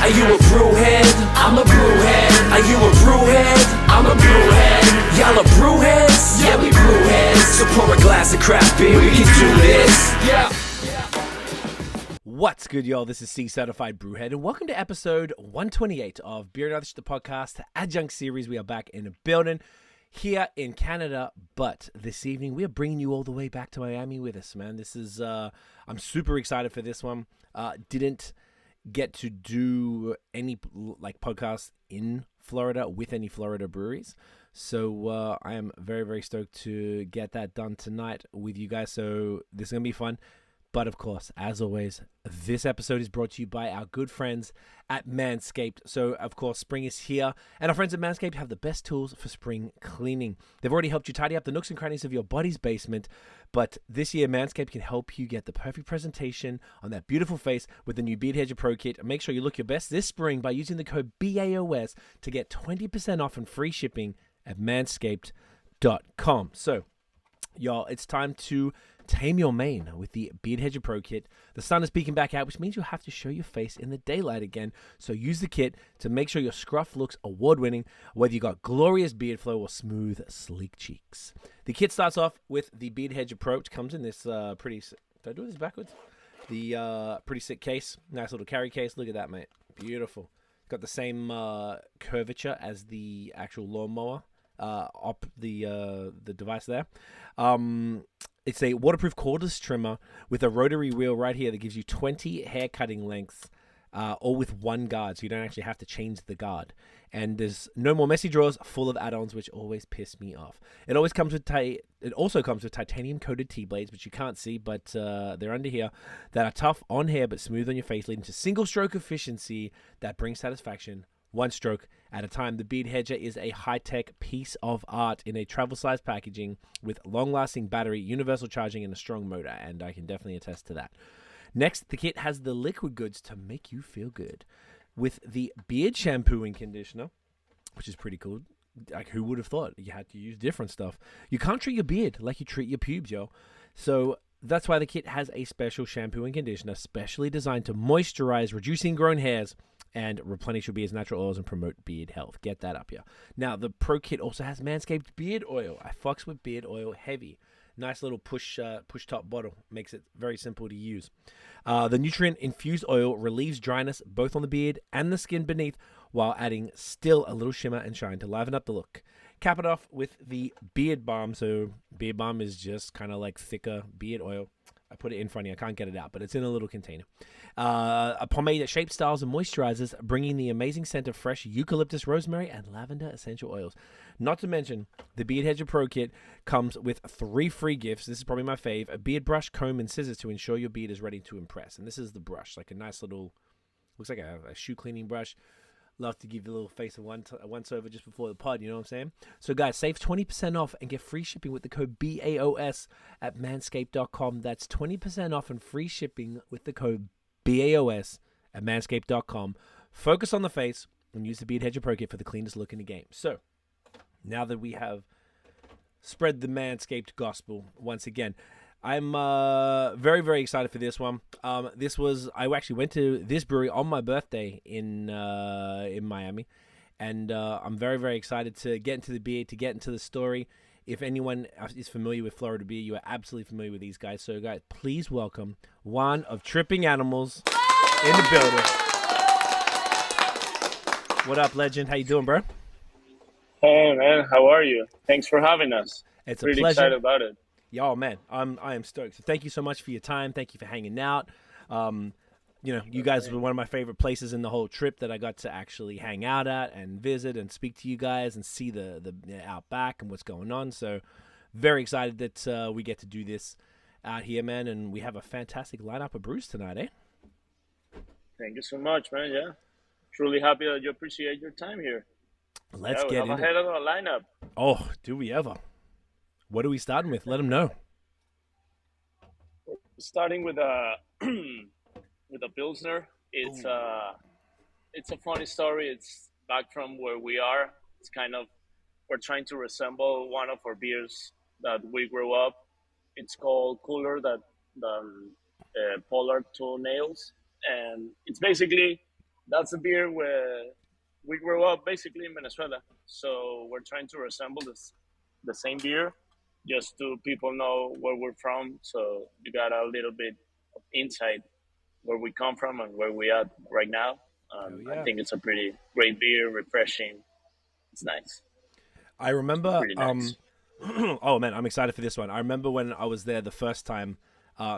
Are you a brewhead? I'm a brewhead. Are you a brewhead? I'm a brewhead. Y'all are brewheads? Yeah, we brewheads. So pour a glass of craft beer, we can do this. Yeah. What's good, y'all? This is C-Certified Brewhead, and welcome to episode 128 of Beer and Other Shit, the podcast, Adjunct series. We are back in a building here in Canada, but this evening we are bringing you all the way back to Miami with us, man. This is, I'm super excited for this one. Didn't get to do any podcasts in Florida with any Florida breweries, so I am very, very stoked to get that done tonight with you guys. So this is gonna be fun. But of course, as always, this episode is brought to you by our good friends at Manscaped. So, of course, spring is here, and our friends at Manscaped have the best tools for spring cleaning. They've already helped you tidy up the nooks and crannies of your body's basement, but this year, Manscaped can help you get the perfect presentation on that beautiful face with the new Beard Hedger Pro Kit. Make sure you look your best this spring by using the code BAOS to get 20% off and free shipping at manscaped.com. So, y'all, it's time to tame your mane with the Beard Hedger Pro Kit. The sun is peeking back out, which means you'll have to show your face in the daylight again. So use the kit to make sure your scruff looks award-winning, whether you got glorious beard flow or smooth, sleek cheeks. The kit starts off with the Beard Hedger Pro, which comes in this pretty... Did I do this backwards? The pretty sick case. Nice little carry case. Look at that, mate. Beautiful. Got the same curvature as the actual lawnmower. Up the device there. It's a waterproof cordless trimmer with a rotary wheel right here that gives you 20 hair cutting lengths, all with one guard, so you don't actually have to change the guard. And there's no more messy drawers full of add-ons, which always piss me off. It always comes with It also comes with titanium coated T-blades, which you can't see, but they're under here, that are tough on hair but smooth on your face, leading to single stroke efficiency that brings satisfaction one stroke at a time. The Beard Hedger is a high-tech piece of art in a travel-sized packaging with long-lasting battery, universal charging, and a strong motor, and I can definitely attest to that. Next, the kit has the liquid goods to make you feel good with the beard shampoo and conditioner, which is pretty cool. Like, who would have thought you had to use different stuff? You can't treat your beard like you treat your pubes, yo. So that's why the kit has a special shampoo and conditioner specially designed to moisturize, reduce ingrown hairs, and replenish your beard's natural oils and promote beard health. Get that up here. Now, the Pro Kit also has Manscaped beard oil. I fucks with beard oil heavy. Nice little push top bottle. Makes it very simple to use. The nutrient-infused oil relieves dryness both on the beard and the skin beneath, while adding still a little shimmer and shine to liven up the look. Cap it off with the beard balm. So beard balm is just kind of like thicker beard oil. I put it in front of you. I can't get it out, but it's in a little container. A pomade that shapes, styles, and moisturizes, bringing the amazing scent of fresh eucalyptus, rosemary, and lavender essential oils. Not to mention, the Beard Hedger Pro Kit comes with 3 free gifts. This is probably my fave. A beard brush, comb, and scissors to ensure your beard is ready to impress. And this is the brush, like a nice little, looks like a shoe cleaning brush. Love to give you a little face of once over just before the pod, you know what I'm saying? So guys, save 20% off and get free shipping with the code BAOS at manscaped.com. That's 20% off and free shipping with the code BAOS at manscaped.com. Focus on the face and use the Beard Hedger Pro Kit for the cleanest look in the game. So, now that we have spread the Manscaped gospel once again, I'm very, very excited for this one. I actually went to this brewery on my birthday in Miami, and I'm very, very excited to get into the beer, to get into the story. If anyone is familiar with Florida beer, you are absolutely familiar with these guys. So, guys, please welcome Juan of Tripping Animals in the building. What up, legend? How you doing, bro? Hey, man. How are you? Thanks for having us. It's a really pleasure. Excited about it. Y'all, man, I am stoked. So thank you so much for your time. Thank you for hanging out. You guys were one of my favorite places in the whole trip that I got to actually hang out at and visit and speak to you guys and see the out back and what's going on. So very excited that we get to do this out here, man. And we have a fantastic lineup of brews tonight, eh? Thank you so much, man. Yeah, truly happy that you appreciate your time here. Let's get into it. Ahead of the lineup. Oh, do we ever? What are we starting with? Let them know. Starting with a Pilsner. It's a funny story. It's back from where we are. It's kind of, we're trying to resemble one of our beers that we grew up. It's called Cooler Polar Toenails, and it's basically that's a beer where we grew up basically in Venezuela. So we're trying to resemble the same beer, just to people know where we're from. So you got a little bit of insight where we come from and where we are right now. Oh I yeah. think it's a pretty great beer, refreshing. It's nice. I It's remember. pretty nice. Oh man, I'm excited for this one. I remember when I was there the first time.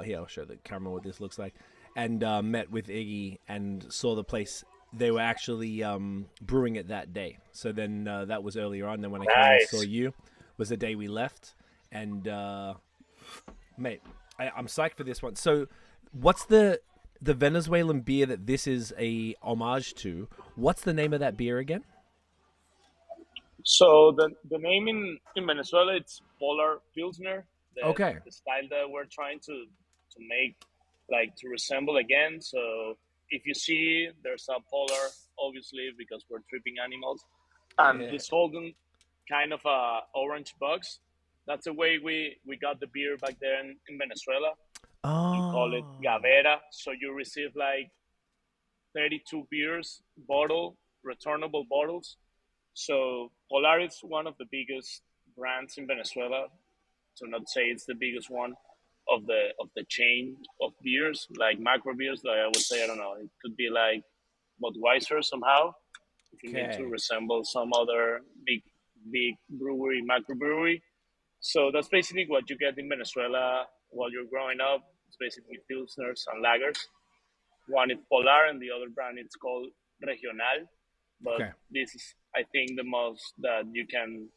Here, I'll show the camera what this looks like, and met with Iggy and saw the place. They were actually brewing it that day. So then that was earlier on. Then when I came and saw Nice. you, was the day we left. And mate, I'm psyched for this one. So, what's the Venezuelan beer that this is a homage to? What's the name of that beer again? So the name in Venezuela it's Polar Pilsner. Okay. The style that we're trying to make like to resemble again. So if you see there's a polar, obviously because we're tripping animals, and Yeah. it's holding kind of a orange box. That's the way we got the beer back there in Venezuela. You call it Oh. Gavera. So you receive like 32 beers bottle, returnable bottles. So Polar is one of the biggest brands in Venezuela. To not say it's the biggest one of the chain of beers, like macro beers. Like I would say, I don't know, it could be like Budweiser somehow. If you mean to Okay. resemble some other big brewery, macro brewery. So that's basically what you get in Venezuela while you're growing up. It's basically pilsners and lagers. One is Polar, and the other brand it's called Regional. But Okay. this is, I think, the most that you can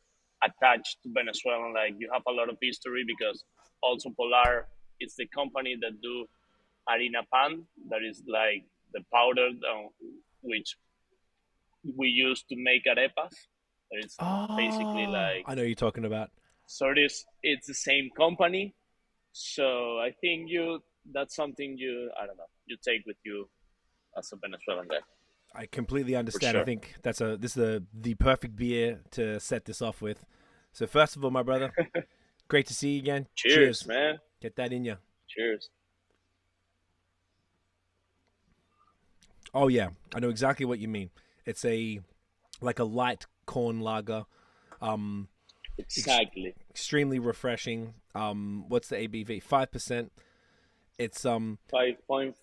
attach to Venezuelan. Like you have a lot of history because also Polar is the company that do harina pan, that is like the powder which we use to make arepas. It's basically Oh, like I know you're talking about. so. It's the same company. So I think you that's something you I don't know you take with you as a Venezuelan guy I completely for understand. I sure. think this is the perfect beer to set this off with. So first of all, my brother, great to see you again. Cheers, Cheers. man. Get that in you. Cheers. Oh yeah, I know exactly what you mean. It's a like a light corn lager. Um, ex- Exactly. extremely refreshing. What's the ABV? 5%. It's 5 point.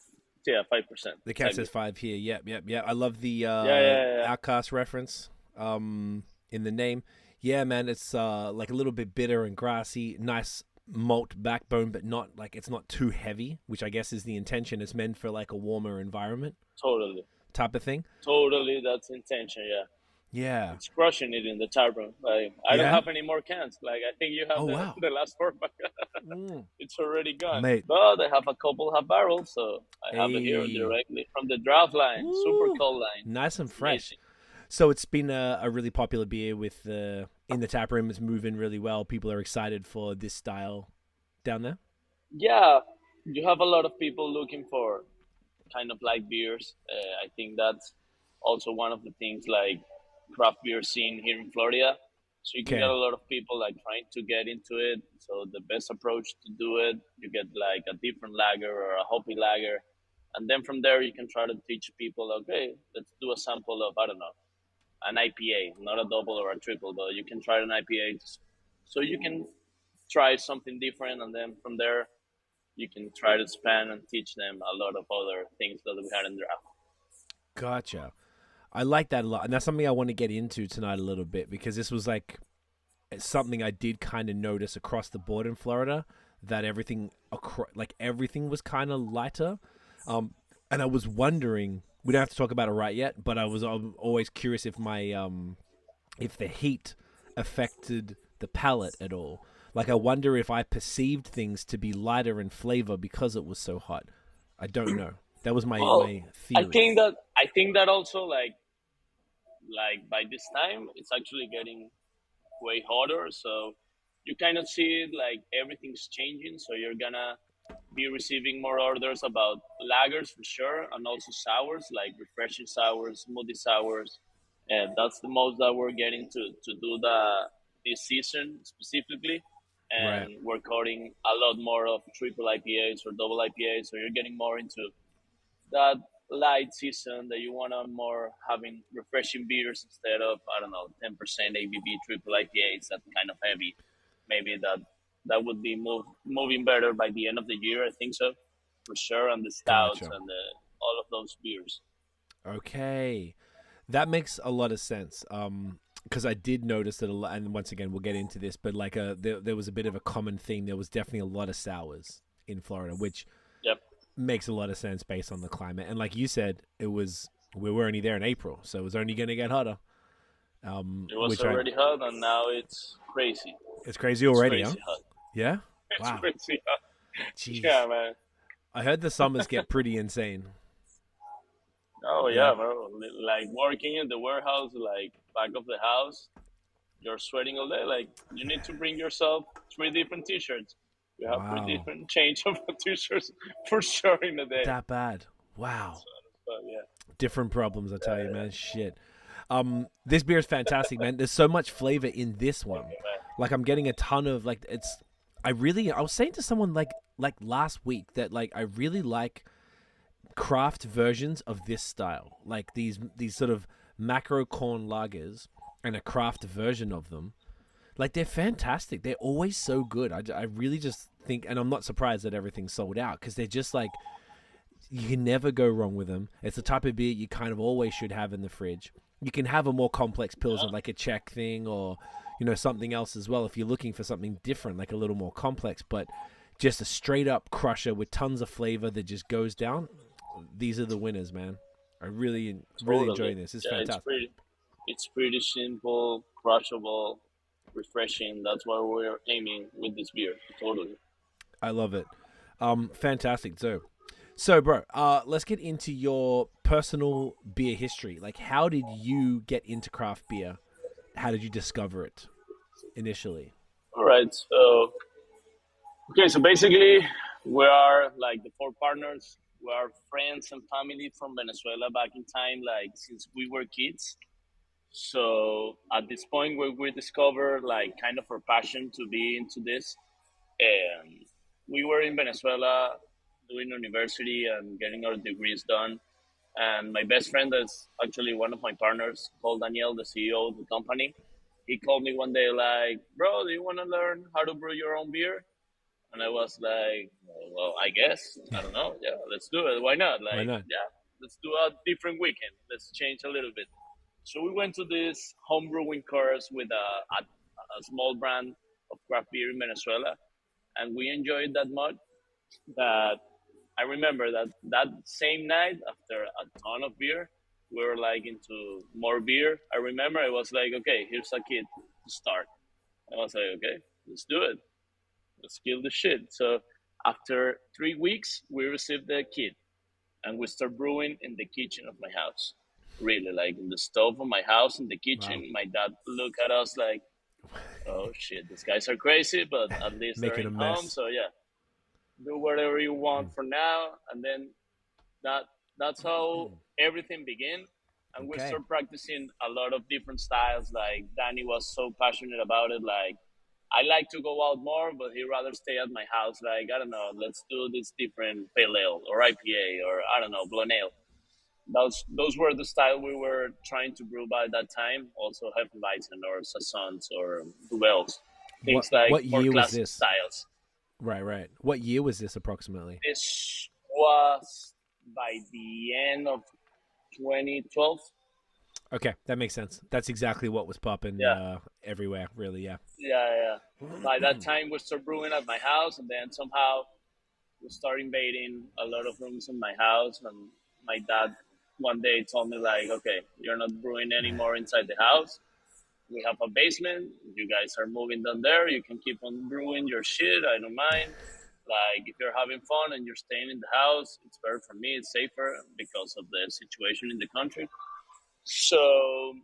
Yeah, 5%. the cat Exactly. says 5 here. Yep, yep, yep. I love the Yeah, yeah, yeah, yeah. Outcast reference in the name. Yeah, man, it's like a little bit bitter and grassy. Nice malt backbone, but not like it's not too heavy, which I guess is the intention. It's meant for like a warmer environment Totally. type of thing. Totally. That's intention. Yeah. Yeah. It's crushing it in the tap room. Like I don't Yeah. have any more cans. Like I think you have Oh wow. the last four pack. Mm. It's already gone. Mate. But I have a couple half barrels, so I have it here Hey. directly from the draft line, super Woo. cold line. Nice and It's fresh. amazing. So it's been a really popular beer with in the tap room. It's moving really well. People are excited for this style down there. Yeah, you have a lot of people looking for kind of light beers. I think that's also one of the things like craft beer scene here in Florida. So you can get Okay. a lot of people like trying to get into it. So the best approach to do it, you get like a different lager or a hoppy lager, and then from there you can try to teach people. Okay, let's do a sample of I don't know an IPA, not a double or a triple, but you can try an IPA. So you can try something different, and then from there you can try to span and teach them a lot of other things that we had in draft. Gotcha. I like that a lot, and that's something I want to get into tonight a little bit because this was like something I did kind of notice across the board in Florida that like everything was kind of lighter. And I was wondering, we don't have to talk about it right yet, but I'm always curious if my if the heat affected the palate at all. Like I wonder if I perceived things to be lighter in flavor because it was so hot. I don't know. That was Well, my theory. I think that also like by this time it's actually getting way hotter, so you kind of see it like everything's changing. So you're gonna be receiving more orders about lagers for sure, and also sours like refreshing sours, smoothie sours, and that's the most that we're getting to do this season specifically. Right. And we're cutting a lot more of triple IPAs or double IPAs, so you're getting more into that light season, that you want to more having refreshing beers instead of, I don't know, 10% ABV triple IPAs, that kind of heavy. Maybe that would be moving better by the end of the year. I think so, for sure. And the stouts Gotcha. and all of those beers. Okay. That makes a lot of sense. Because I did notice that a lot, and once again, we'll get into this, but like there was a bit of a common theme. There was definitely a lot of sours in Florida, which Yep. makes a lot of sense based on the climate. And like you said, we were only there in April, so it was only going to get hotter. It was already hot, and now it's crazy. It's crazy It's already, huh? crazy hot. Yeah. It's Wow. crazy hot. Jeez. Yeah, man. I heard the summers get pretty insane. Oh Yeah. yeah, bro. Like working in the warehouse, like back of the house, you're sweating all day. Like you need to bring yourself 3 different T-shirts. You have Wow. 3 different change of T-shirts for sure in a day. That bad. Wow. But yeah, Different problems, I tell you, man. Shit. This beer is fantastic, man. There's so much flavor in this one. Like I'm getting a ton of like I was saying to someone like last week that like I really like craft versions of this style. Like these sort of macro corn lagers and a craft version of them. Like they're fantastic. They're always so good. I really just think, and I'm not surprised that everything's sold out because they're just like, you can never go wrong with them. It's the type of beer you kind of always should have in the fridge. You can have a more complex pilsner, like a Czech thing, or something else as well if you're looking for something different, like a little more complex. But just a straight up crusher with tons of flavor that just goes down. These are the winners, man. I really enjoying this. It's fantastic. It's pretty simple, crushable, refreshing. That's what we're aiming with this beer. Totally. I love it. Fantastic. So, bro, let's get into your personal beer history. Like, how did you get into craft beer? How did you discover it initially? All right. So basically, we are like the 4 partners. We are friends and family from Venezuela back in time, like since we were kids. So at this point, where we discovered like kind of our passion to be into this, and we were in Venezuela doing university and getting our degrees done. And my best friend is actually one of my partners, called Daniel, the CEO of the company. He called me one day like, bro, do you want to learn how to brew your own beer? And I was like, well, I guess. I don't know. Yeah, let's do it. Why not? Why not? Yeah, let's do a different weekend. Let's change a little bit. So we went to this home brewing course with a small brand of craft beer in Venezuela. And we enjoyed that much that I remember that same night, after a ton of beer, we were like into more beer. I remember I was like, okay, here's a kit to start. I was like, okay, let's do it. Let's kill the shit. So after 3 weeks, we received the kit and we start brewing in the kitchen of my house. Really, like in the stove of my house, in the kitchen. Wow. My dad looked at us like, oh shit, these guys are crazy, but at least they're in home. So yeah, do whatever you want for now. And then that's how everything began. And we start practicing a lot of different styles. Like Danny was so passionate about it. Like, I like to go out more, but he'd rather stay at my house. Like, I don't know, let's do this different pale ale or IPA or, I don't know, blonde ale. Those were the style we were trying to brew by that time. Also Hefeweizen or Saisons or Duels. Things what more year classic was this? styles. Right. What year was this approximately? This was by the end of 2012. Okay, that makes sense. That's exactly what was popping everywhere, really, yeah. Yeah. By that time, we started brewing at my house, and then somehow we started invading a lot of rooms in my house. And my dad one day told me, like, okay, you're not brewing anymore inside the house. We have a basement. You guys are moving down there. You can keep on brewing your shit. I don't mind. Like, if you're having fun and you're staying in the house, it's better for me. It's safer because of the situation in the country. So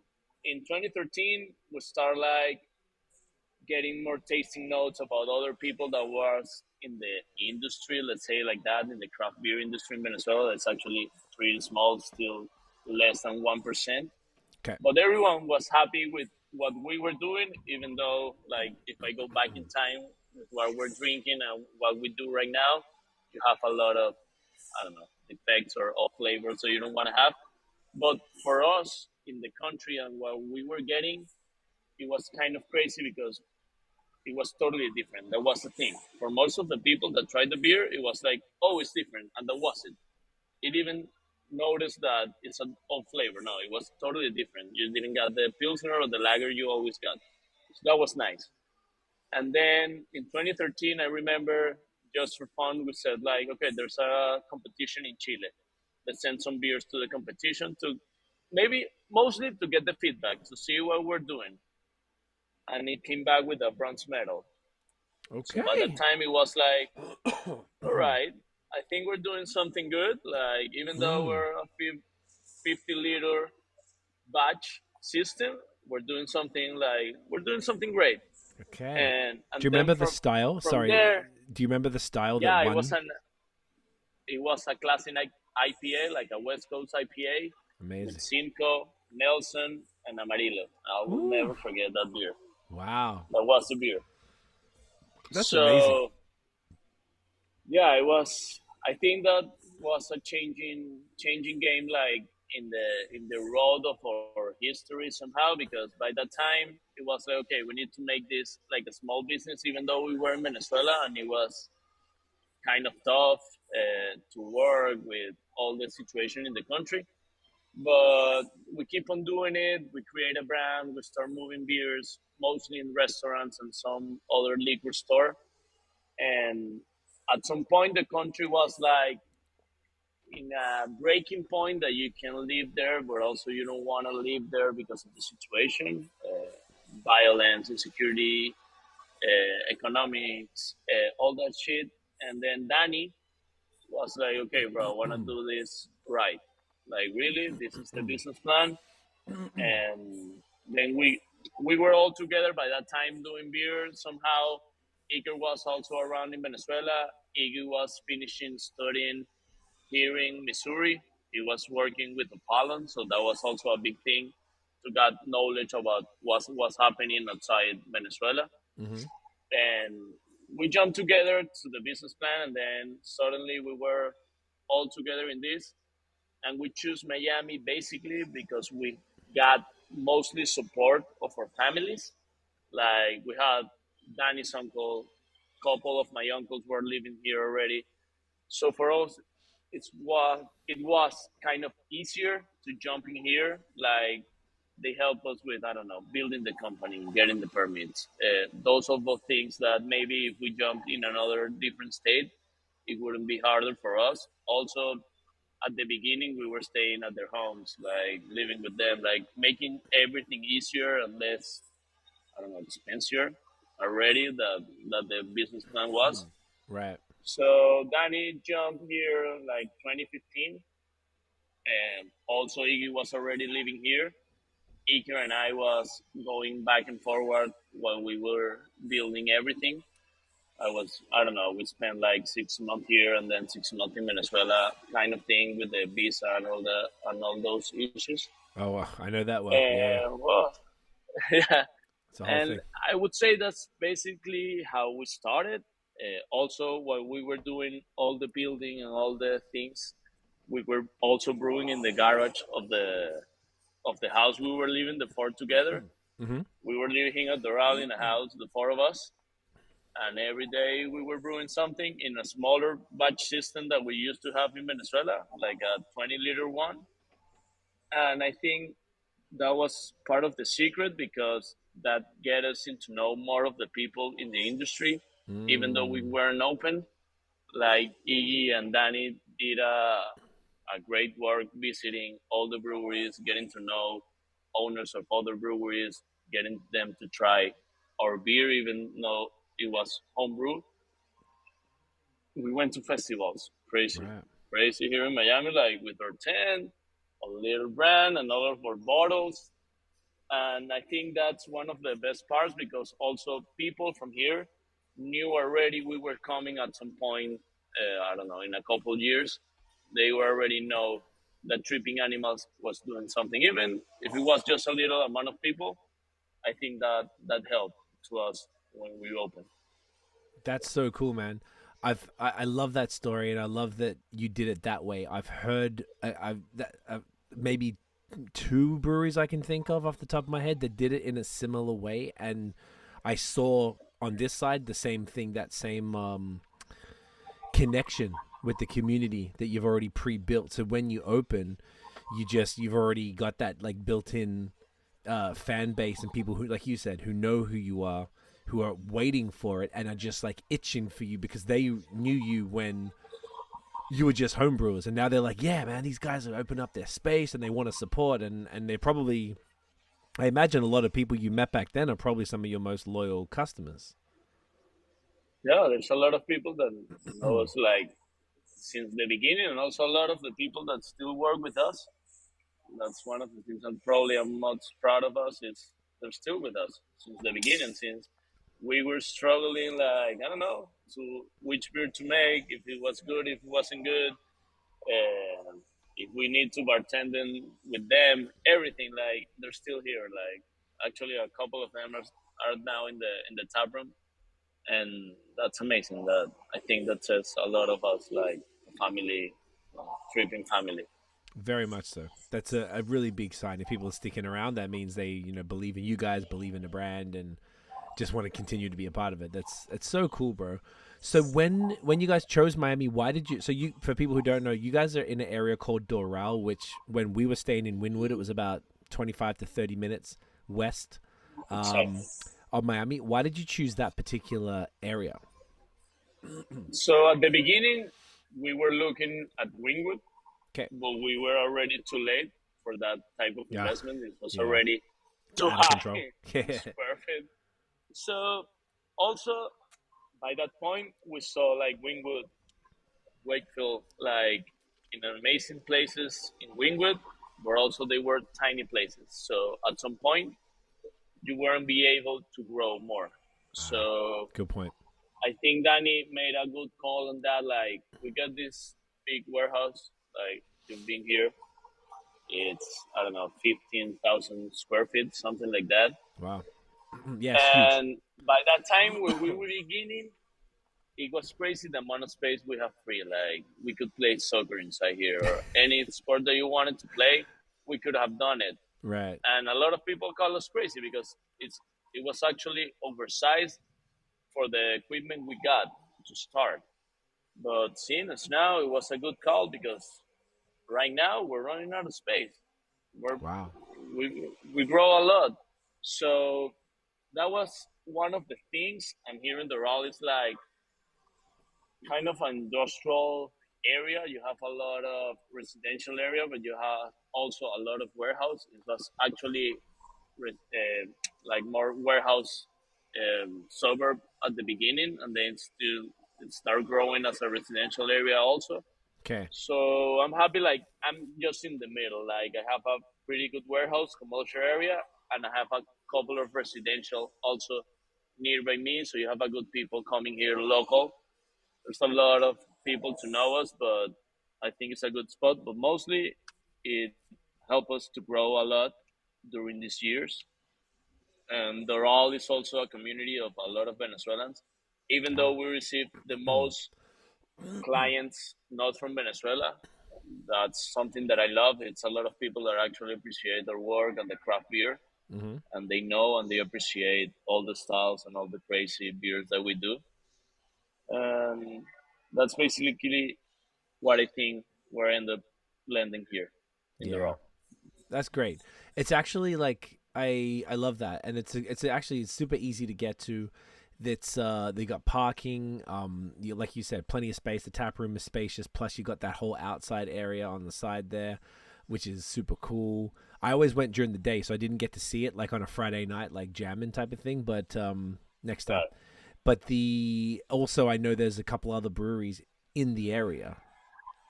in 2013, we start like getting more tasting notes about other people that was in the industry, let's say like that, in the craft beer industry in Venezuela. It's actually pretty small, still less than 1%. Okay. But everyone was happy with what we were doing, even though, like, if I go back in time with what we're drinking and what we do right now, you have a lot of, I don't know, defects or off flavors that you don't want to have. But for us in the country and what we were getting, it was kind of crazy because it was totally different. That was the thing. For most of the people that tried the beer, it was like, oh, it's different. And that wasn't. It even noticed that it's an off flavor. No, it was totally different. You didn't get the Pilsner or the lager you always got. So that was nice. And then in 2013, I remember just for fun, we said like, okay, there's a competition in Chile. Let's send some beers to the competition to maybe mostly to get the feedback to see what we're doing. And it came back with a bronze medal. So by that Okay. time, it was like, all right, I think we're doing something good. Like even though Mm, we're a 50-liter batch system, we're doing something great. okay. And Do you then remember the style? from Sorry. there, Do you remember the style that yeah, won? it was a classic IPA, like a West Coast IPA with Amazing. Simcoe, Nelson, and Amarillo. I will Ooh. never forget that beer. Wow. That was the beer. That's amazing. So yeah, it was. I think that was a changing game, like in the road of our history somehow. Because by that time, it was like, okay, we need to make this like a small business, even though we were in Venezuela and it was kind of tough to work with all the situation in the country. But we keep on doing it. We create a brand. We start moving beers, mostly in restaurants and some other liquor store. And at some point, the country was like in a breaking point that you can live there, but also you don't want to live there because of the situation, violence, insecurity, economics, all that shit. And then Danny was like, okay, bro, I want to do this right. Like, really, this is the business plan. And then we were all together by that time doing beer. Somehow, Iker was also around in Venezuela. Iggy was finishing studying here in Missouri. He was working with the pollen, so that was also a big thing to get knowledge about what's happening outside Venezuela. Hmm. And we jumped together to the business plan, and then suddenly we were all together in this. And we choose Miami basically because we got mostly support of our families. Like we had Danny's uncle, couple of my uncles were living here already. So for us, it was kind of easier to jump in here. Like they help us with, I don't know, building the company, getting the permits. Those are both things that maybe if we jumped in another different state, it wouldn't be harder for us. Also, at the beginning, we were staying at their homes, like living with them, like making everything easier and less, I don't know, expensive already that the business plan was. Right. So Danny jumped here like 2015, and also Iggy was already living here. Iker and I was going back and forward while we were building everything. I don't know, we spent like 6 months here and then 6 months in Venezuela, kind of thing with the visa and and all those issues. Oh, I know that well. Yeah, yeah. And well, yeah, It's a whole and thing. I would say that's basically how we started. Also, while we were doing all the building and all the things, we were also brewing in the garage of the house we were living, the four together. Hmm. We were living at Doral in a house, the four of us, and every day we were brewing something in a smaller batch system that we used to have in Venezuela, like a 20-liter one. And I think that was part of the secret because that get us into know more of the people in the industry, even though we Mm, weren't open. Like Iggy and Danny did a great work visiting all the breweries, getting to know owners of other breweries, getting them to try our beer, even though it was homebrew. We went to festivals, crazy, right. crazy here in Miami, like with our tent, a little brand, and all of our bottles. And I think that's one of the best parts because also people from here knew already we were coming at some point. I don't know, in a couple years, they were already know that Tripping Animals was doing something. Even if it was just a little amount of people, I think that helped to us when we opened. That's so cool, man. I love that story, and I love that you did it that way. I've heard maybe two breweries I can think of off the top of my head that did it in a similar way, and I saw on this side the same thing, that same connection with the community that you've already pre-built. So when you open, you've already got that like built-in fan base and people who, like you said, who know who you are, who are waiting for it and are just like itching for you because they knew you when you were just homebrewers, and now they're like, yeah, man, these guys have opened up their space and they want to support, and they're probably, I imagine a lot of people you met back then are probably some of your most loyal customers. Yeah, there's a lot of people that know us like since the beginning, and also a lot of the people that still work with us. That's one of the things that probably I'm most proud of us is they're still with us since the beginning, since we were struggling, like, I don't know, to which beer to make, if it was good, if it wasn't good, and if we need to bartending with them, everything, like, they're still here. Like, actually, a couple of them are now in the tap room, and that's amazing. That I think that says a lot of us, like a family, tripping family. Very much so. That's a really big sign. If people are sticking around, that means they, believe in you guys, believe in the brand, and just want to continue to be a part of it. It's so cool, bro. So when you guys chose Miami, why did you? So you, for people who don't know, you guys are in an area called Doral, which when we were staying in Wynwood, it was about 25 to 30 minutes west of Miami. Why did you choose that particular area? So at the beginning, we were looking at Wingwood, Okay. but we were already too late for that type of Yeah. investment. It was Yeah. already too Out of high. control. Yeah. Perfect. So also by that point, we saw like Wingwood, Wakefield, like in amazing places in Wingwood, but also they were tiny places. So at some point, you weren't be able to grow more. So Good point. I think Danny made a good call on that. Like, we got this big warehouse, like, you've been here. It's, I don't know, 15,000 square feet, something like that. Wow. Yeah, it's huge. And by that time, when we were beginning, it was crazy the amount of space we have free. Like, we could play soccer inside here, or any sport that you wanted to play, we could have done it. Right. And a lot of people call us crazy because it was actually oversized for the equipment we got to start. But seeing us now, it was a good call because right now we're running out of space. We're, Wow. we grow a lot. So that was one of the things. And here in Doral, it's like kind of an industrial area. You have a lot of residential area, but you have also a lot of warehouse. It was actually like more warehouse suburb at the beginning, and then still it start growing as a residential area also. Okay. So I'm happy. Like, I'm just in the middle. Like, I have a pretty good warehouse commercial area, and I have a couple of residential also nearby me. So you have a good people coming here local. There's a lot of people to know us, but I think it's a good spot. But mostly, it helped us to grow a lot during these years. And Doral is also a community of a lot of Venezuelans. Even though we receive the most clients not from Venezuela, that's something that I love. It's a lot of people that actually appreciate our work and the craft beer, Mm-hmm. and they know and they appreciate all the styles and all the crazy beers that we do. And that's basically what I think we're end up landing here in Yeah. Doral. That's great. It's actually like I love that, and it's actually super easy to get to. That's they got parking. Like you said, plenty of space. The tap room is spacious. Plus, you got that whole outside area on the side there, which is super cool. I always went during the day, so I didn't get to see it like on a Friday night, like jamming type of thing. But next time. But also I know there's a couple other breweries in the area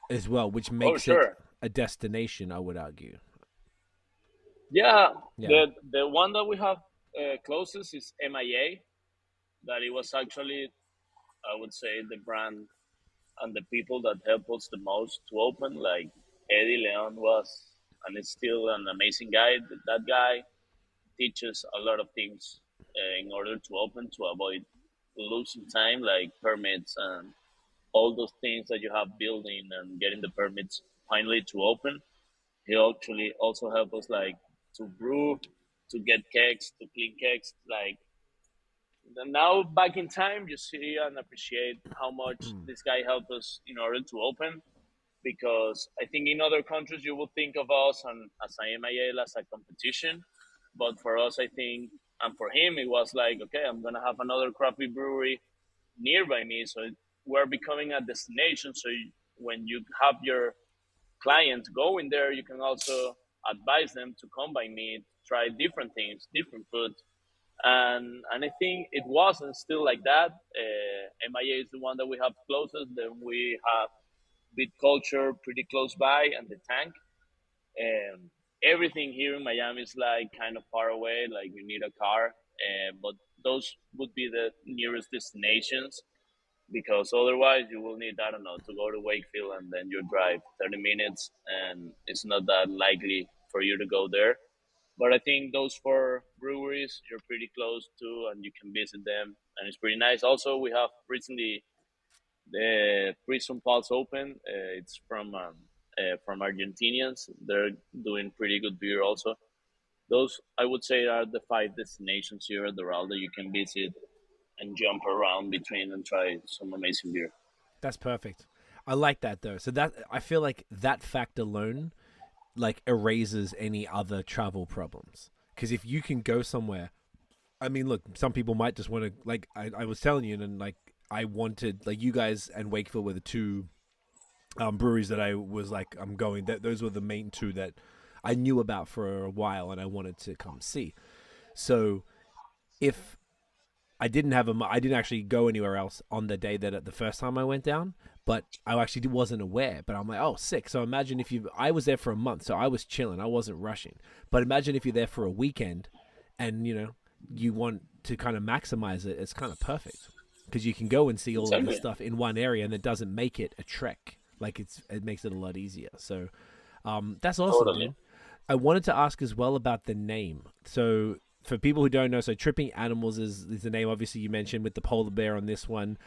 as well, which makes it a destination, I would argue. Yeah, Yeah. the one that we have closest is MIA. That it was actually, I would say, the brand and the people that helped us the most to open. Like Eddie Leon was, and is still an amazing guy. That guy teaches a lot of things in order to open to avoid losing time, like permits and all those things that you have building and getting the permits finally to open. He actually also helped us like to brew, to get kegs, to clean kegs. Like now back in time, you see and appreciate how much this guy helped us in order to open. Because I think in other countries you will think of us and as a MIL as a competition, but for us, I think, and for him, it was like, okay, I'm gonna have another crappy brewery nearby me, so we're becoming a destination. So when you have your clients going there, you can also advise them to come by me, try different things, different food, and I think it wasn't still like that. MIA is the one that we have closest. Then we have Bit Culture pretty close by, and the Tank. Um, Everything here in Miami is like kind of far away. Like you need a car, but those would be the nearest destinations because otherwise you will need, I don't know, to go to Wakefield and then you drive 30 minutes, and it's not that likely for you to go there. But I think those four breweries you're pretty close to, and you can visit them, and it's pretty nice. Also, we have recently the Prison Pulse Open. It's from Argentinians. They're doing pretty good beer also. Those I would say are the five destinations here at Doral that you can visit and jump around between and try some amazing beer. That's perfect. I like that though. So that I feel like that fact alone like erases any other travel problems. Because if you can go somewhere, I mean, look, some people might just want to like I was telling you, and like I wanted like you guys and Wakefield were the two breweries that I was like I'm going. Those were the main two that I knew about for a while, and I wanted to come see. So if I didn't I didn't actually go anywhere else on the day that the first time I went down, but I actually wasn't aware. But I'm like, oh, sick. So imagine if I was there for a month, so I was chilling, I wasn't rushing. But imagine if you're there for a weekend, and you want to kind of maximize it. It's kind of perfect because you can go and see all of the stuff in one area, and it doesn't make it a trek. Like it makes it a lot easier. So that's awesome, Totally. dude. I wanted to ask as well about the name. So for people who don't know, so Tripping Animals is the name, obviously, you mentioned with the polar bear on this one.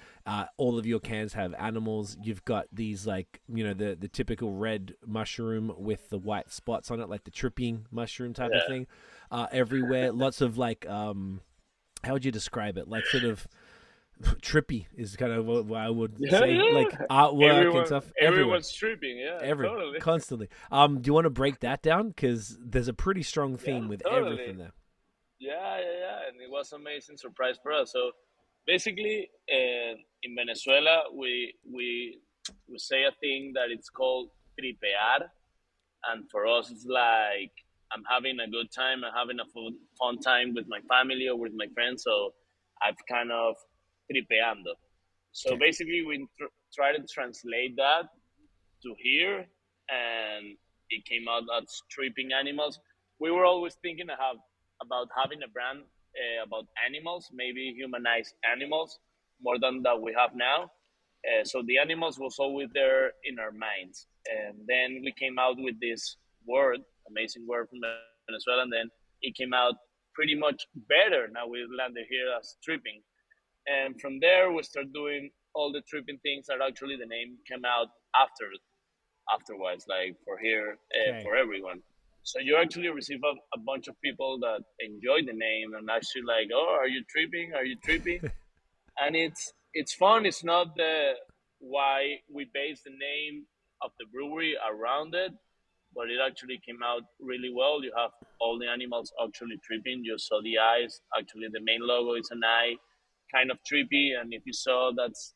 All of your cans have animals. You've got these, like, the typical red mushroom with the white spots on it, like the tripping mushroom type of thing, everywhere. Lots of, like, how would you describe it? Like, sort of trippy is kind of what I would say. Yeah. Like artwork and stuff. Everyone's tripping, totally. Constantly. Do you want to break that down? Because there's a pretty strong theme with totally. everything there. Yeah, and it was an amazing surprise for us. So basically, in Venezuela, we say a thing that it's called tripear, and for us, it's like I'm having a good time, I'm having a fun time with my family or with my friends. So I've kind of tripeando. So basically, we try to translate that to here, and it came out as tripping animals. We were always thinking about having a brand about animals, maybe humanized animals, more than that we have now. So the animals was always there in our minds, and then we came out with this word, amazing word from Venezuela, and then it came out pretty much better. Now we landed here as tripping, and from there we start doing all the tripping things that actually the name came out afterwards, like for here, for everyone. So you actually receive a bunch of people that enjoy the name and actually like, oh, are you tripping? Are you tripping? And it's fun. It's not the why we base the name of the brewery around it, but it actually came out really well. You have all the animals actually tripping. You saw the eyes. Actually, the main logo is an eye, kind of trippy. And if you saw, that's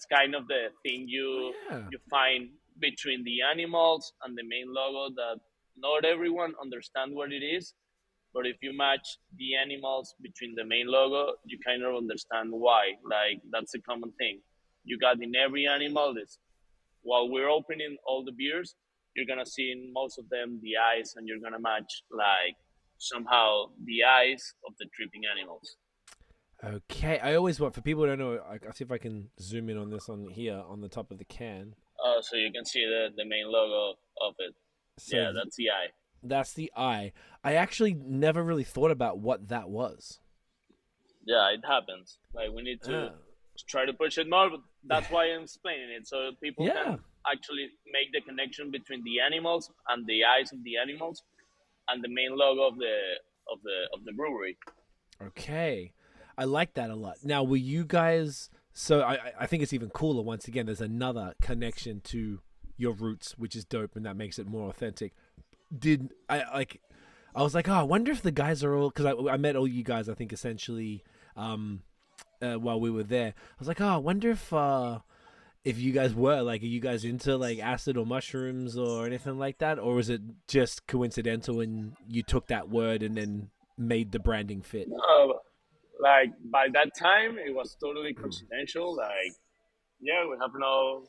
kind of the thing you find between the animals and the main logo that not everyone understand what it is, but if you match the animals between the main logo, you kind of understand why. Like that's a common thing. You got in every animal. This while we're opening all the beers, you're gonna see in most of them the eyes, and you're gonna match like somehow the eyes of the tripping animals. Okay, I always want, for people who don't know, I'll see if I can zoom in on this on here on the top of the can. So you can see the main logo of it. So yeah, that's the eye. That's the eye. I actually never really thought about what that was. Yeah, it happens. Like we need to to try to push it more. But that's why I'm explaining it, so people Yeah. can actually make the connection between the animals and the eyes of the animals and the main logo of the brewery. Okay. I like that a lot. Now, were you guys... So I think it's even cooler. Once again, there's another connection to your roots, which is dope, and that makes it more authentic. I was like, oh, I wonder if the guys are all... Because I met all you guys, I think, essentially... while we were there, I was like, oh, I wonder if you guys were like, are you guys into like acid or mushrooms or anything like that, or is it just coincidental and you took that word and then made the branding fit? Like by that time, it was totally coincidental. Like, yeah, we have now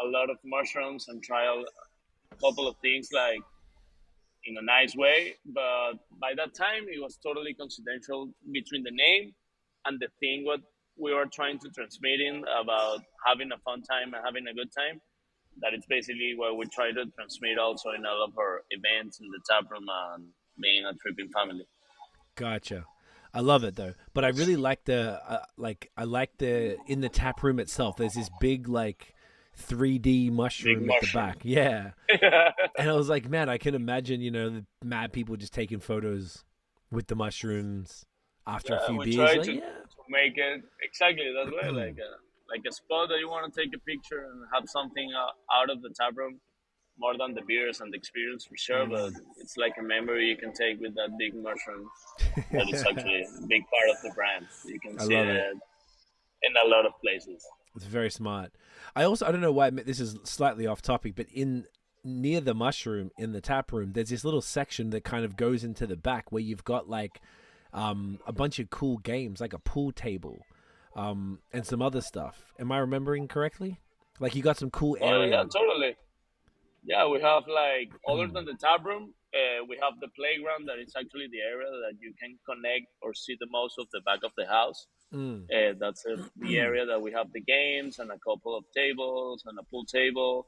a lot of mushrooms and try a couple of things like in a nice way. But by that time, it was totally coincidental between the name and the thing what we were trying to transmit in about having a fun time and having a good time. That it's basically what we try to transmit also in all of our events in the tap room and being a tripping family. Gotcha. I love it though, but I really like the in the tap room itself. There's this big like 3D mushroom at the back, yeah. And I was like, man, I can imagine, the mad people just taking photos with the mushrooms after a few we beers. try Like, to make it exactly that way, like a spot that you want to take a picture and have something out of the tap room, more than the beers and the experience for sure. But it's like a memory you can take with that big mushroom. That is actually a big part of the brand. You can see it in a lot of places. It's very smart. I don't know why this is slightly off topic, but near the mushroom in the tap room, there's this little section that kind of goes into the back where you've got like a bunch of cool games, like a pool table, and some other stuff. Am I remembering correctly? Like you got some cool area. Yeah, totally. Yeah, we have like, other than the tap room, we have the playground that is actually the area that you can connect or see the most of the back of the house. That's the area that we have the games and a couple of tables and a pool table.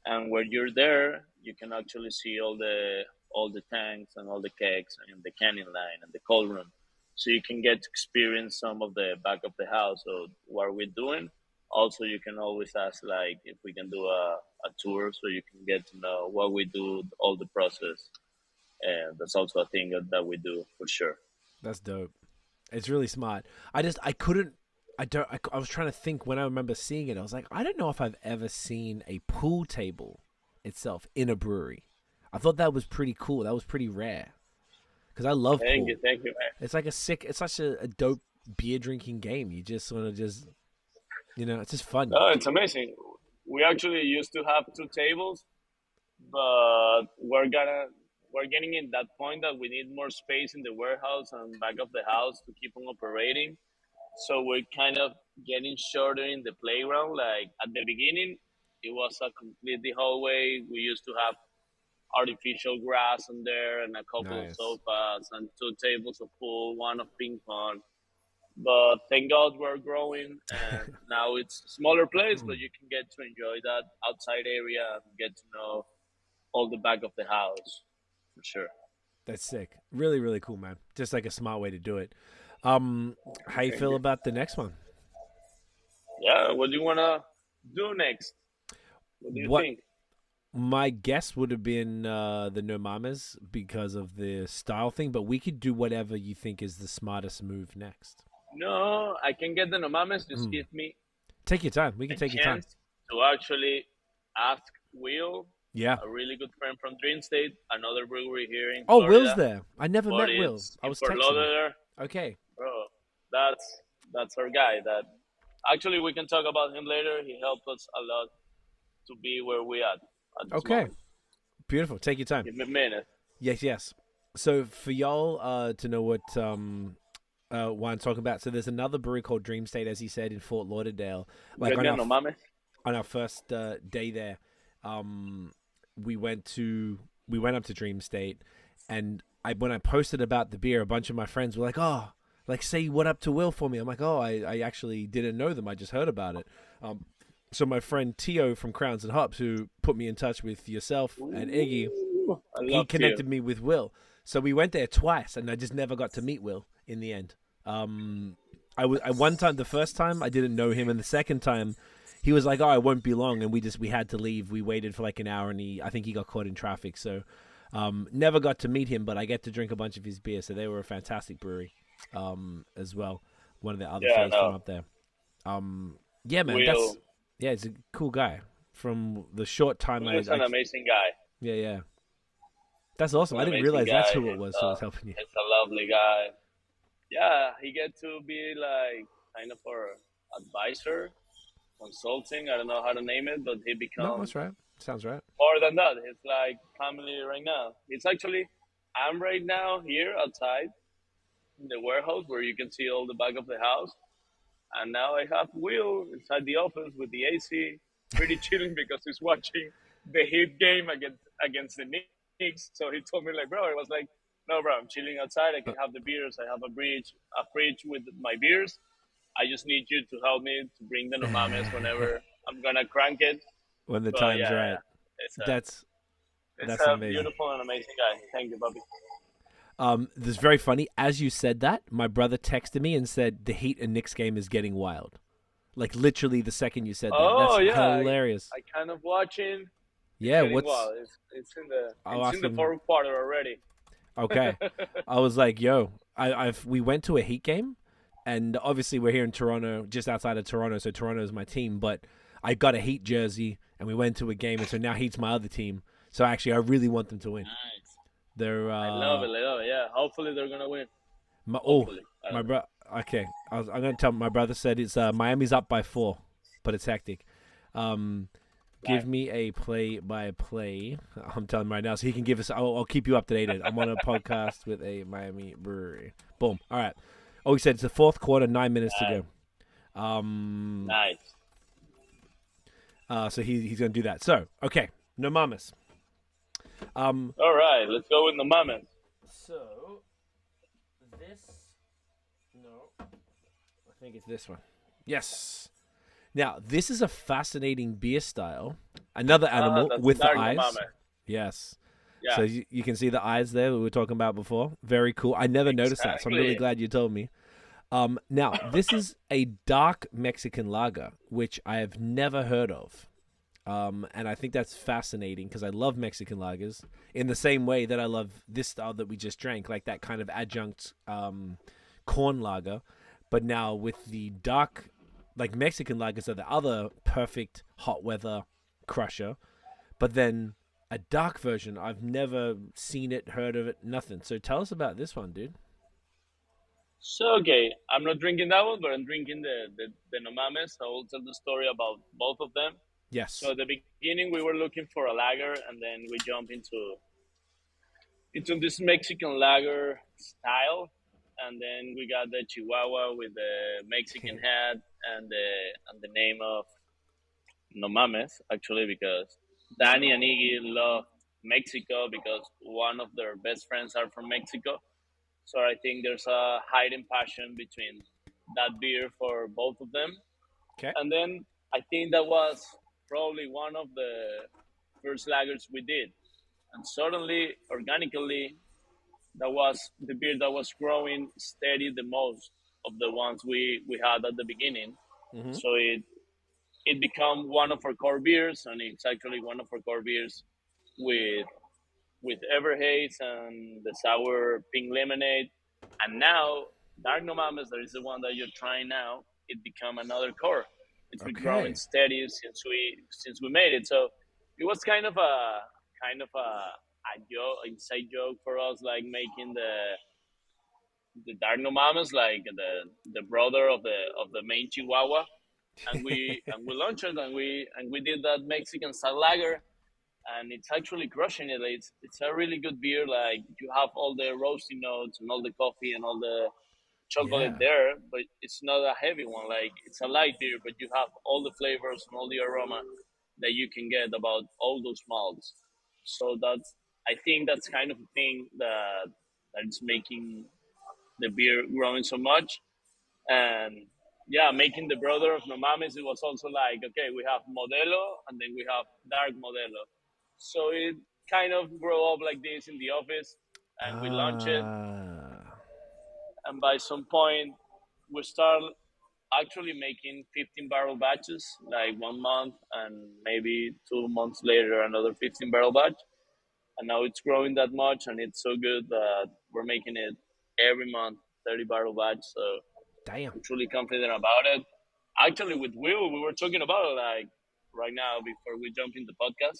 And when you're there, you can actually see all the tanks and all the kegs and the canning line and the cold room. So you can get to experience some of the back of the house of what we're doing. Also, you can always ask like if we can do a tour, so you can get to know what we do, all the process. And that's also a thing that we do for sure. That's dope. It's really smart. I was trying to think when I remember seeing it. I was like, I don't know if I've ever seen a pool table itself in a brewery. I thought that was pretty cool. That was pretty rare. Because I love pool. Thank you, man. It's like it's such a dope beer drinking game. You just want to it's just fun. No, it's amazing. We actually used to have 2 tables, but we're getting in that point that we need more space in the warehouse and back of the house to keep on operating. So we're kind of getting shorter in the playground. Like at the beginning, it was a completely hallway. We used to have artificial grass in there and a couple of sofas and 2 tables of pool, 1 of ping pong. But thank God we're growing, and now it's a smaller place, but you can get to enjoy that outside area and get to know all the back of the house, for sure. That's sick. Really, really cool, man. Just like a smart way to do it. How you feel about the next one? Yeah, what do you want to do next? What do you think? My guess would have been the No Mames because of the style thing, but we could do whatever you think is the smartest move next. No, I can get the No Mames. Just give me. Take your time. We can take your time. To actually ask Will, a really good friend from Dream State, another brewery here in Florida. Will's there. I never met Will. I was texting him. Okay. Bro, that's our guy. That actually we can talk about him later. He helped us a lot to be where we at this moment. Beautiful. Take your time. Give me a minute. Yes. So for y'all to know what Juan's talking about, so there's another brewery called Dream State, as he said, in Fort Lauderdale. Like on our first day there, we went up to Dream State, and when I posted about the beer, a bunch of my friends were like, "Oh, like say what up to Will for me." I'm like, "Oh, I actually didn't know them. I just heard about it." So my friend Tio from Crowns and Hops, who put me in touch with yourself and Iggy, he connected me with Will. So we went there twice, and I just never got to meet Will in the end. I one time, the first time I didn't know him, and the second time he was like, "Oh, I won't be long," and we had to leave. We waited for like an hour, and I think he got caught in traffic, so never got to meet him, but I get to drink a bunch of his beer. So they were a fantastic brewery, as well. One of the other Yeah, fellas from no. up there. Yeah, man, Will he's a cool guy. From the short time Will is an amazing guy. yeah, that's awesome. An I didn't amazing realize that's guy. who it was who was helping you. He's a lovely guy. Yeah, he get to be like kind of our advisor, consulting. I don't know how to name it, but he No, become that's right. Sounds right. more than that. He's like family right now. It's actually I'm right now here outside in the warehouse where you can see all the back of the house, and now I have Will inside the office with the AC, pretty chilling because he's watching the Heat game against the Knicks. So he told me like, bro, I was like, no, bro, I'm chilling outside. I can have the beers. I have a fridge with my beers. I just need you to help me to bring the No Mames whenever I'm gonna crank it. When the But time's yeah, right. it's That's a amazing. beautiful and amazing guy. Thank you, Bobby. This is very funny. As you said that, my brother texted me and said the Heat and Knicks game is getting wild. Like literally the second you said that. Oh That's yeah, hilarious. I kind of watching. Yeah, Getting what's wild. It's in the I'll it's ask in the him. fourth quarter already. Okay. I was like, yo, we went to a Heat game, and obviously we're here in Toronto, just outside of Toronto, so Toronto is my team, but I got a Heat jersey, and we went to a game, and so now Heat's my other team. So actually, I really want them to win. Nice. They're I love it. I love it. Yeah. Hopefully they're gonna win. my Hopefully. I my don't bro. Okay, I'm gonna tell my brother said it's Miami's up by 4, but it's hectic. Give Right. me a play-by-play. I'm telling him right now, so he can give us. I'll keep you updated. I'm on a podcast with a Miami brewery. Boom. All right. Oh, he said it's the fourth quarter, 9 minutes to go. Nice. So he's gonna do that. So okay, no mamas. All right. Let's go with the Mames. So this, no, I think it's this one. Yes. Now this is a fascinating beer style. Another animal That's with the dark eyes. Mame. Yes. Yeah. So you can see the eyes there that we were talking about before. Very cool. I never noticed that, so I'm really Exactly. glad you told me. Now this is a dark Mexican lager, which I have never heard of. And I think that's fascinating because I love Mexican lagers in the same way that I love this style that we just drank, like that kind of adjunct corn lager. But now with the dark, like Mexican lagers are the other perfect hot weather crusher. But then a dark version, I've never seen it, heard of it, nothing. So tell us about this one, dude. So okay, I'm not drinking that one, but I'm drinking the No Mames. I will tell the story about both of them. Yes. So at the beginning, we were looking for a lager, and then we jump into this Mexican lager style, and then we got the Chihuahua with the Mexican hat and the name of No Mames, actually, because Danny and Iggy love Mexico because one of their best friends are from Mexico. So I think there's a hidden passion between that beer for both of them. Okay. And then I think that was probably one of the first lagers we did. And suddenly, organically, that was the beer that was growing steady the most of the ones we had at the beginning. Mm-hmm. So it became one of our core beers, and it's actually one of our core beers with Everhaze and the sour pink lemonade. And now Dark No Mames, that is the one that you're trying now, it become another core. It's been growing Okay. steady since we made it. So it was kind of a joke, inside joke for us, like making the Dark No Mames like the brother of the main Chihuahua. And we launched it, and we did that Mexican style lager, and it's actually crushing it. It's a really good beer. Like you have all the roasty notes and all the coffee and all the chocolate Yeah. there, but it's not a heavy one. Like it's a light beer, but you have all the flavors and all the aroma that you can get about all those malts. So I think that's kind of a thing that's making the beer growing so much. And yeah, making the brother of No Mames, it was also like, okay, we have Modelo and then we have Dark Modelo. So it kind of grew up like this in the office, and we launched it. Ah. And by some point, we start actually making 15 barrel batches, like 1 month, and maybe 2 months later another 15 barrel batch. And now it's growing that much, and it's so good that we're making it every month, 30 barrel batch. So Damn. I'm truly confident about it. Actually, with Will, we were talking about it like right now before we jump in the podcast.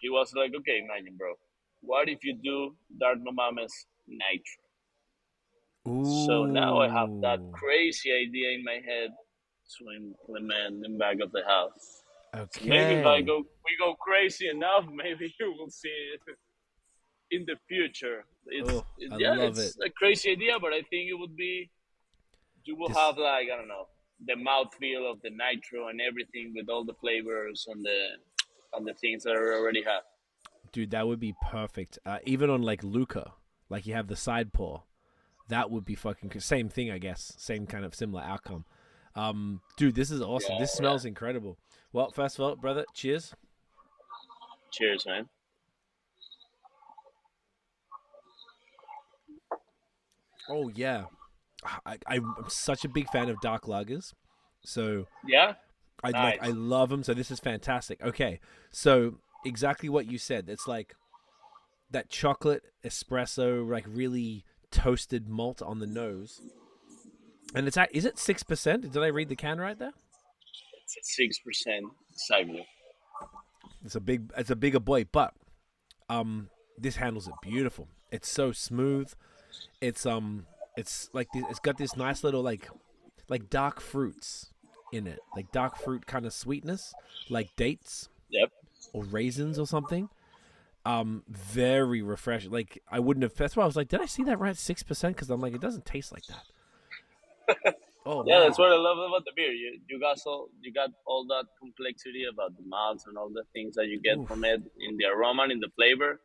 He was like, "Okay, imagine, bro, what if you do Dark No Mames Nitro?" So now I have that Ooh. crazy idea in my head to implement in back of the house. So maybe if Okay. we go crazy enough, maybe you will see it in the future. Oh, I Yeah, love it. it's a crazy idea, but I think it would be, you will This, have like, I don't know, the mouthfeel of the nitro and everything with all the flavors and the things that I already have. dude, that would be perfect. Even on like Luca, like you have the side pour. That would be fucking same thing, I guess. Same kind of similar outcome. Dude, this is awesome. Yeah, This yeah. smells incredible. Well, first of all, brother, cheers. Cheers, man. Oh yeah, I'm such a big fan of dark lagers, so Yeah, I nice. love them. So this is fantastic. Okay, so exactly what you said. It's like that chocolate espresso, like really toasted malt on the nose, and it's is it 6%? Did I read the can right there? It's at 6% exactly. It's a bigger boy, but this handles it beautiful. It's so smooth. It's it's like it's got this nice little like dark fruits in it, like dark fruit kind of sweetness, like dates Yep. or raisins or something. Very refreshing. Like I wouldn't have. That's why I was like, did I see that right? 6%? Because I'm like, it doesn't taste like that. Oh Yeah, man. that's what I love about the beer. You got all that complexity about the malts and all the things that you get from Oof. it in the aroma and in the flavor,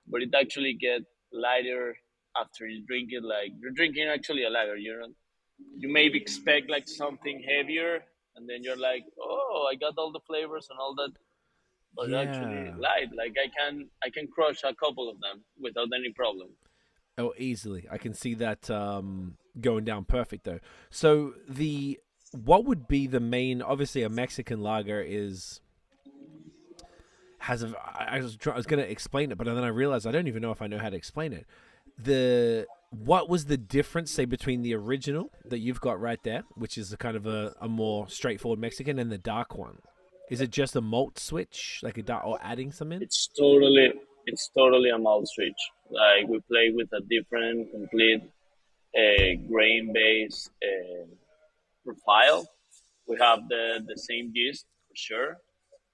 but it actually get lighter after you drink it. Like you're drinking actually a lager. You maybe expect like something heavier, and then you're like, oh, I got all the flavors and all that, but actually Yeah. light. Like I can crush a couple of them without any problem. Oh, easily. I can see that going down perfect though. So the what would be the main? Obviously, a Mexican lager is has a. I was going to explain it, but then I realized I don't even know if I know how to explain it. The what was the difference, say, between the original that you've got right there, which is a kind of a more straightforward Mexican, and the dark one? Is it just a malt switch, like a dark, or adding some in? It's totally a malt switch. Like we play with a different, complete grain based profile. We have the same yeast for sure,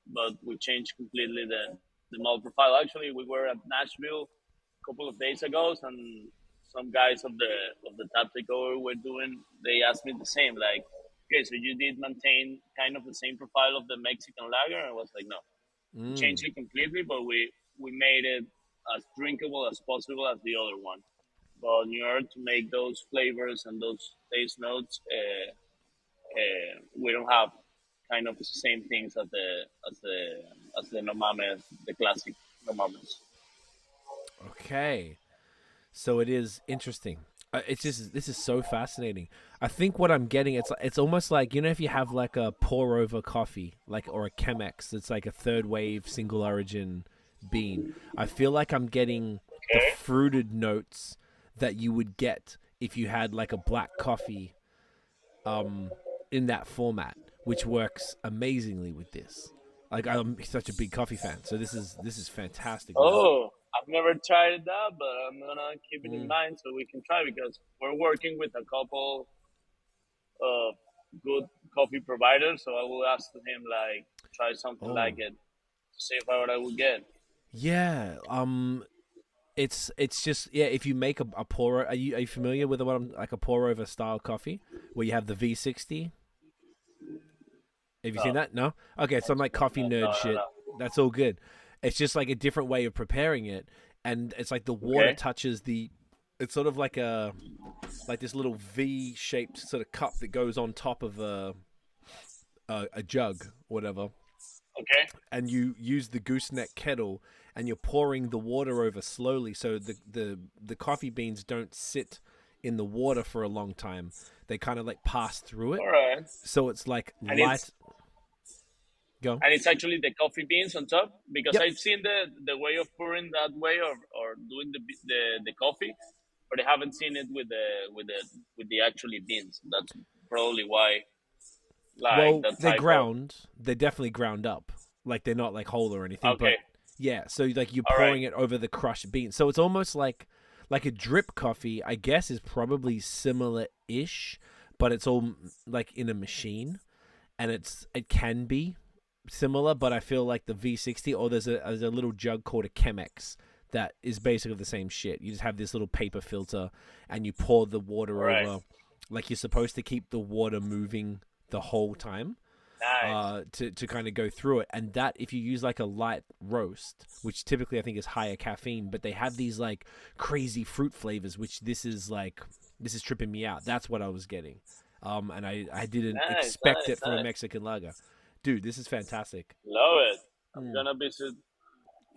but we changed completely the malt profile. Actually, we were at Nashville a couple of days ago, and some guys of the tap takeover were doing. They asked me the same, like, okay, so you did maintain kind of the same profile of the Mexican lager, and I was like, no, we changed Mm. it completely, but we made it as drinkable as possible as the other one. But in order to make those flavors and those taste notes, we don't have kind of the same things as the No Mames, the classic No Mames. Okay. So it is interesting. It's just this is so fascinating. I think what I'm getting it's almost like if you have like a pour over coffee like or a Chemex. It's like a third wave single origin bean. I feel like I'm getting the Okay. fruited notes that you would get if you had like a black coffee in that format, which works amazingly with this. Like I'm such a big coffee fan, so this is fantastic, man. Oh, I've never tried that, but I'm gonna keep it in Mm. mind so we can try because we're working with a couple of good coffee providers. So I will ask him like try something like Oh it to see if what I would get. yeah, it's just if you make a pour, are you familiar with what I'm like a pour over style coffee where you have the V60? Have you seen No, that? No. Okay, so I'm like coffee no, no, nerd no, shit. no. That's all good. It's just like a different way of preparing it, and it's like the water Okay, touches the. It's sort of like this little V shaped sort of cup that goes on top of a jug, or whatever, okay, and you use the gooseneck kettle and you're pouring the water over slowly so the coffee beans don't sit in the water for a long time, they kind of like pass through it. All right. So it's like And light. Go. and it's actually the coffee beans on top, because Yep. I've seen the way of pouring that way, or doing the coffee, but I haven't seen it with the actually beans. That's probably why, like Well, that they're type of. ground. They're definitely ground up. Like they're not like whole or anything. But Okay, yeah, so like you're all right. pouring it over the crushed beans. So it's almost like a drip coffee. I guess is probably similar-ish, but it's all like in a machine, and it can be similar. But I feel like the V60, or there's a little jug called a Chemex that is basically the same shit. You just have this little paper filter, and you pour the water Right. over. Like you're supposed to keep the water moving the whole time Nice. to kind of go through it. And that, if you use like a light roast, which typically I think is higher caffeine, but they have these like crazy fruit flavors, which this is tripping me out. That's what I was getting. And I didn't Nice, expect nice, it from a nice. Mexican lager. Dude, this is fantastic. Love it. I'm Mm. gonna visit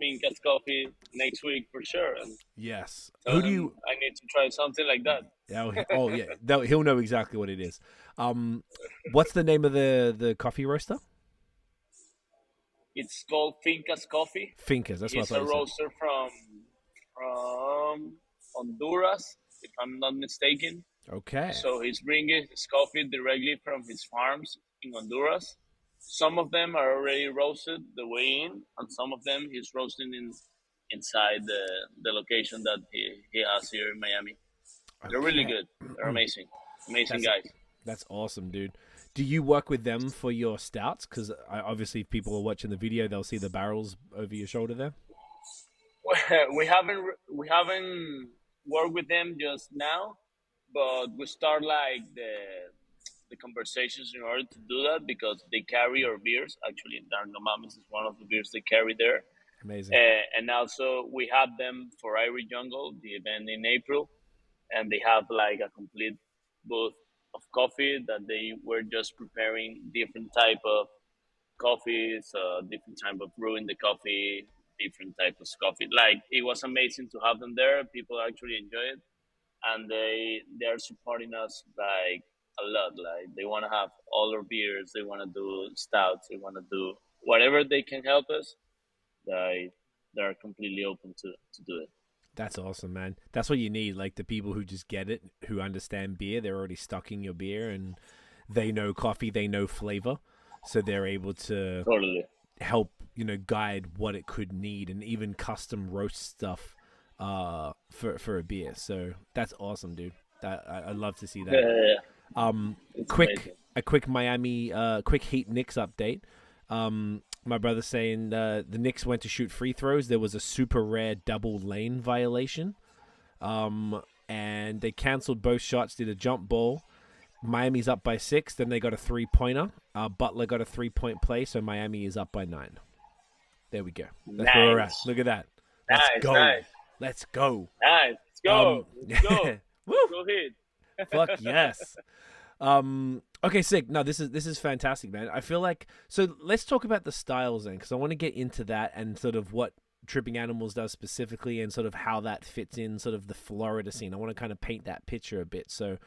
Finca's Coffee next week for sure, and Yes. tell Who do him you? I need to try something like that. Oh yeah, he'll know exactly what it is. What's the name of the coffee roaster? It's called Finca's Coffee. Fincas. That's what I He's thought a you said. roaster from Honduras, if I'm not mistaken. Okay. So he's bringing his coffee directly from his farms in Honduras. Some of them are already roasted the way in, and some of them he's roasting inside the location that he has here in Miami. They're really Okay. good. They're amazing, amazing That's- guys. That's awesome, dude. Do you work with them for your stouts? Because obviously, if people are watching the video, they'll see the barrels over your shoulder there. We haven't worked with them just now, but we start like the conversations in order to do that, because they carry our beers. Actually, No Mames is one of the beers they carry there. Amazing. And also we have them for Irie Jungle, the event in April, and they have like a complete booth of coffee that they were just preparing different type of coffees, different type of brewing the coffee, different types of coffee. Like, it was amazing to have them there. People actually enjoy it, and they are supporting us like a lot. Like, they want to have all our beers, they want to do stouts, they want to do whatever they can help us. They're completely open to do it. That's awesome, man. That's what you need. Like the people who just get it, who understand beer. They're already stocking your beer, and they know coffee, they know flavor, so they're able to Totally. help guide what it could need, and even custom roast stuff for a beer. So that's awesome, dude. I love to see that. Yeah, it's amazing. A quick Miami quick Heat Knicks update. My brother's saying the Knicks went to shoot free throws. There was a super rare double lane violation, and they canceled both shots. Did a jump ball. Miami's up by 6. Then they got a 3-pointer. Butler got a 3-point play, so Miami is up by 9. There we go. That's where we're at. Nice. Look at that. Let's Nice, go. nice. Let's go. Nice. Let's go. Let's go. Woo. Go ahead. Fuck yes. Okay, sick. No, this is fantastic, man. I feel like, so let's talk about the styles then, because I want to get into that and sort of what Tripping Animals does specifically, and sort of how that fits in sort of the Florida scene. I want to kind of paint that picture a bit. So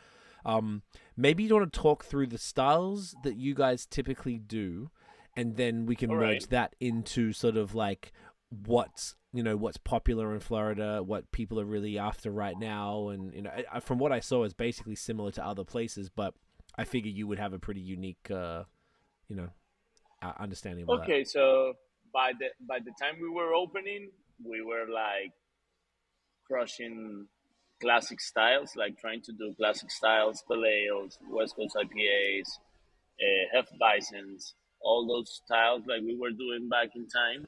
maybe you want to talk through the styles that you guys typically do, and then we can merge that into sort of like what's popular in Florida, what people are really after right now. And from what I saw, is basically similar to other places, but I figure you would have a pretty unique understanding of Okay, so by the time we were opening, we were like crushing classic styles, like trying to do classic styles, Toenails, West Coast IPAs, Hefeweizens, all those styles like we were doing back in time.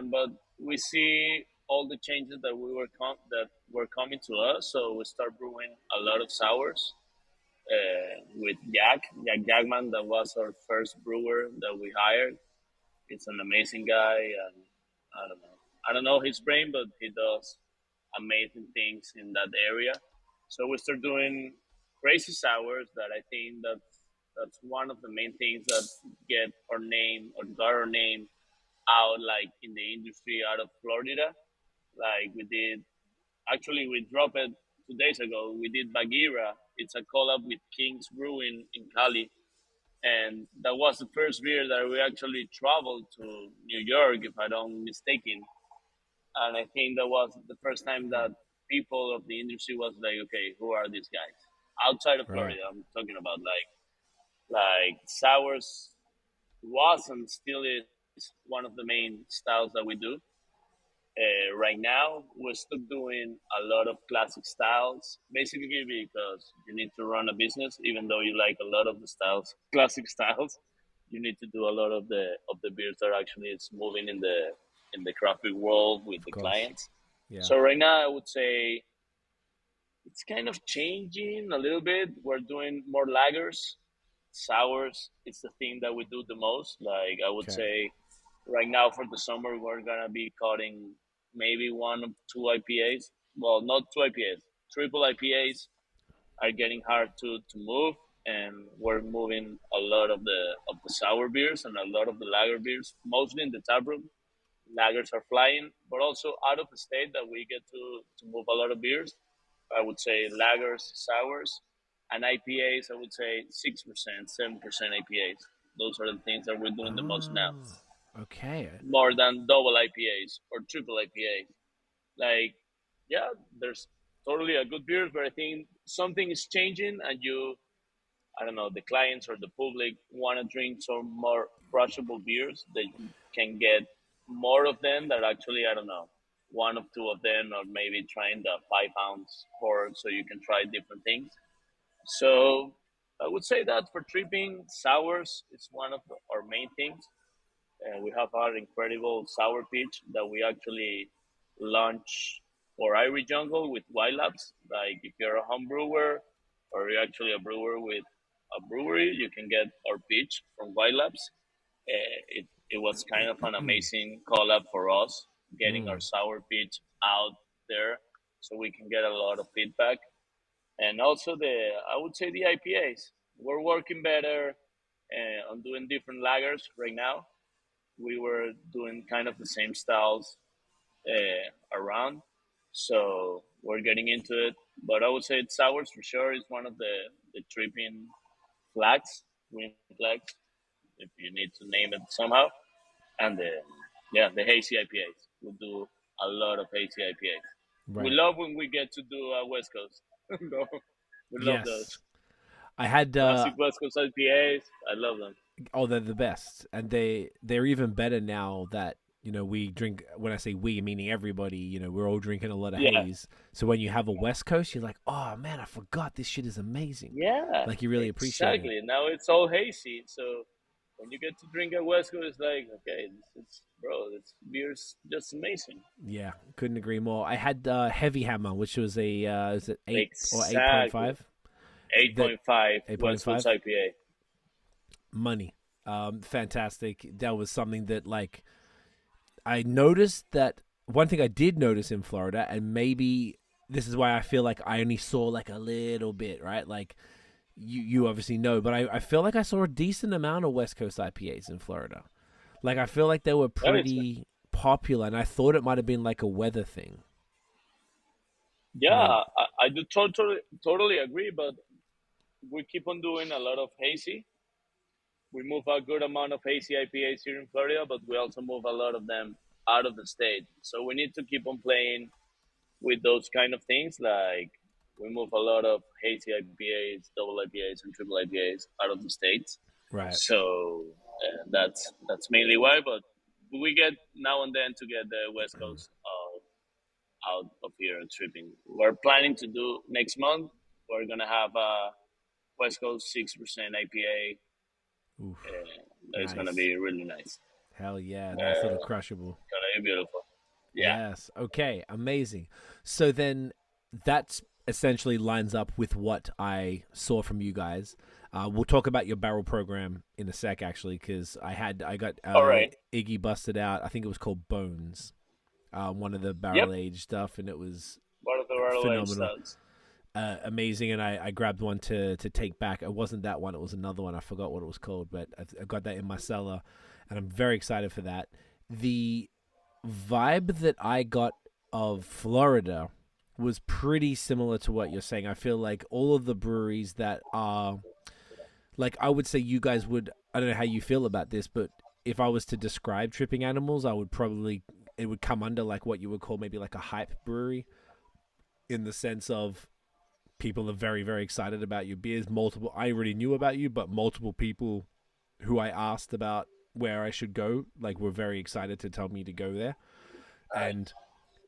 But we see all the changes that were coming to us, so we start brewing a lot of sours with Jack Jackman. That was our first brewer that we hired. It's an amazing guy, and I don't know his brain, but he does amazing things in that area. So we start doing crazy sours that I think that's one of the main things that get our name, or got our name out, like in the industry, out of Florida. Like we dropped it 2 days ago, we did Bagira. It's a collab with King's Brewing in Cali. And that was the first beer that we actually traveled to New York, if I don't mistaken. And I think that was the first time that people of the industry was like, okay, who are these guys? Outside of Right. Florida, I'm talking about like sours was and still is one of the main styles that we do. Right now, we're still doing a lot of classic styles, basically because you need to run a business, even though you like a lot of the styles, classic styles. You need to do a lot of the beers that actually is moving in the craft beer world with Of the course. clients. Yeah. So right now, I would say it's kind of changing a little bit. We're doing more lagers, sours. It's the thing that we do the most. Like I would Okay. say, right now for the summer, we're gonna be cutting maybe one or two IPAs. Well, not two IPAs. Triple IPAs are getting hard to move, and we're moving a lot of the sour beers and a lot of the lager beers, mostly in the tap room. Lagers are flying, but also out of the state that we get to move a lot of beers. I would say lagers, sours, and IPAs. I would say 6%, 7% IPAs. Those are the things that we're doing the most now, Oh, okay. more than double IPAs or triple IPAs. Like, yeah, there's totally a good beers, but I think something is changing, and I don't know, the clients or the public want to drink some more crushable beers that you can get more of them that actually, I don't know, one or two of them, or maybe trying the 5 ounce pour so you can try different things. So I would say that for tripping, sours is one of our main things. We have our incredible sour pitch that we actually launch for Irie Jungle with Wild Labs. Like if you're a home brewer or you're actually a brewer with a brewery, you can get our pitch from Wild Labs. It was kind of an amazing collab for us, getting our Mm. sour pitch out there so we can get a lot of feedback. And also I would say the IPAs. We're working better on doing different lagers right now. We were doing kind of the same styles around. So we're getting into it. But I would say sours for sure is one of the tripping flags, green flags, if you need to name it somehow. And the hazy IPAs. We do a lot of hazy IPAs. We Right. love when we get to do West Coast. No, we love those Yes. I had classic West Coast IPAs. I love them. oh, they're the best, and they're even better now that we drink. When I say we, meaning everybody, we're all drinking a lot of Yeah, haze. So when you have a West Coast, you're like, oh man, I forgot this shit is amazing. yeah, Like you really appreciate it. exactly. Now it's all hazy. So when you get to drink a West Coast, it's like, okay, this beer's just amazing. Yeah, couldn't agree more. I had Heavy Hammer, which was a is it 8 or 8.5? Exactly. That 8.5 West Coast 8.5 IPA. money. Fantastic. That was something that like I noticed that one thing I did notice in Florida, and maybe this is why I feel like I only saw like a little bit, right? Like you obviously know, but I feel like I saw a decent amount of West Coast IPAs in Florida. Like I feel like they were Yeah, it's, pretty popular, and I thought it might have been like a weather thing. yeah, Like, I do totally agree, but we keep on doing a lot of hazy. We move a good amount of hazy IPAs here in Florida, but we also move a lot of them out of the state. So we need to keep on playing with those kind of things. Like we move a lot of hazy IPAs, double IPAs, and triple IPAs out of the states. right. So that's mainly why. But we get now and then to get the West Coast out of here and tripping. We're planning to do next month. We're gonna have a West Coast 6% IPA. Oof. It's gonna Nice. be really nice. Hell yeah. Nice little crushable. Gonna be beautiful. Yeah. Yes. Okay. Amazing. So then that's essentially lines up with what I saw from you guys. We'll talk about your barrel program in a sec, actually, because I got All right. Iggy busted out. I think it was called Bones, one of the Yep. barrel aged stuff, and it was One of the Royal Age phenomenal, styles. amazing. And I grabbed one to take back. It wasn't that one; it was another one. I forgot what it was called, but I got that in my cellar, and I'm very excited for that. The vibe that I got of Florida was pretty similar to what you're saying. I feel like all of the breweries that are, like, I would say you guys would, I don't know how you feel about this, but if I was to describe Tripping Animals, I would probably, it would come under like what you would call maybe like a hype brewery, in the sense of people are very, very excited about your beers. Multiple, I already knew about you, but multiple people who I asked about where I should go, like, were very excited to tell me to go there. And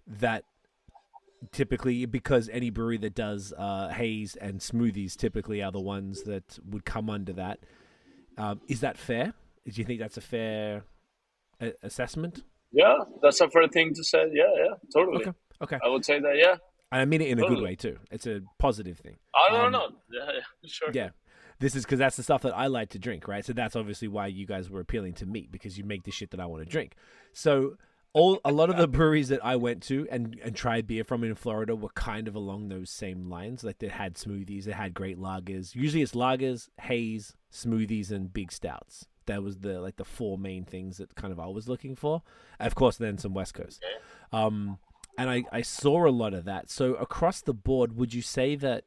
that typically, because any brewery that does haze and smoothies typically are the ones that would come under that. Is that fair? Do you think that's a fair assessment? Yeah, that's a fair thing to say. Yeah, yeah, totally. Okay. I would say that. Yeah, And I mean it in a good totally. way too. It's a positive thing. I don't know. Yeah, yeah, sure. Yeah. This is because that's the stuff that I like to drink, right? So that's obviously why you guys were appealing to me, because you make the shit that I want to drink. So a lot of the breweries that I went to and tried beer from in Florida were kind of along those same lines. Like, they had smoothies, they had great lagers. Usually it's lagers, haze, smoothies, and big stouts. That was the four main things that kind of I was looking for. Of course, then some West Coast. And I saw a lot of that. So across the board, would you say that,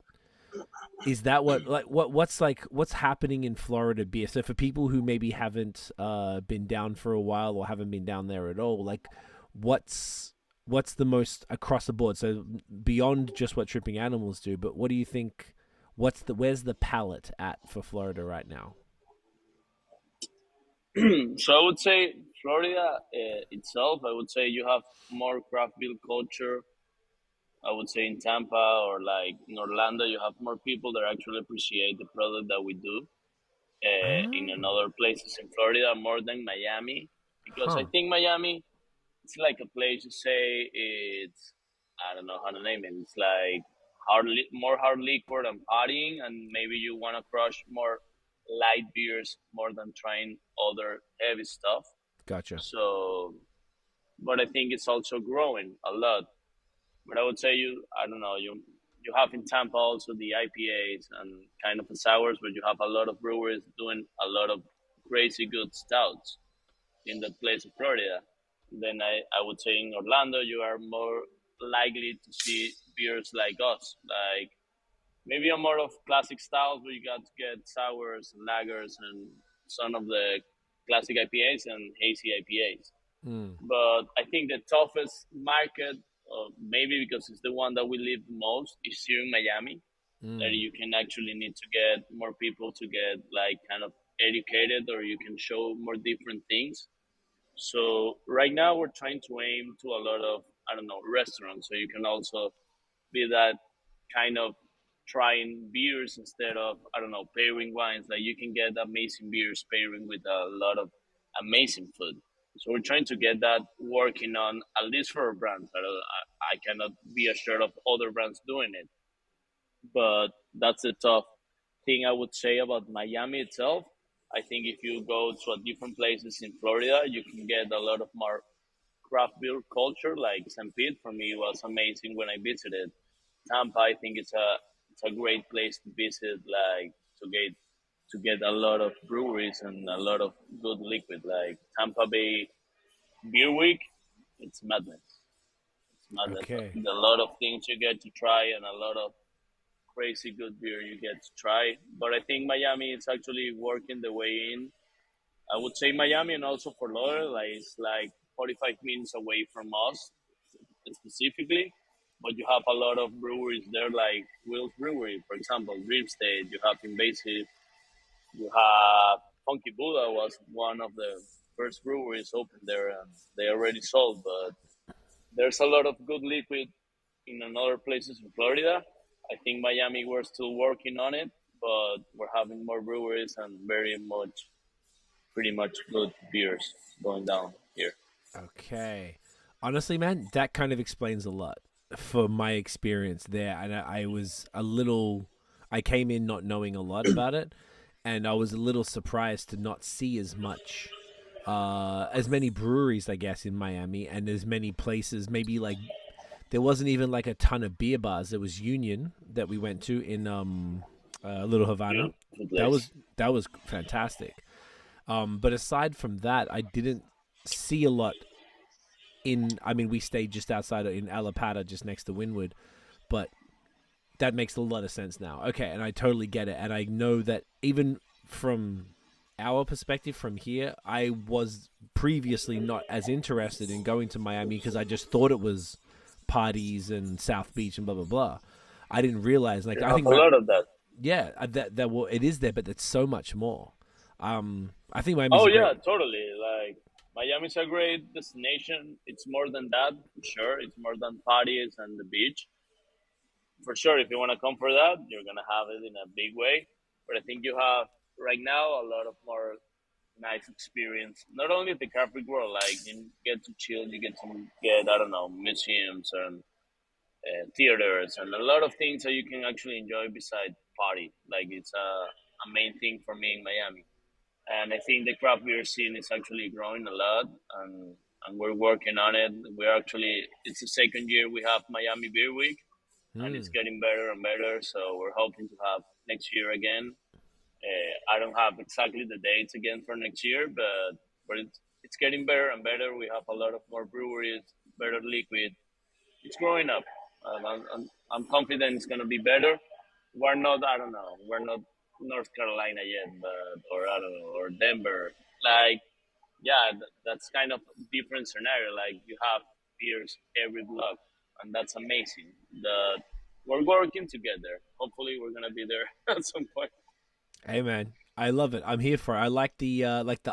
is that what's happening in Florida beer? So for people who maybe haven't been down for a while or haven't been down there at all, like, what's the most across the board? So beyond just what Tripping Animals do, but what do you think? Where's the palette at for Florida right now? So I would say Florida itself, I would say you have more craft beer culture. I would say in Tampa or like in Orlando, you have more people that actually appreciate the product that we do. In another places in Florida, more than Miami, because I think Miami, it's like a place you say it's, I don't know how to name it. It's like more hard liquor and partying, and maybe you want to crush more light beers more than trying other heavy stuff. Gotcha. So, but I think it's also growing a lot. But I would say I don't know, you have in Tampa also the IPAs and kind of the sours, but you have a lot of brewers doing a lot of crazy good stouts in that place of Florida. Then I would say in Orlando, you are more likely to see beers like us, like maybe a more of classic styles, but you got to get sours and lagers and some of the classic IPAs and hazy IPAs. But I think the toughest market, maybe because it's the one that we live the most, is here in Miami. That you can actually need to get more people to get like kind of educated, or you can show more different things. So right now we're trying to aim to a lot of, I don't know, restaurants. So you can also be that kind of trying beers instead of, I don't know, pairing wines. Like, you can get amazing beers pairing with a lot of amazing food. So we're trying to get that working on, at least for our brands. I cannot be assured of other brands doing it, but that's the tough thing I would say about Miami itself. I think if you go to different places in Florida, you can get a lot of more craft beer culture. Like St. Pete, for me, was amazing when I visited. Tampa, I think it's a great place to visit, like to get a lot of breweries and a lot of good liquid. Like Tampa Bay Beer Week, it's madness. It's madness. Okay. A lot of things you get to try and a lot of crazy good beer you get to try. But I think Miami is actually working the way in. I would say Miami and also Fort Lauderdale, like, it's like 45 minutes away from us specifically. But you have a lot of breweries there, like Will's Brewery, for example, Dream State. You have Invasive. You have Funky Buddha was one of the first breweries open there, and they already sold. But there's a lot of good liquid in other places in Florida. I think Miami, we're still working on it, but we're having more breweries and pretty much good beers going down here. Okay. Honestly, man, that kind of explains a lot for my experience there. And I came in not knowing a lot about it, and I was a little surprised to not see as many breweries, I guess, in Miami, and as many places. Maybe like there wasn't even like a ton of beer bars. There was Union that we went to in Little Havana. That was fantastic. But aside from that, I didn't see a lot we stayed just outside in Alapata, just next to Wynwood. but that makes a lot of sense now. Okay, and I totally get it. And I know that even from our perspective from here, I was previously not as interested in going to Miami because I just thought it was parties and South Beach and blah blah blah. I didn't realize, like, You I have think a lot of that. yeah, that well, it is there, but it's so much more. I think Miami's Oh a great. yeah, totally. Like Miami's a great destination. It's more than that, for sure. It's more than parties and the beach. For sure, if you want to come for that, you're gonna have it in a big way. But I think you have right now a lot of more nice experience. Not only the Catholic world, like you get to chill, you get to get I don't know museums and theaters and a lot of things that you can actually enjoy beside party. Like it's a main thing for me in Miami, and I think the craft beer scene is actually growing a lot, and we're working on it. We're actually it's the second year we have Miami Beer Week, and it's Mm. getting better and better. So we're hoping to have next year again. I don't have exactly the dates again for next year, but it's getting better and better. We have a lot of more breweries, better liquid. It's growing up. I'm confident it's gonna be better. We're not. I don't know. We're not North Carolina yet, but or I don't know, or Denver. Like yeah, that's kind of different scenario. Like you have beers every block, and that's amazing. The we're working together. Hopefully, we're gonna be there at some point. Hey man, I love it. I'm here for it. I like the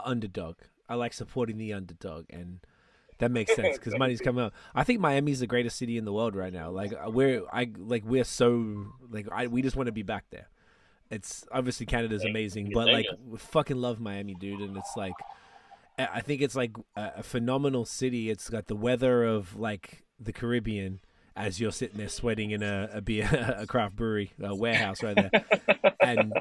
underdog. I like supporting the underdog, and that makes sense because money's coming out. I think Miami's the greatest city in the world right now. Like we're so like we just want to be back there. It's obviously Canada's amazing, but Thank like you. we fucking love Miami, dude. And it's like I think it's like a phenomenal city. It's got the weather of like the Caribbean as you're sitting there sweating in a beer a craft brewery warehouse right there, and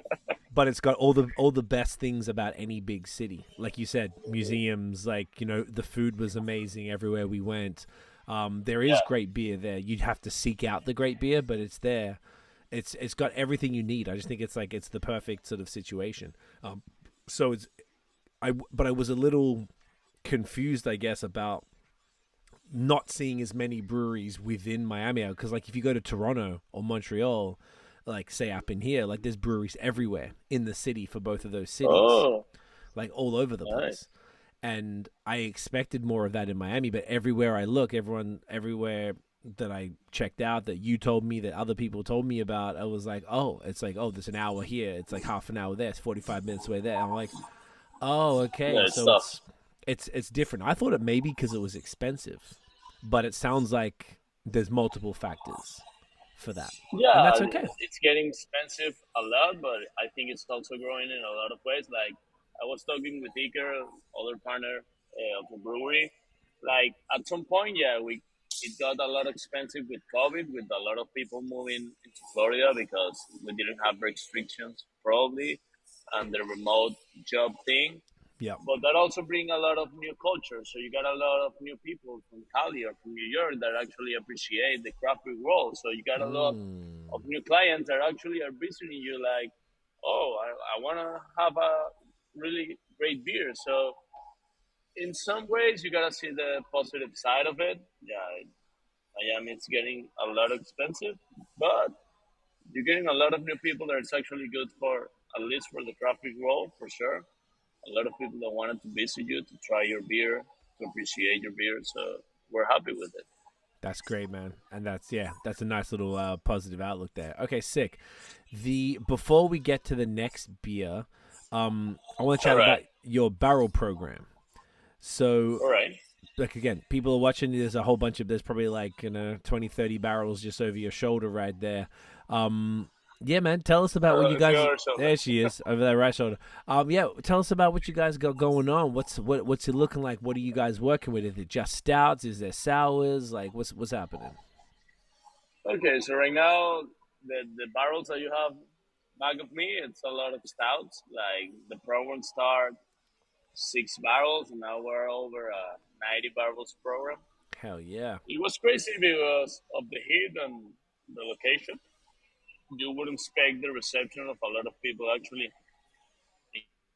but it's got all the best things about any big city. Like you said, museums, like, you know, the food was amazing everywhere we went. There is Yeah, great beer there. You'd have to seek out the great beer, but it's there. It's got everything you need. I just think it's like it's the perfect sort of situation. So it's but I was a little confused, I guess, about not seeing as many breweries within Miami because like if you go to Toronto or Montreal, like say up in here, like there's breweries everywhere in the city for both of those cities, oh, like all over the nice. place. And I expected more of that in Miami, but everywhere I look, everywhere that I checked out, that you told me, that other people told me about, I was like, oh, it's like, oh, there's an hour here, it's like half an hour there, it's 45 minutes away there. And I'm like, oh, Yeah, okay, it's so tough. it's different. I thought it maybe because it was expensive, but it sounds like there's multiple factors for that, and Yeah, that's okay. it's getting expensive a lot, but I think it's also growing in a lot of ways. Like I was talking with Iker, other partner of the brewery. Like at some point, yeah, we it got a lot expensive with COVID, with a lot of people moving into Florida because we didn't have restrictions, probably, and the remote job thing. Yeah. But that also bring a lot of new culture. So you got a lot of new people from Cali or from New York that actually appreciate the craft beer world. So you got a lot of Mm. new clients that actually are visiting you like, oh, I want to have a really great beer. So in some ways, you gotta see the positive side of it. Yeah, Miami it's getting a lot expensive, but you're getting a lot of new people that it's actually good for at least for the craft beer world for sure. A lot of people that wanted to visit you to try your beer, to appreciate your beer. So we're happy with it. That's great, man. And that's yeah, that's a nice little positive outlook there. Okay, sick. The before we get to the next beer, I want to All chat about right, your barrel program. So, all right. like again, people are watching. There's a whole bunch of there's probably like 20, 30 barrels just over your shoulder right there. Yeah, man. Tell us about what you If guys. you're so There she is over there, right shoulder. Yeah. Tell us about what you guys got going on. What's it looking like? What are you guys working with? Is it just stouts? Is there sours? Like what's happening? okay, so right now the barrels that you have back of me, it's a lot of stouts. Like the program start 6 barrels, and now we're over a 90 barrels program. Hell yeah. It was crazy because of the heat and the location. You wouldn't expect the reception of a lot of people actually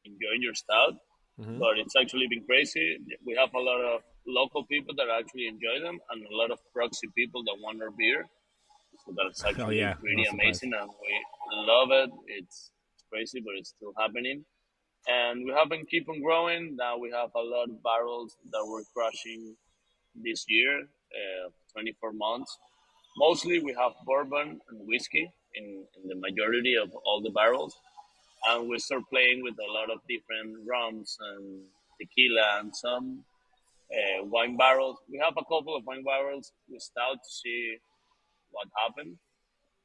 enjoying your stout, Hmm. but it's actually been crazy. We have a lot of local people that actually enjoy them, and a lot of proxy people that want our beer. So that's Oh actually yeah, pretty not surprised. amazing, and we love it. It's crazy, but it's still happening. And we have been keep on growing. Now we have a lot of barrels that we're crushing this year, 24 months. Mostly we have bourbon and whiskey in the majority of all the barrels. And we start playing with a lot of different rums and tequila and some wine barrels. We have a couple of wine barrels we stout to see what happened.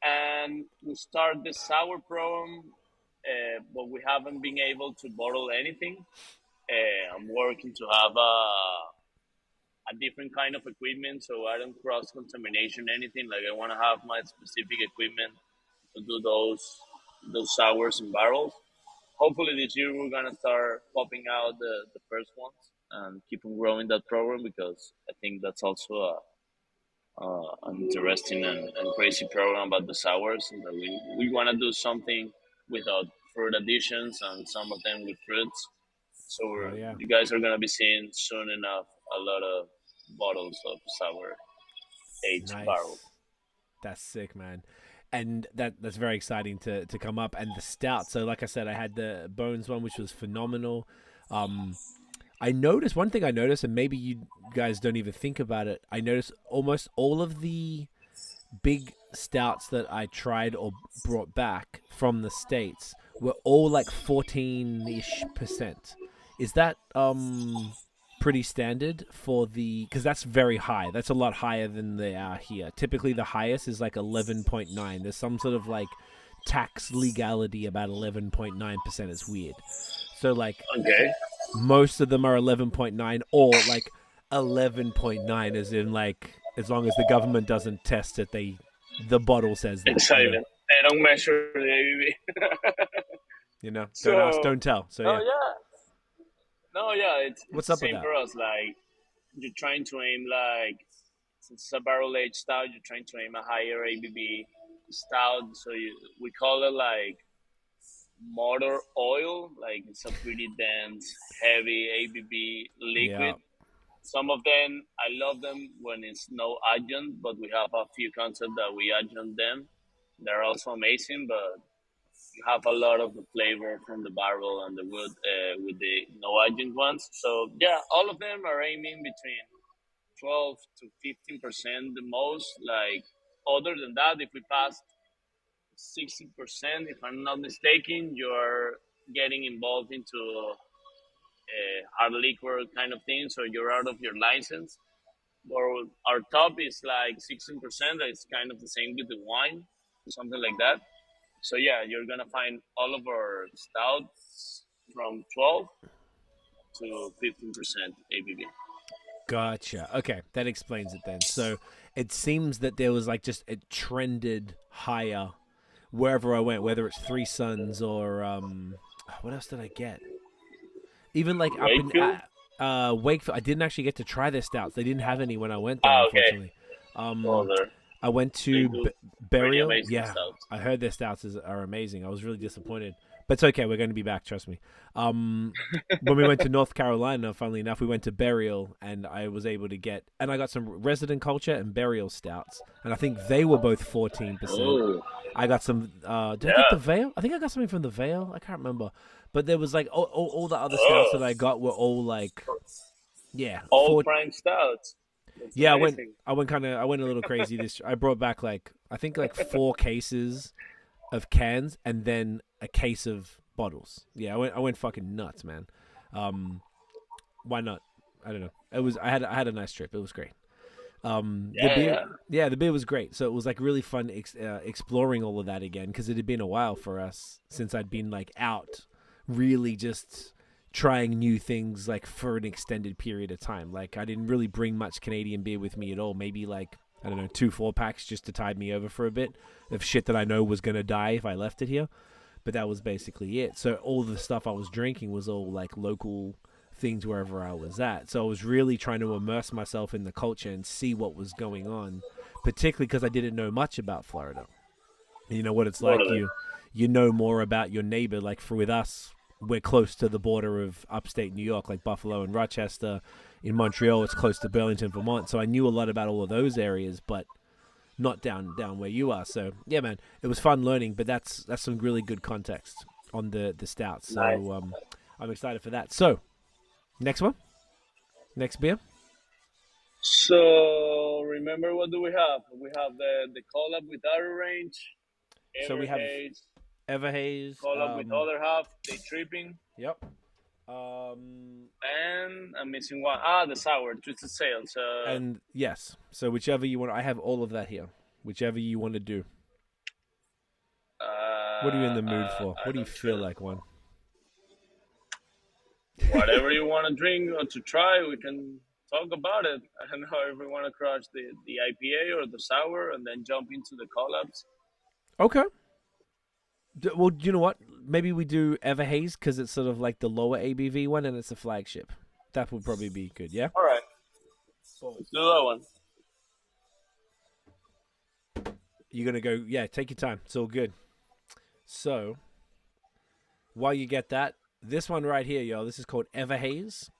And we start the sour program, but we haven't been able to bottle anything. I'm working to have a different kind of equipment so I don't cross contamination anything. Like I want to have my specific equipment to do those sours in barrels. Hopefully this year we're gonna start popping out the first ones and keep on growing that program because I think that's also an interesting and crazy program about the sours. And that we want to do something without fruit additions and some of them with fruits. So Oh yeah, you guys are gonna be seeing soon enough a lot of bottles of sour aged barrel. nice. That's sick, man. And that's very exciting to come up. And the stout. So like I said, I had the Bones one, which was phenomenal. Um, I noticed one thing I noticed, and maybe you guys don't even think about it. I noticed almost all of the big stouts that I tried or brought back from the States were all like 14-ish%. Is that pretty standard for the, because that's very high. That's a lot higher than they are here. Typically the highest is like 11.9. There's some sort of like tax legality about 11.9%. It's weird. So like Okay, most of them are 11.9 or like 11.9 as in like as long as the government doesn't test it, the bottle says that. excited. They don't measure the ABV. You know, So, don't ask, don't tell. So oh yeah, yeah, no, yeah, it's what's the up with same that? for us. Like you're trying to aim like since it's a barrel aged stout, you're trying to aim a higher ABV stout. So we call it like motor oil. Like it's a pretty dense, heavy ABV Yeah, liquid. Some of them I love them when it's no adjunct, but we have a few concepts that we adjunct them. They're also amazing, but you have a lot of the flavor from the barrel and the wood with the no adjunct ones. So yeah, all of them are aiming between 12 to 15% the most. Like other than that, if we pass 60%, if I'm not mistaken, you're getting involved into hard liquor kind of thing, so you're out of your license. Or our top is like 16%. It's kind of the same with the wine, something like that. So yeah, you're gonna find all of our stouts from 12 to 15% ABV. gotcha. Okay, that explains it then. So it seems that there was like just it trended higher wherever I went, whether it's Three Sons or what else did I get? Even like up in Wakefield? Wakefield, I didn't actually get to try their stouts. They didn't have any when I went there, Ah, okay. unfortunately. Well, I went they to do pretty Burial. amazing Yeah, stouts. I heard their stouts are amazing. I was really disappointed, but it's okay. We're going to be back. Trust me. When we went to North Carolina, funnily enough, we went to Burial, and I was able to get, and I got some Resident Culture and Burial stouts, and I think they were both 14%. Oh, I got some. Did I get yeah. the Veil? I think I got something from the Veil. I can't remember, but there was like all the other stouts that I got were all like, yeah, All prime stouts. That's yeah, amazing. I went a little crazy this. I brought back like I think like 4 cases of cans and then a case of bottles. Yeah, I went fucking nuts, man. Why not? I don't know. I had a nice trip. It was great. The beer, yeah, the beer was great. So it was like really fun exploring all of that again because it had been a while for us since I'd been like out, really just trying new things like for an extended period of time. Like I didn't really bring much Canadian beer with me at all. Maybe like I don't know 2 4-packs just to tide me over for a bit of shit that I know was gonna die if I left it here. But that was basically it. So all the stuff I was drinking was all like local things wherever I was at. So I was really trying to immerse myself in the culture and see what was going on, particularly because I didn't know much about Florida. You know what it's like. You know more about your neighbor. Like with us, we're close to the border of upstate New York, like Buffalo and Rochester. In Montreal, it's close to Burlington, Vermont. So I knew a lot about all of those areas, but not down where you are. So yeah, man, it was fun learning. But that's some really good context on the stout. So Nice. I'm excited for that. So next one, next beer. So remember, what do we have? We have the collab with our range. So we have Haze, Everhaze. collab with other half. Daytripping. Yep. And I'm missing one. The sour, Twisted Sails. And yes, so whichever you want. I have all of that here. Whichever you want to do. What are you in the mood for? What do you feel like, Juan? Whatever you want to drink or to try, we can talk about it. I don't know if we want to crush the IPA or the sour and then jump into the collabs. Okay. Well, you know what? Maybe we do Everhaze because it's sort of like the lower ABV one and it's a flagship. That would probably be good, yeah? All right. Let's do that one. You're going to go, yeah, take your time. It's all good. So, while you get that, this one right here, yo, this is called Everhaze.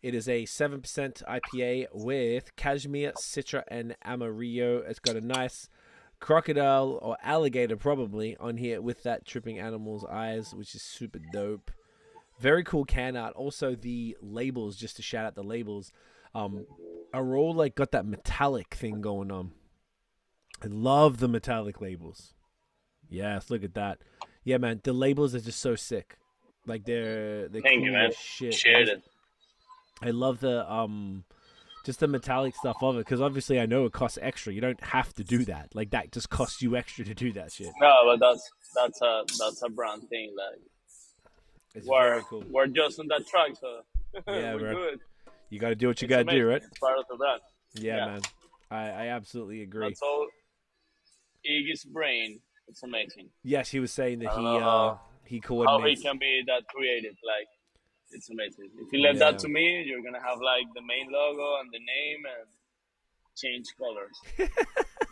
It is a 7% IPA with cashmere, citra, and amarillo. It's got a nice crocodile or alligator probably on here with that tripping animal's eyes, which is super dope. Very cool can art. Also the labels, just to shout out the labels, are all like got that metallic thing going on. I love the metallic labels. Yes, look at that. Yeah, man, the labels are just so sick. Like they're Thank cool you, man. as shit. Shared it. I love the just the metallic stuff of it, because obviously I know it costs extra. You don't have to do that. Like that just costs you extra to do that shit. No, but that's a brand thing. Like It's very cool. we're just on that track, so Yeah, we're bro. good. You got to do what you It's got to do, amazing. right? It's part of the brand. Yeah, man. I absolutely agree. That's all. Iggy's brain. It's amazing. Yes, he was saying that I don't know he How he coordinates. can be that creative, like it's amazing. If you left that to me, you're gonna have like the main logo and the name and change colors.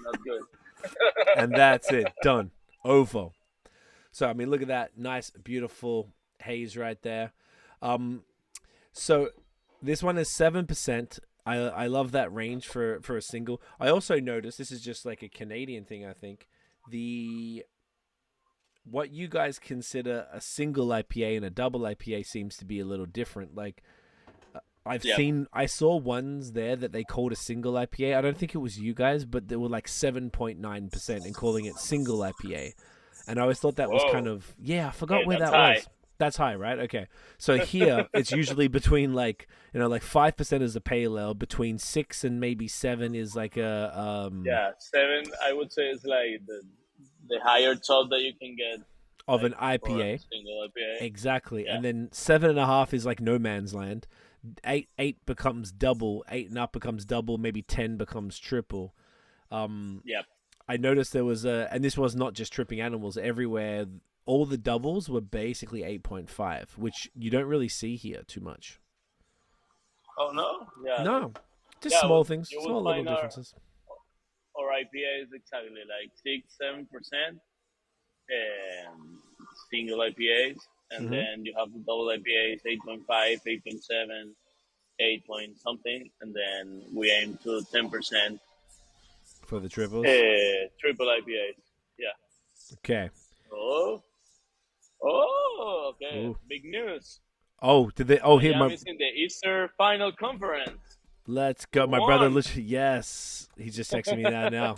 Not good. And that's it. Done. Over. So, I mean, look at that. Nice, beautiful haze right there. So this one is 7%. I love that range for a single. I also noticed, this is just like a Canadian thing, I think, what you guys consider a single IPA and a double IPA seems to be a little different. Like I saw ones there that they called a single IPA. I don't think it was you guys, but they were like 7.9% and calling it single IPA. And I always thought that was kind of, I forgot where that was. That's high, right? Okay. So here it's usually between like 5% is a pale ale, between 6 and maybe 7 is like a 7 I would say is like the higher top that you can get of like, an IPA. Single IPA. Exactly. And then 7.5 is like no man's land. 8 becomes double, 8 and up becomes double, maybe 10 becomes triple. I noticed there was and this was not just tripping animals everywhere. All the doubles were basically 8.5, which you don't really see here too much. Oh no? Yeah. No, just small things, small little differences. Our IPA is exactly like 6-7%, single IPAs, and then you have the double IPAs 8.5, 8.7, 8 point something, and then we aim to 10% for the triples. Triple IPAs. Yeah. Okay. Oh, okay. Ooh. Big news. Oh, did they? Oh, here Miami's in the Easter Final Conference. Let's go, my brother. Yes, he's just texting me that now.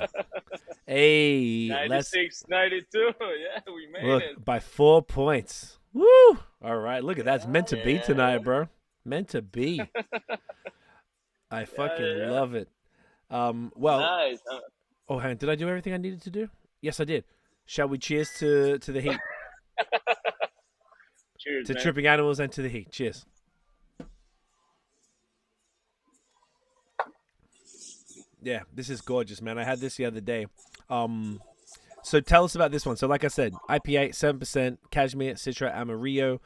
Hey, 96-92. Yeah, we made it by 4 points. Woo! All right, look at that. It's meant to be tonight, bro. Meant to be. I fucking love it. Well, nice. Oh, hang on. Did I do everything I needed to do? Yes, I did. Shall we cheers to the heat? Cheers, to man. tripping animals and to the heat. Cheers. Yeah, this is gorgeous, man. I had this the other day. So tell us about this one. So like I said, IPA, 7%, cashmere, citra, amarillo.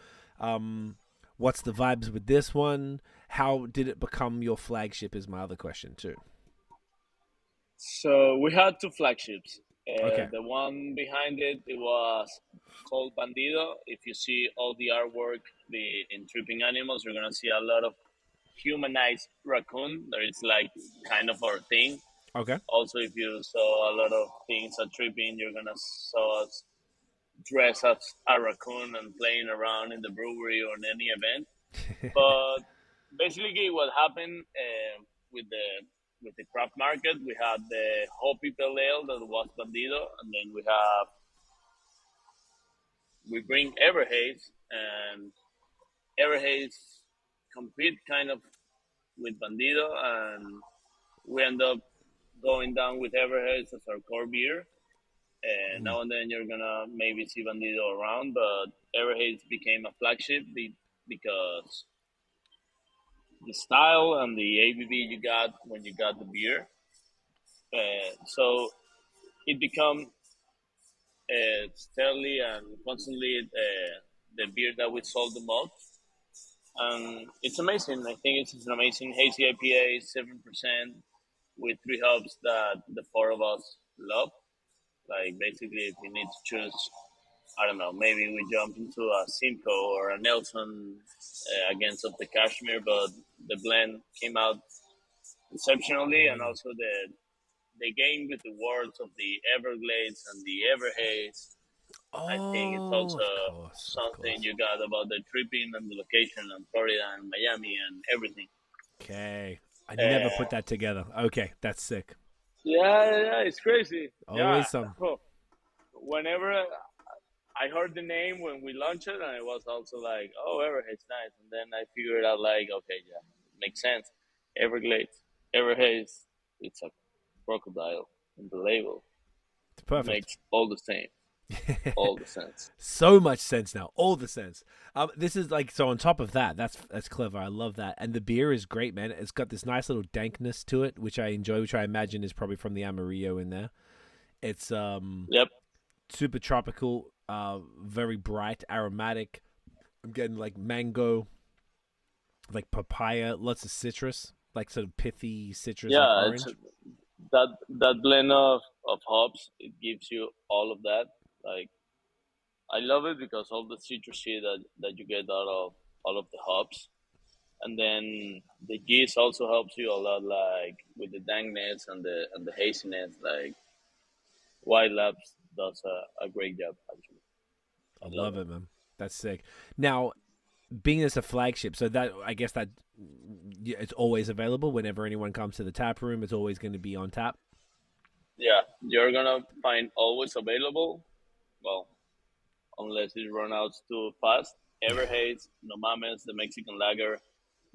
What's the vibes with this one? How did it become your flagship is my other question too. So we had 2 flagships. Okay. The one behind it was called Bandido. If you see all the artwork in Tripping Animals, you're going to see a lot of humanized raccoon. That is like kind of our thing. Okay. Also, if you saw a lot of things at Tripping, you're gonna saw us dress as a raccoon and playing around in the brewery or in any event. But basically, what happened with the craft market, we had the Hoppy Pale Ale that was Bandido, and then we bring Everhaze, and Everhaze compete kind of with Bandido, and we end up going down with Everhaze as our core beer. And Mm. now and then you're gonna maybe see Bandido around, but Everhaze became a flagship because the style and the ABV you got when you got the beer. So it become steadily and constantly the beer that we sold the most. And it's amazing. I think it's an amazing hazy IPA, 7% with three hops that the four of us love. Like basically, if you need to choose, I don't know, maybe we jump into a Simcoe or a Nelson against of the Cashmere, but the blend came out exceptionally, and Mm. also the game with the words of the Everglades and the Everhaze. I think it's Oh, also of course, of something course. you got about the tripping and the location and Florida and Miami and everything. Okay. I never put Uh, that together. Okay, that's sick. yeah, it's crazy. Yeah, Always some. whenever I heard the name when we launched it, and it was also like, oh, Everhaze, nice. And then I figured out like, okay, yeah, makes sense. Everglades, Everhaze, it's a crocodile in the label. It's perfect. Makes all the same, all the sense. So much sense now. All the sense. This is like so. On top of that, that's clever. I love that. And the beer is great, man. It's got this nice little dankness to it, which I enjoy. Which I imagine is probably from the Amarillo in there. It's Yep. super tropical, very bright, aromatic. I'm getting like mango, like papaya, lots of citrus, like sort of pithy citrus, like Yeah, it's orange. that blend of hops. It gives you all of that. Like I love it because all the citrusy that you get out of all of the hops, and then the yeast also helps you a lot, like with the dankness and the haziness. Like White Labs does a great job. Actually, I I love love it. it, man. That's sick. Now, being as a flagship, so that I guess that yeah, it's always available whenever anyone comes to the tap room. It's always going to be on tap. Yeah, you're gonna find always available. Well, unless it run out too fast. Everhaze, No Mames, the Mexican Lager,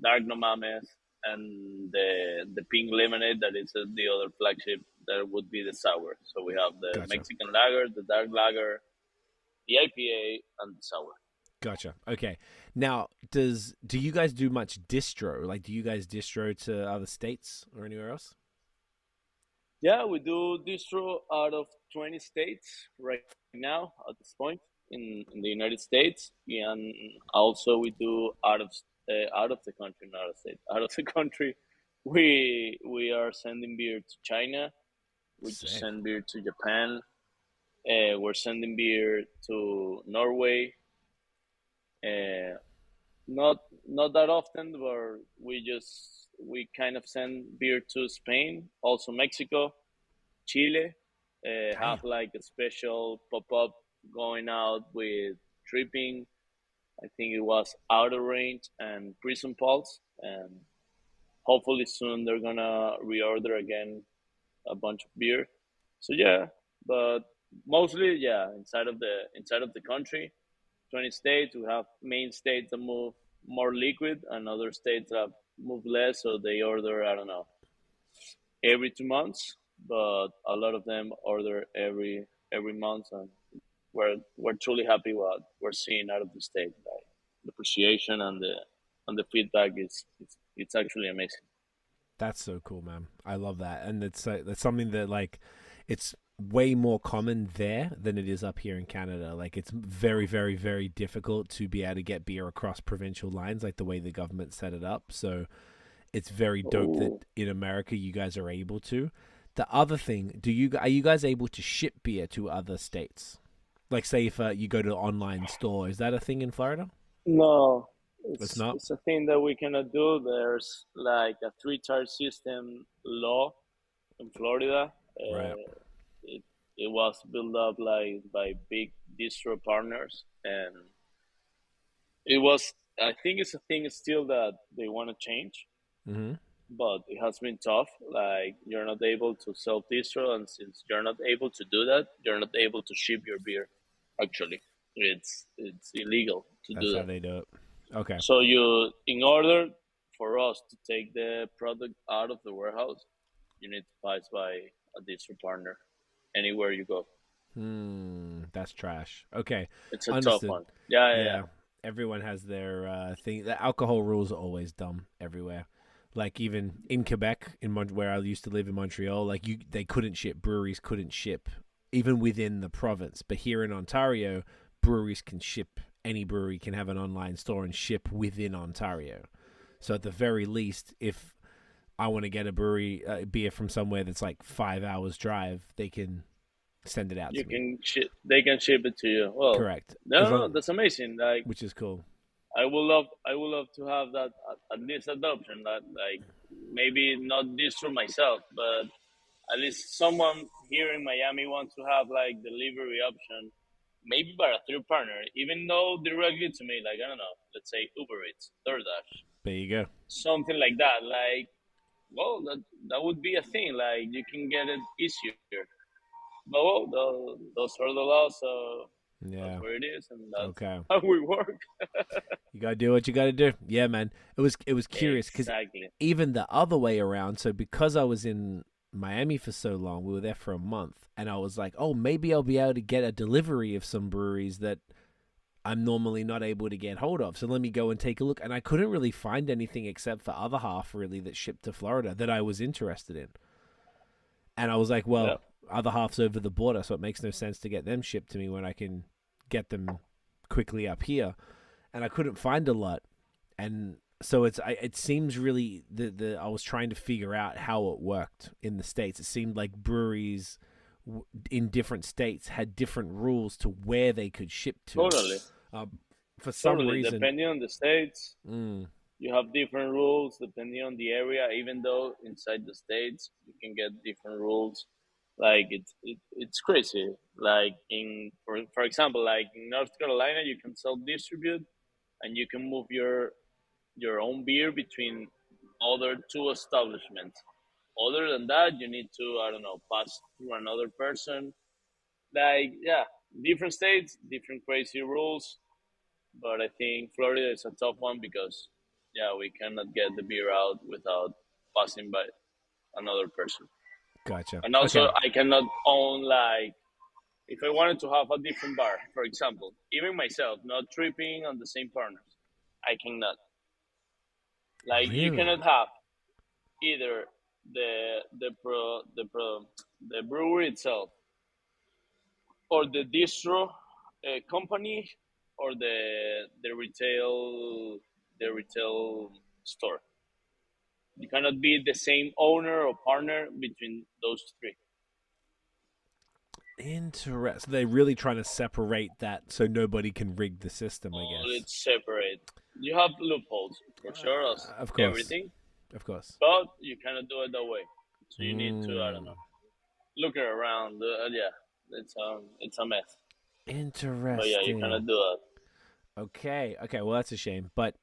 Dark No Mames, and the pink lemonade that is the other flagship that would be the sour. So we have the Gotcha. Mexican Lager, the Dark Lager, the IPA, and the sour. Gotcha. Okay. Now, do you guys do much distro? Like, do you guys distro to other states or anywhere else? Yeah, we do distro out of 20 states right now at this point in the United States, and also we do out of the country, not out of state, out of the country. We are sending beer to China. We just Sick. send beer to Japan. We're sending beer to Norway. Uh, not not that often, but we kind of send beer to Spain, also Mexico, Chile. Have Damn. like a special pop up going out with Tripping. I think it was Outer Range and Prison Pulse, and hopefully soon they're gonna reorder again a bunch of beer. So yeah, but mostly yeah, inside of the country, 20 states. We have main states that move more liquid, and other states that move less. So they order, I don't know, every 2 months, but a lot of them order every month, and we're truly happy what we're seeing out of the state. Like the appreciation and the feedback is it's actually amazing. That's so cool, man. I love that, and that's something that like it's way more common there than it is up here in Canada. Like it's very, very, very difficult to be able to get beer across provincial lines, like the way the government set it up. So it's very dope that Oh in America you guys are able to. The other thing, do you are you guys able to ship beer to other states? Like, say if you go to an online store, is that a thing in Florida? no, It's not. it's a thing that we cannot do. There's like a three-tier system law in Florida. Right. It it was built up like by big distro partners, and it was. I think it's a thing still that they want to change, Mm-hmm. but it has been tough. Like you're not able to self distro, and since you're not able to do that, you're not able to ship your beer. Actually, it's illegal to That's do how that. they do it. Okay. So you, in order for us to take the product out of the warehouse, you need to pass by a distro partner anywhere you go. That's trash. Okay. It's a tough Understood. one. Yeah, yeah, yeah. Yeah. Everyone has their thing. The alcohol rules are always dumb everywhere. Like even in Quebec, where I used to live in Montreal, like they couldn't ship. Breweries couldn't ship, even within the province. But here in Ontario, breweries can ship. Any brewery can have an online store and ship within Ontario. So at the very least, if I want to get a brewery beer from somewhere that's like 5 hours drive, they can send it out You to me. can ship. They can ship it to you. Well, Correct. no, no, that's amazing. Like Which is cool. I would love to have that at least adoption. That like maybe not this for myself, but at least someone here in Miami wants to have like delivery option, maybe by a third partner, even though directly to me, like I don't know, let's say Uber Eats, DoorDash, There you go. something like that. Like, well, that would be a thing. Like you can get it easier. But well, those are the laws, so that's Yeah. where it is, and that's Okay. how we work. You gotta do what you gotta do. Yeah, man. It was curious because Exactly. even the other way around. So because I was in Miami for so long, we were there for a month, and I was like, oh, maybe I'll be able to get a delivery of some breweries that I'm normally not able to get hold of. So let me go and take a look. And I couldn't really find anything except for other half really that shipped to Florida that I was interested in. And I was like, well, Yeah. other half's over the border, so it makes no sense to get them shipped to me when I can get them quickly up here. And I couldn't find a lot. And so it seems really the I was trying to figure out how it worked in the States. It seemed like breweries in different states had different rules to where they could ship to. Totally. For some Totally. reason, Depending on the states, mm, you have different rules depending on the area. Even though inside the states you can get different rules, like it's crazy. Like for example, like in North Carolina, you can self distribute and you can move your own beer between other two establishments. Other than that, you need to I don't know pass through another person. Like yeah, different states, different crazy rules. But I think Florida is a tough one because yeah, we cannot get the beer out without passing by another person. gotcha. And also, Okay, I cannot own like if I wanted to have a different bar, for example, even myself, not tripping on the same partners, I cannot. Like you really? cannot have either the brewery itself or the distro company or the retail store. You cannot be the same owner or partner between those three. Interesting. They're really trying to separate that so nobody can rig the system, I All guess. it's separate. You have loopholes for sure, as Of course. everything, Of course. but you cannot do it that way. So you need to I don't know look around. Yeah, it's a mess. Interesting. But yeah, you cannot do it. Okay. Well, that's a shame. But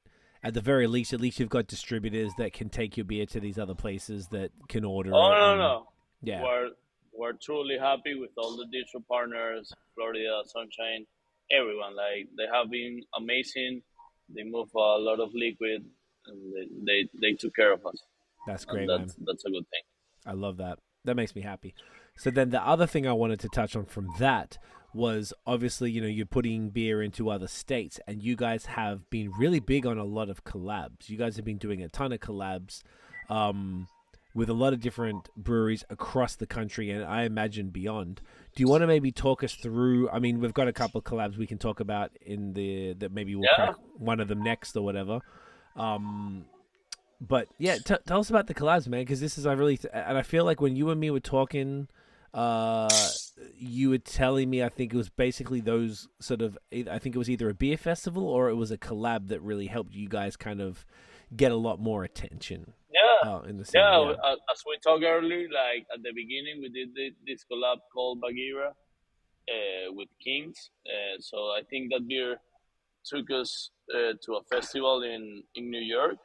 at the very least, at least you've got distributors that can take your beer to these other places that can order Oh it. no and- no. Yeah. We're truly happy with all the digital partners, Florida, Sunshine, everyone. Like they have been amazing. They move a lot of liquid, and they took care of us, That's and great, man. that's a good thing. I love that. That makes me happy. So then the other thing I wanted to touch on from that was obviously, you're putting beer into other states, and you guys have been really big on a lot of collabs. You guys have been doing a ton of collabs with a lot of different breweries across the country, and I imagine beyond. Do you want to maybe talk us through? I mean, we've got a couple of collabs we can talk about that maybe we'll crack one of them next or whatever. But yeah, tell us about the collabs, man, because this is and I feel like when you and me were talking, you were telling me I think it was basically those sort of, I think it was either a beer festival or it was a collab that really helped you guys kind of get a lot more attention Yeah, Oh, in the scene. yeah. Yeah. As we talked earlier, like at the beginning, we did this collab called Bagheera with Kings. So I think that beer took us to a festival in New York,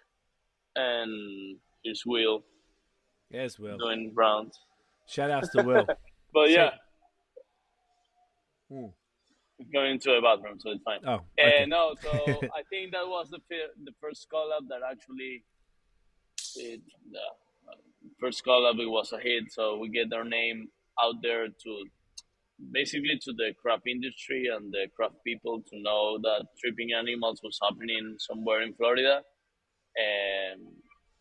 and here's Will Yes, Will. doing rounds. Shout outs to Will. But So, yeah, going to a bathroom, so it's fine. oh, okay. No, so I think that was the first collab that actually did the first collab. It was a hit, so we get our name out there to basically to the craft industry and the craft people to know that tripping animals was happening somewhere in Florida. And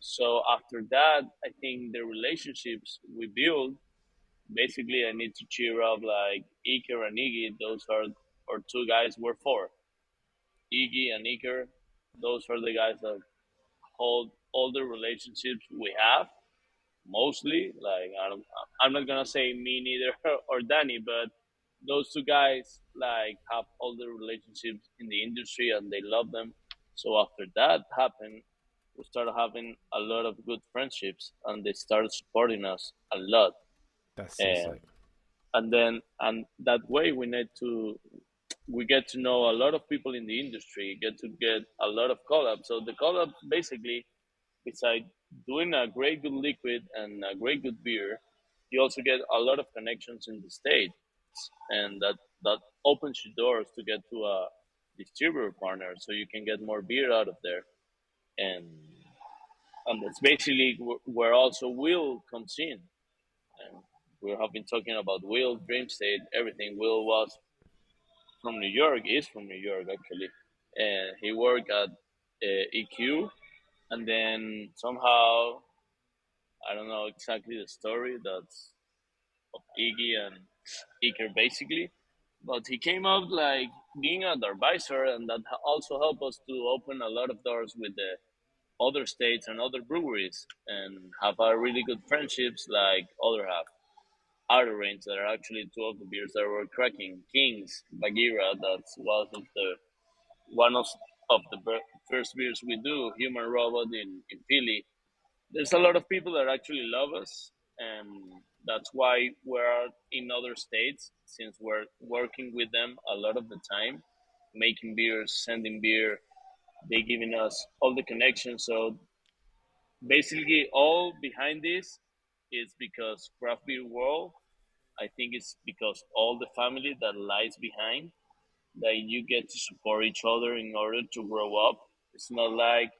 so after that, I think the relationships we build, basically I need to cheer up like Iker and Iggy. Those are our two guys we're for. Iggy and Iker, those are the guys that hold all the relationships we have. Mostly, like I'm not gonna say me neither or Danny, but those two guys like have all the relationships in the industry and they love them. So after that happened, we started having a lot of good friendships and they started supporting us a lot. That's so And sick. and that way we get to know a lot of people in the industry, get a lot of collabs. So the collab basically, besides doing a great good liquid and a great good beer, you also get a lot of connections in the States, and that opens your doors to get to a distributor partner, so you can get more beer out of there, and that's basically where also Will comes in. And we have been talking about Will, Dream State, everything. Will was from New York, is from New York actually, and he worked at EQ, and then somehow I don't know exactly the story that's of Iggy and Iker basically, but he came up like being an advisor, and that also helped us to open a lot of doors with the other states and other breweries, and have a really good friendships like other have. Outer Range that are actually two of the beers that were cracking. Kings, Bagheera, that's one of the first beers we do. Human Robot in Philly, there's a lot of people that actually love us, and that's why we're in other states since we're working with them a lot of the time, making beers, sending beer. They giving us all the connections. So basically, all behind this is because craft beer world. I think it's because all the family that lies behind, that you get to support each other in order to grow up. It's not like,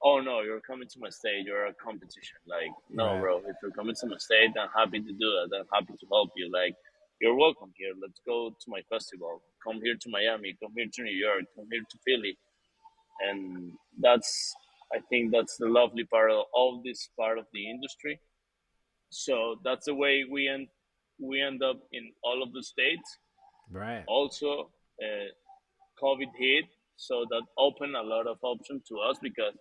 oh no, you're coming to my state, you're a competition. Like, no, Right. bro, if you're coming to my state, I'm happy to do that. I'm happy to help you. Like, you're welcome here. Let's go to my festival. Come here to Miami. Come here to New York. Come here to Philly. And I think that's the lovely part of all this part of the industry. So that's the way we end up in all of the states. Right. Also, COVID hit, so that opened a lot of options to us because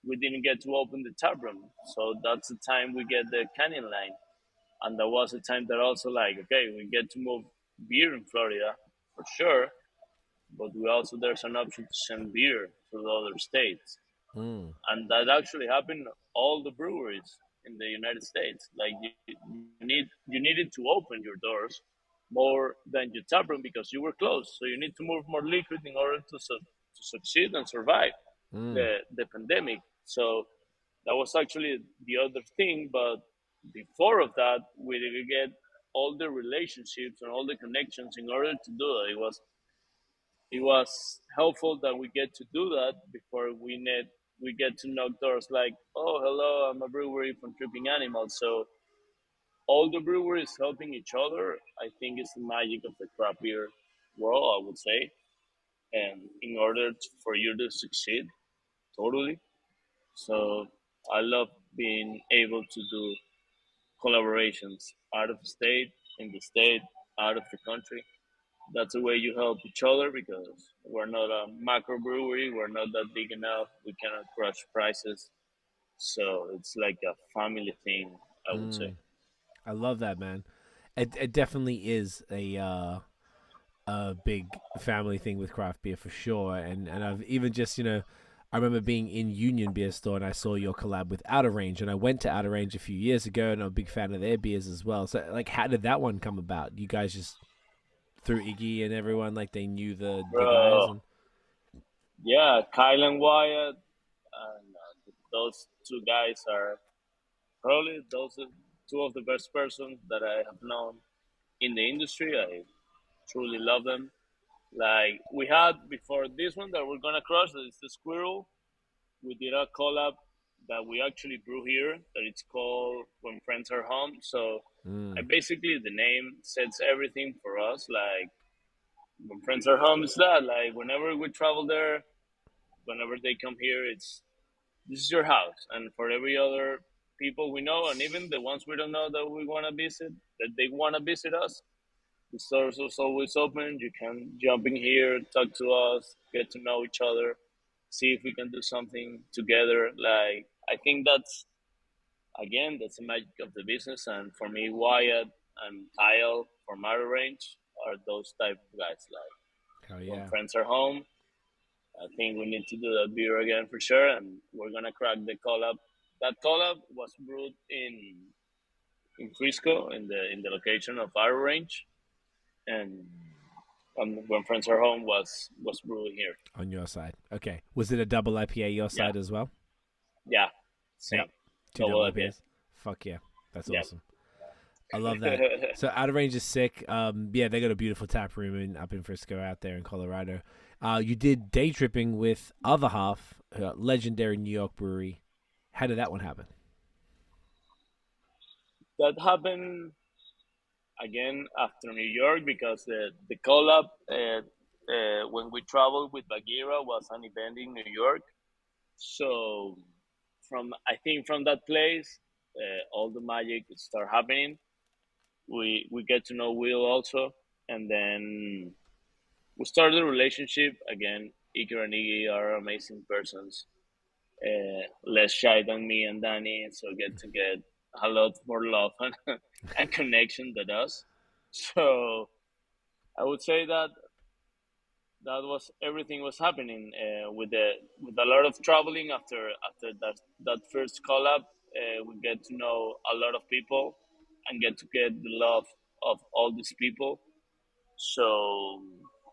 we didn't get to open the tap room. So that's the time we get the canning line, and that was the time that also like, okay, we get to move beer in Florida for sure, but we also there's an option to send beer to the other states, Mm. and that actually happened all the breweries in the United States. Like you needed to open your doors more than your tap room because you were closed. So you need to move more liquid in order to succeed and survive Mm. the pandemic. So that was actually the other thing. But before of that, we did get all the relationships and all the connections in order to do it. It was helpful that we get to do that before we get to knock doors like, oh hello, I'm a brewery from Tripping Animals. So all the breweries helping each other, I think is the magic of the craft beer world, I would say. And in order for you to succeed, totally. So I love being able to do collaborations out of the state, in the state, out of the country. That's the way you help each other because we're not a macro brewery. We're not that big enough. We cannot crush prices. So it's like a family thing, I would say. Mm. I love that, man. It definitely is a big family thing with craft beer for sure. And I've even just I remember being in Union Beer Store and I saw your collab with Outer Range, and I went to Outer Range a few years ago, and I'm a big fan of their beers as well. So, like, how did that one come about? You guys just through Iggy and everyone, like they knew the guys, Bro, and yeah, Kyle and Wyatt, and those two guys are probably those are two of the best persons that I have known in the industry. I truly love them. Like we had before this one that we're gonna crush, that is the Squirrel. We did a collab that we actually brew here that it's called When Friends Are Home. So I basically the name sets everything for us. Like when friends are home is that like whenever we travel there, whenever they come here, it's this is your house. And for every other people we know and even the ones we don't know that we wanna visit, that they wanna visit us, the store is always open. You can jump in here, talk to us, get to know each other, see if we can do something together. Like I think that's again that's the magic of the business. And for me, Wyatt and Kyle from our range are those type of guys. Like hell when yeah, friends are home, I think we need to do that beer again for sure. And we're gonna crack the collab. That collab was brewed in Frisco in the location of our range, and when friends are home was brewed here. on your side. Okay, was it a double IPA your Yeah, side as well? yeah, same. Yep, two Double double IPA. IPAs. Fuck yeah, that's Yeah. awesome. I love that. So Outer Range is sick. Yeah, they got a beautiful tap room up in Frisco out there in Colorado. You did day tripping with Other Half, legendary New York brewery. How did that one happen? That happened again after New York because the collab when we traveled with Bagheera was an event in New York. So from I think from that place, all the magic start happening. We get to know Will also, and then we started a relationship again. Iker and Iggy are amazing persons, less shy than me and Danny, so get to get a lot more love and connection than us. So I would say that that was everything was happening with a lot of traveling after that first collab. We get to know a lot of people and get to get the love of all these people. So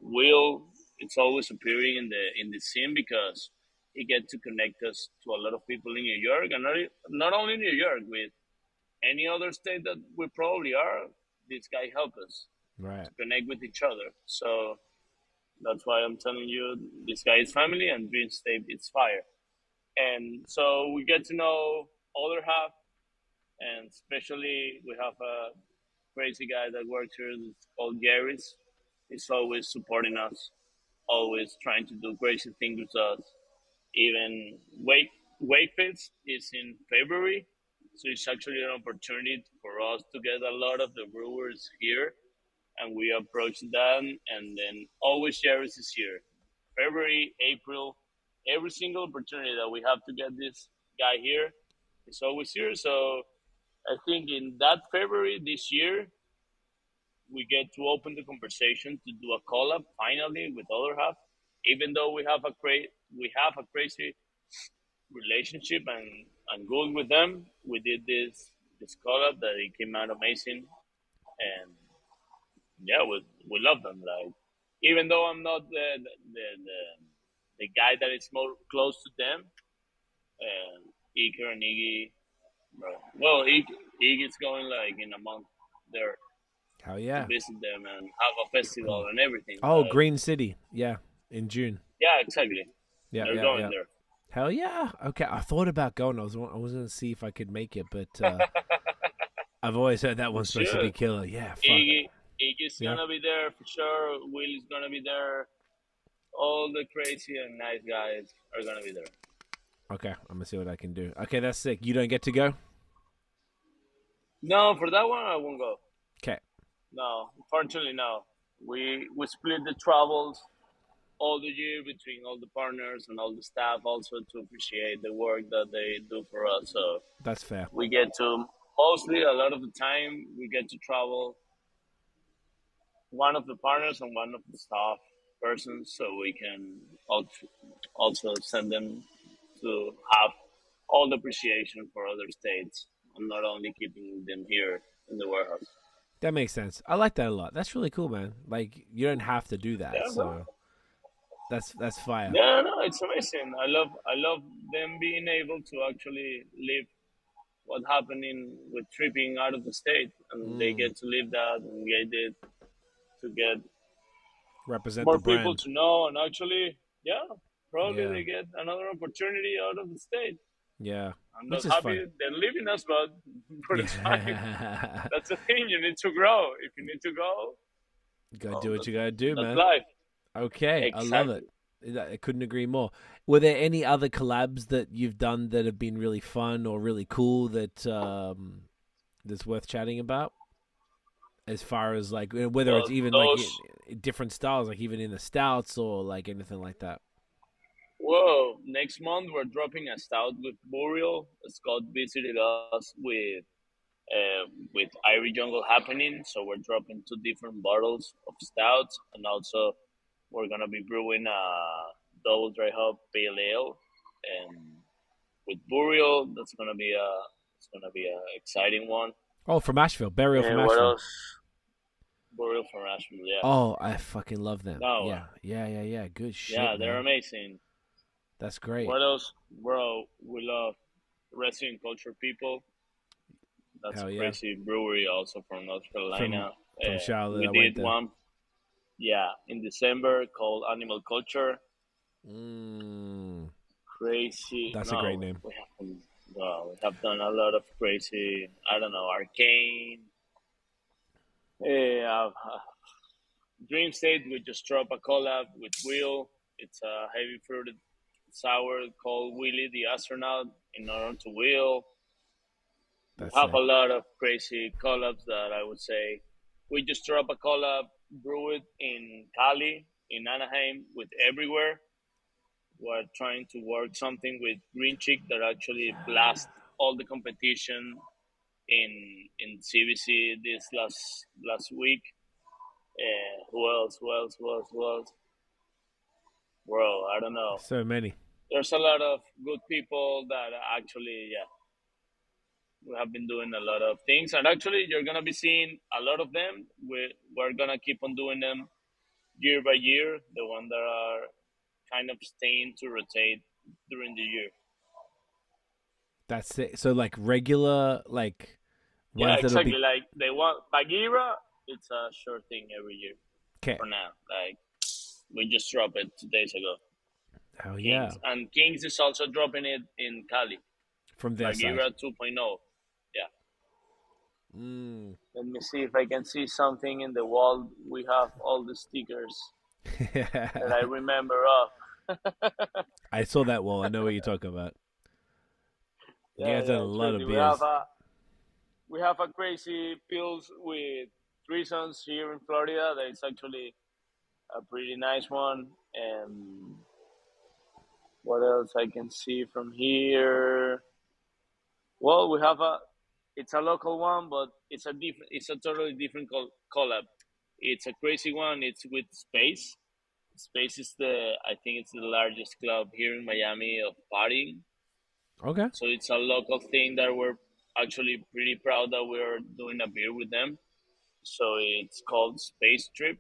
Will, it's always appearing in the scene because he get to connect us to a lot of people in New York, and not only New York, with any other state that we probably are. This guy help us Right. to connect with each other. So that's why I'm telling you, this guy is family and Dream State it's fire. And so we get to know other half, and especially we have a crazy guy that works here that's called Gary's. He's always supporting us, always trying to do crazy things with us. Even Wakefits is in February, so it's actually an opportunity for us to get a lot of the brewers here, and we approach them, and then always Gary's is here. February, April, every single opportunity that we have to get this guy here is always here. So I think in that February this year, we get to open the conversation to do a collab finally with other half. Even though we have a crazy relationship and good with them, we did this collab that it came out amazing, and yeah, we love them. Like even though I'm not the guy that is more close to them, Iker and Iggy, bro. Well, Iggy's going like in a month there Hell to yeah. visit them and have a festival and everything. Oh, Green City. Yeah, in June. Yeah, exactly. Yeah, They're yeah, going yeah. there. Hell yeah. Okay, I thought about going. I was going to see if I could make it, but I've always heard that one's supposed to be Should. killer. Yeah, fuck. Iggy's Yeah. gonna be there for sure. Will is gonna be there. All the crazy and nice guys are gonna be there. Okay, I'm gonna see what I can do. Okay, that's sick. You don't get to go? No, for that one I won't go. Okay. No, unfortunately no. We split the travels all the year between all the partners and all the staff also to appreciate the work that they do for us. So That's fair. we get to mostly a lot of the time we get to travel one of the partners and one of the staff. persons, so we can also send them to have all the appreciation for other states, and not only keeping them here in the warehouse. That makes sense. I like that a lot. That's really cool, man. Like you don't have to do that, Yeah, bro. so that's fire. Yeah, no, it's amazing. I love them being able to actually live what happening with tripping out of the state, and they Mm. get to live that, and get Represent the more people brand. to know, and actually, yeah, probably Yeah, they get another opportunity out of the state. yeah, I'm which not is happy fun. they're leaving us, but it's fine. Yeah, That's the thing. You need to grow. If you need to go, you gotta well, do what you gotta do, that's man. life. Okay, I love it. Exactly. I couldn't agree more. Were there any other collabs that you've done that have been really fun or really cool that that's worth chatting about? As far as like whether it's Well, even like those. in different styles, like even in the stouts or like anything like that. Whoa! Next month we're dropping a stout with Burial. Scott visited us with Irie Jungle happening, so we're dropping two different bottles of stouts, and also we're gonna be brewing a double dry hop pale ale, and with Burial. That's gonna be a exciting one. Oh, from Asheville, Burial from And what Asheville. else? Burial from Asheville, yeah. Oh, I fucking love them. No, Yeah. Good yeah, shit, they're man. amazing. That's great. What else, bro? We love Resident Culture People. That's a Hell yeah. crazy brewery, also from North From Carolina. from Charlotte, We I went did there. one, yeah, in December called Animal Culture. Mm, Crazy. that's a great No, name. we have done a lot of crazy. I don't know, Arcane. Dream State. We just dropped a collab with Will. It's a heavy fruited sour called Willie the Astronaut in honor to Will. We That's have a sick. lot of crazy collabs that I would say. We just dropped a collab, brew it in Cali, in Anaheim, with Everywhere. We're trying to work something with Green Chick that actually blast all the competition in CBC this last week. Who else? Who else? Who else? Who else? Bro, I don't know. So many. There's a lot of good people that actually, yeah, we have been doing a lot of things, and actually, you're gonna be seeing a lot of them. We're gonna keep on doing them year by year. The ones that are kind of staying to rotate during the year. That's it. So like regular like Yeah, ones that'll exactly. be Like they want Bagheera. It's a sure thing every year okay. for now. Like we just dropped it 2 days ago. Hell yeah. Kings, and Kings is also dropping it in Cali. From their side. Bagheera 2.0. Yeah. Mm. Let me see if I can see something in the wall. We have all the stickers that I remember of. I saw that wall. I know what you're talking about. You Yeah, guys done a yeah, lot truly. of We beers. have a crazy pills with threesomes here in Florida. That is actually a pretty nice one. And what else I can see from here? Well, we have a. It's a local one, but it's a different. It's a totally different collab. It's a crazy one. It's with Space. Space is I think it's the largest club here in Miami of partying. Okay. So it's a local thing that we're actually pretty proud that we're doing a beer with them. So it's called Space Trip,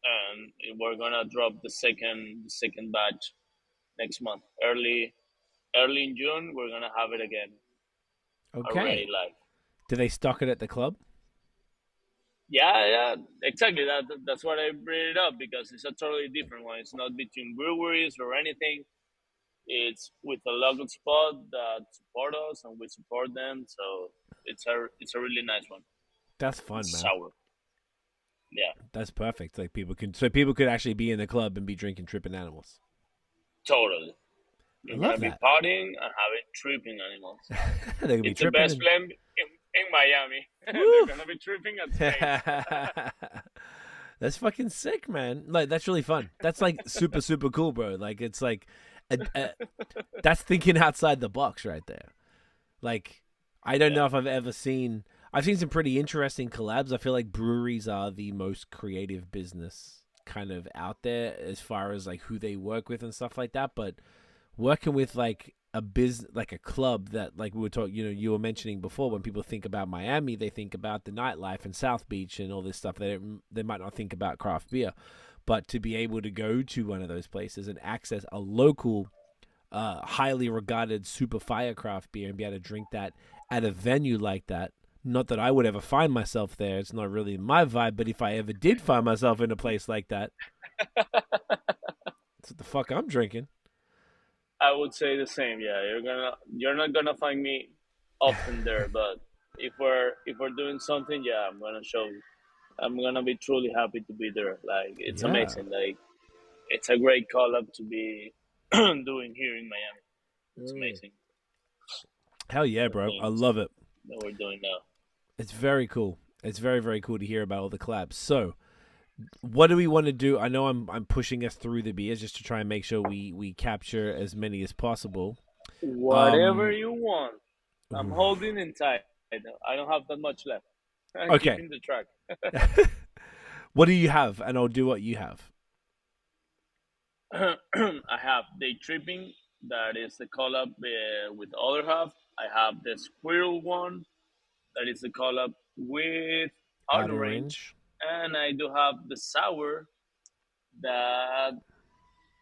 and we're gonna drop the second batch next month. Early in June, we're gonna have it again Okay. already live. Do they stock it at the club? Yeah, exactly. That's what I bring it up because it's a totally different one. It's not between breweries or anything. It's with a local spot that support us and we support them. So it's a really nice one. That's fun, It's man. sour. Yeah, That's perfect. Like people could actually be in the club and be drinking tripping animals. totally. I You're love gonna be that. partying and having tripping animals. They could be It's the tripping. best blend in Miami. They're gonna be tripping at Space. That's fucking sick, man. Like that's really fun. That's like super super cool, bro. Like it's like that's thinking outside the box right there. Like I don't know if I've seen some pretty interesting collabs. I feel like breweries are the most creative business kind of out there as far as like who they work with and stuff like that. But working with like a like a club that, like we were talking, you were mentioning before, when people think about Miami, they think about the nightlife and South Beach and all this stuff. They might not think about craft beer, but to be able to go to one of those places and access a local, highly regarded super fire craft beer and be able to drink that at a venue like that. Not that I would ever find myself there. It's not really my vibe, but if I ever did find myself in a place like that, that's what the fuck I'm drinking. I would say the same. Yeah, you're not gonna find me often there, but if we're doing something, yeah, I'm gonna be truly happy to be there. Like, it's amazing. Like, it's a great collab to be doing here in Miami. It's amazing. Hell yeah, bro! I love it. That we're doing now. It's very cool. It's very, very cool to hear about all the collabs. So, what do we want to do? I know I'm pushing us through the beers just to try and make sure we capture as many as possible. Whatever you want. I'm holding in tight. I don't have that much left. I'm keeping the track. What do you have? And I'll do what you have. I have Daytripping. That is the collab with the other half. I have the Squirrel one. That is the collab with Outer Range. And I do have the sour that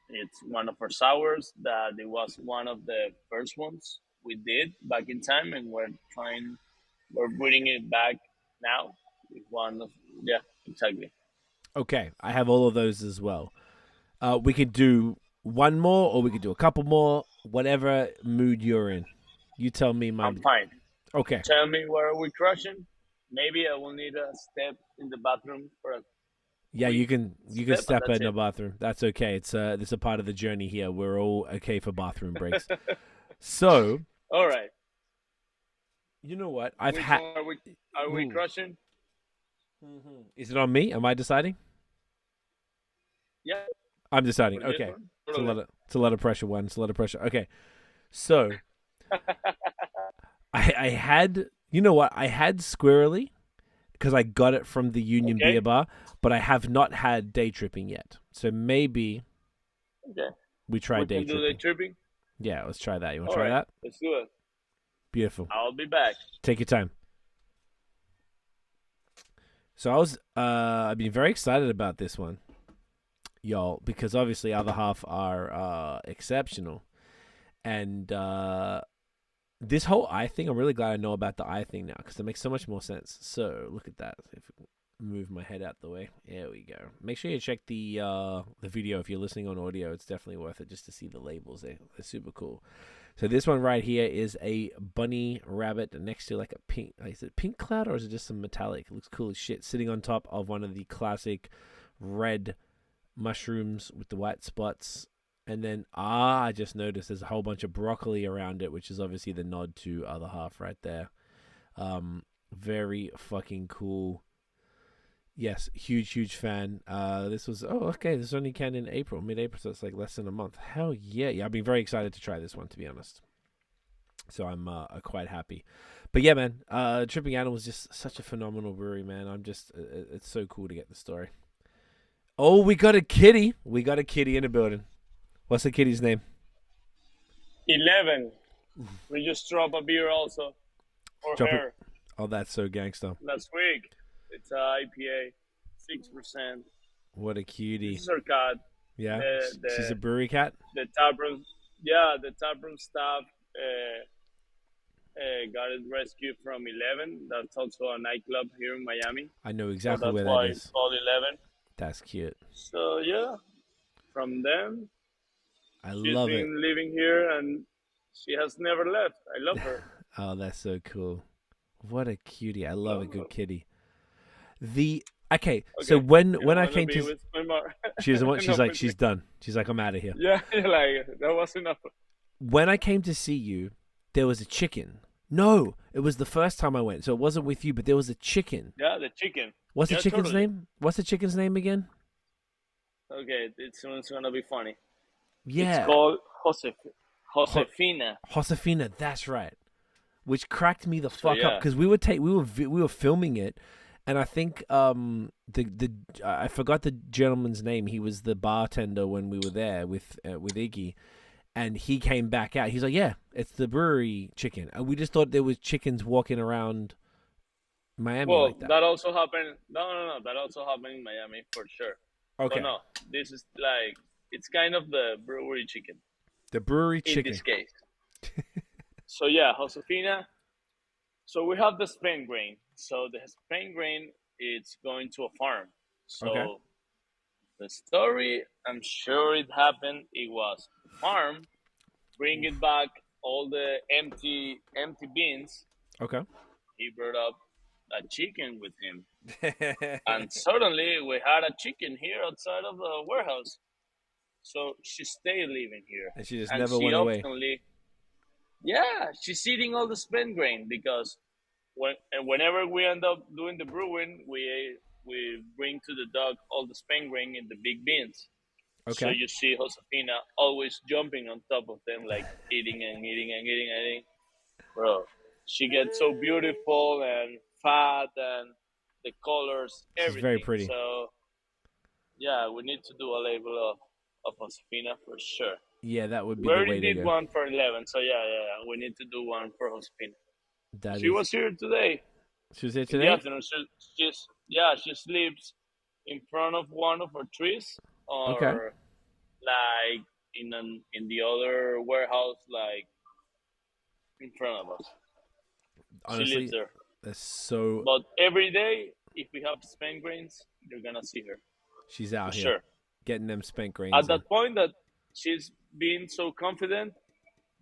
it's one of our sours that it was one of the first ones we did back in time, and we're bringing it back now with one of, yeah, exactly. Okay, I have all of those as well. We could do one more, or we could do a couple more, whatever mood you're in. You tell me, I'm fine. Okay. Tell me, where are we crushing? Maybe I will need a step in the bathroom for a... Yeah, you can step in the bathroom. That's okay. It's a part of the journey here. We're all okay for bathroom breaks. So, all right. You know what? Are we crushing? Mm-hmm. Is it on me? Am I deciding? Yeah. I'm deciding. Okay. It's a lot of pressure. It's a lot of pressure. Okay. So, I had, you know what? I had Squirrely because I got it from the Union Beer Bar, but I have not had Daytripping yet. So maybe we try Daytripping. Do Daytripping? Yeah, let's try that. You want to try that? Let's do it. Beautiful. I'll be back. Take your time. So I've been very excited about this one, y'all, because obviously other half are exceptional. And this whole eye thing, I'm really glad I know about the eye thing now, because it makes so much more sense. So look at that. If I can move my head out the way. There we go. Make sure you check the video if you're listening on audio. It's definitely worth it just to see the labels. They're super cool. So this one right here is a bunny rabbit next to like a pink, is it pink cloud or is it just some metallic? It looks cool as shit. Sitting on top of one of the classic red mushrooms with the white spots. And then, I just noticed there's a whole bunch of broccoli around it, which is obviously the nod to other half right there. Very fucking cool. Yes, huge fan. This was, this only came in mid-April, so it's like less than a month. Hell yeah. Yeah, I've been very excited to try this one, to be honest. So I'm quite happy. But yeah, man, Tripping Animal is just such a phenomenal brewery, man. It's so cool to get the story. Oh, we got a kitty. We got a kitty in the building. What's the kitty's name? 11. We just dropped a beer also for her. Oh, that's so gangsta. Last week. It's a IPA, 6%. What a cutie. This is her cat. Yeah, she's a brewery cat? The taproom staff got it rescued from 11. That's also a nightclub here in Miami. I know exactly where that is. That's why it's called 11. That's cute. So, yeah, from them, she's been living here, and she has never left. I love her. Oh, that's so cool. What a cutie. I love a good kitty. So when I came to... She's the one, she's like, she's done. She's like, I'm out of here. Yeah, like, that was enough. When I came to see you, there was a chicken. No, it was the first time I went, so it wasn't with you, but there was a chicken. Yeah, the chicken. What's the chicken's name? What's the chicken's name again? Okay, it's going to be funny. Yeah. It's called Josefina. Josefina, that's right. Which cracked me the fuck up, because we were filming it, And I think I forgot the gentleman's name. He was the bartender when we were there with Iggy, and he came back out. He's like, "Yeah, it's the brewery chicken." And we just thought there was chickens walking around Miami Well, like that. that also happened. No. That also happened in Miami for sure. Okay, But no, this is like it's kind of the brewery chicken the brewery in chicken. this case. So yeah, Josefina. So we have the Spain grain. So the Spain grain, it's going to a farm. So Okay. the story, I'm sure it happened. It was the farm bringing back all the empty bins. Okay. He brought up a chicken with him, and suddenly we had a chicken here outside of the warehouse. So she stayed living here, And she just and never she went away. oftenly, yeah, she's eating all the spent grain because whenever we end up doing the brewing, we bring to the dog all the spent grain in the big bins. So Okay. you see Josefina always jumping on top of them, like eating and eating and eating and eating. Bro, she gets so beautiful and fat and the colors, She's very everything. pretty. So yeah, we need to do a label of Josefina for sure. Yeah, that would be We the already way to did go. one for 11, so yeah, we need to do one for Josefina. That She is. was here today She was here in the today. afternoon. She sleeps in front of one of our trees, Okay. or like in the other warehouse, like in front of us. She lives Honestly, there. that's so. But every day, if we have spent grains, you're gonna see her She's for out here sure. getting them spank grains. At In. that point, that she's being so confident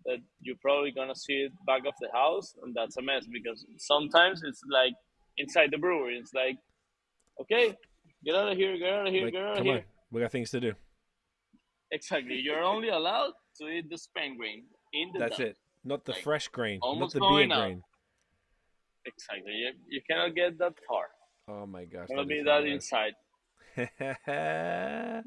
that you're probably gonna see it back of the house, and that's a mess because sometimes it's like inside the brewery. It's like, okay, get out of here, get out of here, Like, get out of come on, here. we got things to do. Exactly. You're only allowed to eat the spent grain in the That's dump. it. Not the Like, fresh grain, not almost the beer going out. grain. Exactly. You cannot get that far. Oh my gosh, It's gonna that be is that hilarious. inside.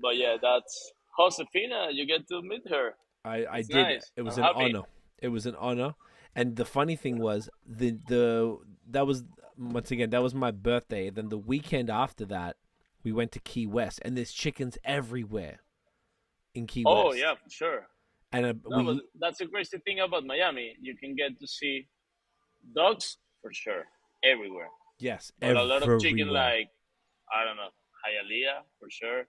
But yeah, that's Josefina. You get to meet her. I It's did. nice. It was I'm an happy. honor. It was an honor. And the funny thing was that was once again that was my birthday. Then the weekend after that, we went to Key West, and there's chickens everywhere in Key Oh West. yeah, for sure. And No, but that's the crazy thing about Miami. You can get to see dogs for sure everywhere. yes, But a lot of chicken, everywhere. like I don't know, Hialeah for sure,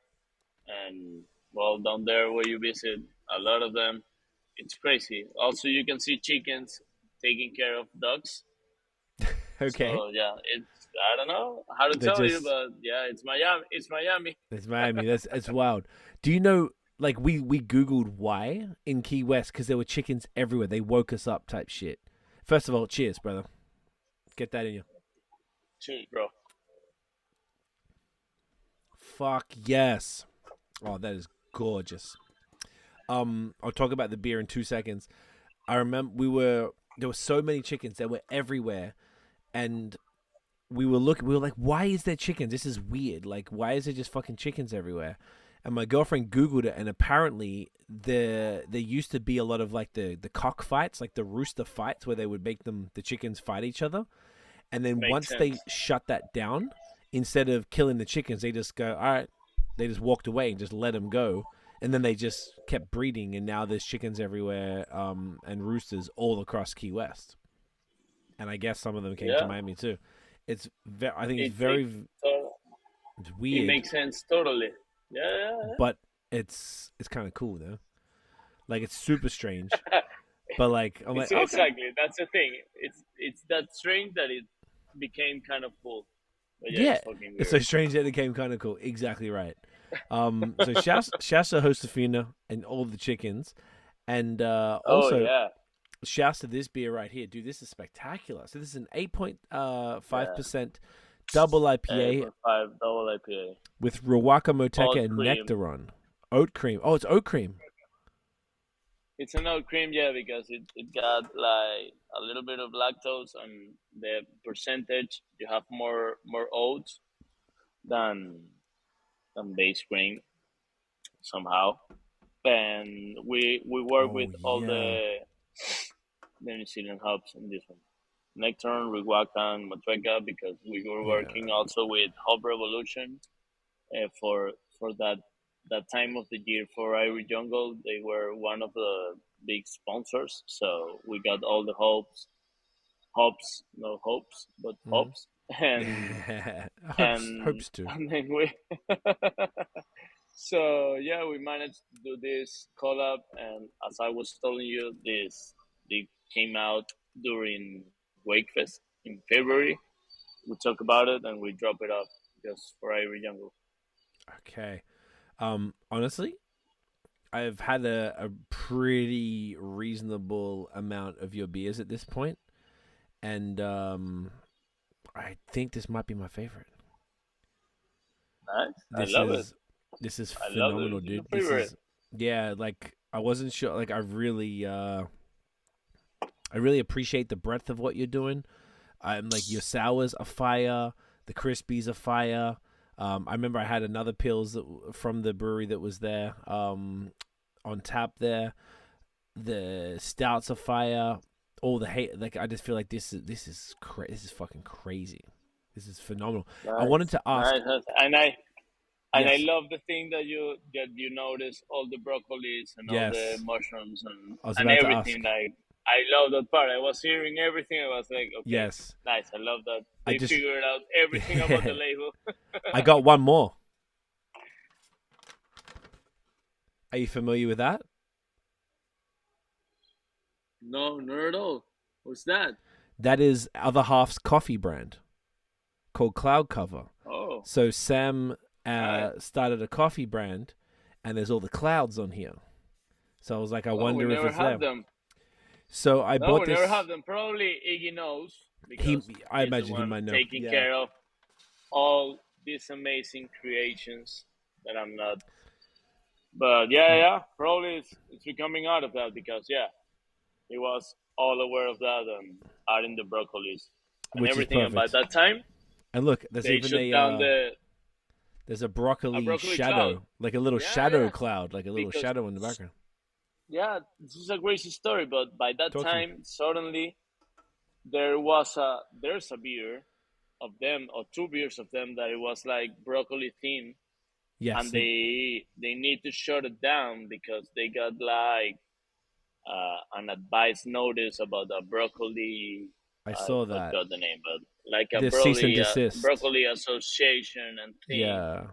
and well down there where you visit, a lot of them. It's crazy. Also, you can see chickens taking care of dogs. Okay, So yeah, it's I don't know how to they're tell you, just but yeah, it's Miami. It's Miami. it's Miami. That's wild. Do you know? Like we googled why in Key West because there were chickens everywhere. They woke us up, type shit. First of all, cheers, brother. Get that in you. Cheers, bro. Fuck yes. Oh, that is gorgeous. I'll talk about the beer in 2 seconds. I remember there were so many chickens that were everywhere, and we were like, why is there chickens? This is weird. Like, why is there just fucking chickens everywhere? And my girlfriend Googled it, and apparently there used to be a lot of like the cock fights, like the rooster fights, where they would make the chickens fight each other. And then Makes once sense. they shut that down, instead of killing the chickens, they just go, all right. They just walked away and just let them go. And then they just kept breeding, and now there's chickens everywhere, and roosters all across Key West. And I guess some of them came to Yeah, Miami too. I think it's so it's it weird, makes sense totally. Yeah, but it's kind of cool though. Like it's super strange, but like I'm like it's okay, exactly that's the thing. It's that strange that it became kind of cool. But yeah, yeah. it's fucking It's weird. so strange that it became kind of cool. Exactly right. So shouts to Josefina and all the chickens, and Oh also yeah, shouts to this beer right here, dude. This is spectacular. So this is an 8.5% yeah. double IPA 8.5 double IPA. with Rawaka Moteca Oat and cream. Nectaron. Oat cream. Oh, it's oat cream. It's an oat cream, yeah, because it got like a little bit of lactose and the percentage you have more oats than base cream somehow. And we work Oh with all yeah. the New Zealand hops in this one. Nectarine, Rihuacan, Motueka, because we were Yeah. working also with Hop Revolution for that time of the year for Irie Jungle. They were one of the big sponsors, so we got all the hops, no hopes, but Mhm. hops, and Hopes to. and then we. So yeah, we managed to do this collab, and as I was telling you, this they came out during Wakefest in February. We talk about it and we drop it off just for Ivory Jungle. Okay. Honestly, I've had a pretty reasonable amount of your beers at this point, and I think this might be my favorite. Nice, I This love it. is this is I love it. phenomenal, This is dude. my This favorite. is yeah, like I wasn't sure. Like I really appreciate the breadth of what you're doing. I'm like your sours are fire, the crispies are fire. I remember I had another pills from the brewery that was there on tap there. The stouts are fire. All the hate, like I just feel like this is fucking crazy. This is phenomenal. I wanted Nice, to ask. nice, nice. And I Yes, love the thing that you notice all the broccolis and all the yes. mushrooms I was and about to everything. ask. Like I love that part. I was hearing everything. I was like, okay, Yes, nice. I love that I they just. figured out everything about the label. I got one more. Are you familiar with that? No, not at all. What's that? That is Other Half's coffee brand called Cloud Cover. Oh, So Sam nice. started a coffee brand, and there's all the clouds on here. So I was like, I Oh, we wonder if never it's have them. them. So I No, bought we never have this. them. Probably Iggy knows He, because I he's the imagine he one might know. taking Yeah, care of all these amazing creations that I'm not. But yeah, yeah, probably it's becoming out of that because yeah, he was all aware of that and adding the broccolis and which is everything. And by perfect. that time, And look, there's they even shut down there's a a broccoli broccoli cloud. shadow, like a little Yeah, shadow yeah, cloud, like a little because shadow in the background. yeah, this is a crazy story. But by that Talk to me. time, suddenly there's a beer of them or two beers of them that it was like broccoli theme, Yes, and they need to shut it down because they got like an advice notice about the broccoli. I I saw that. forgot the name, but like a The cease and broccoli desist. broccoli association and thing. Yeah,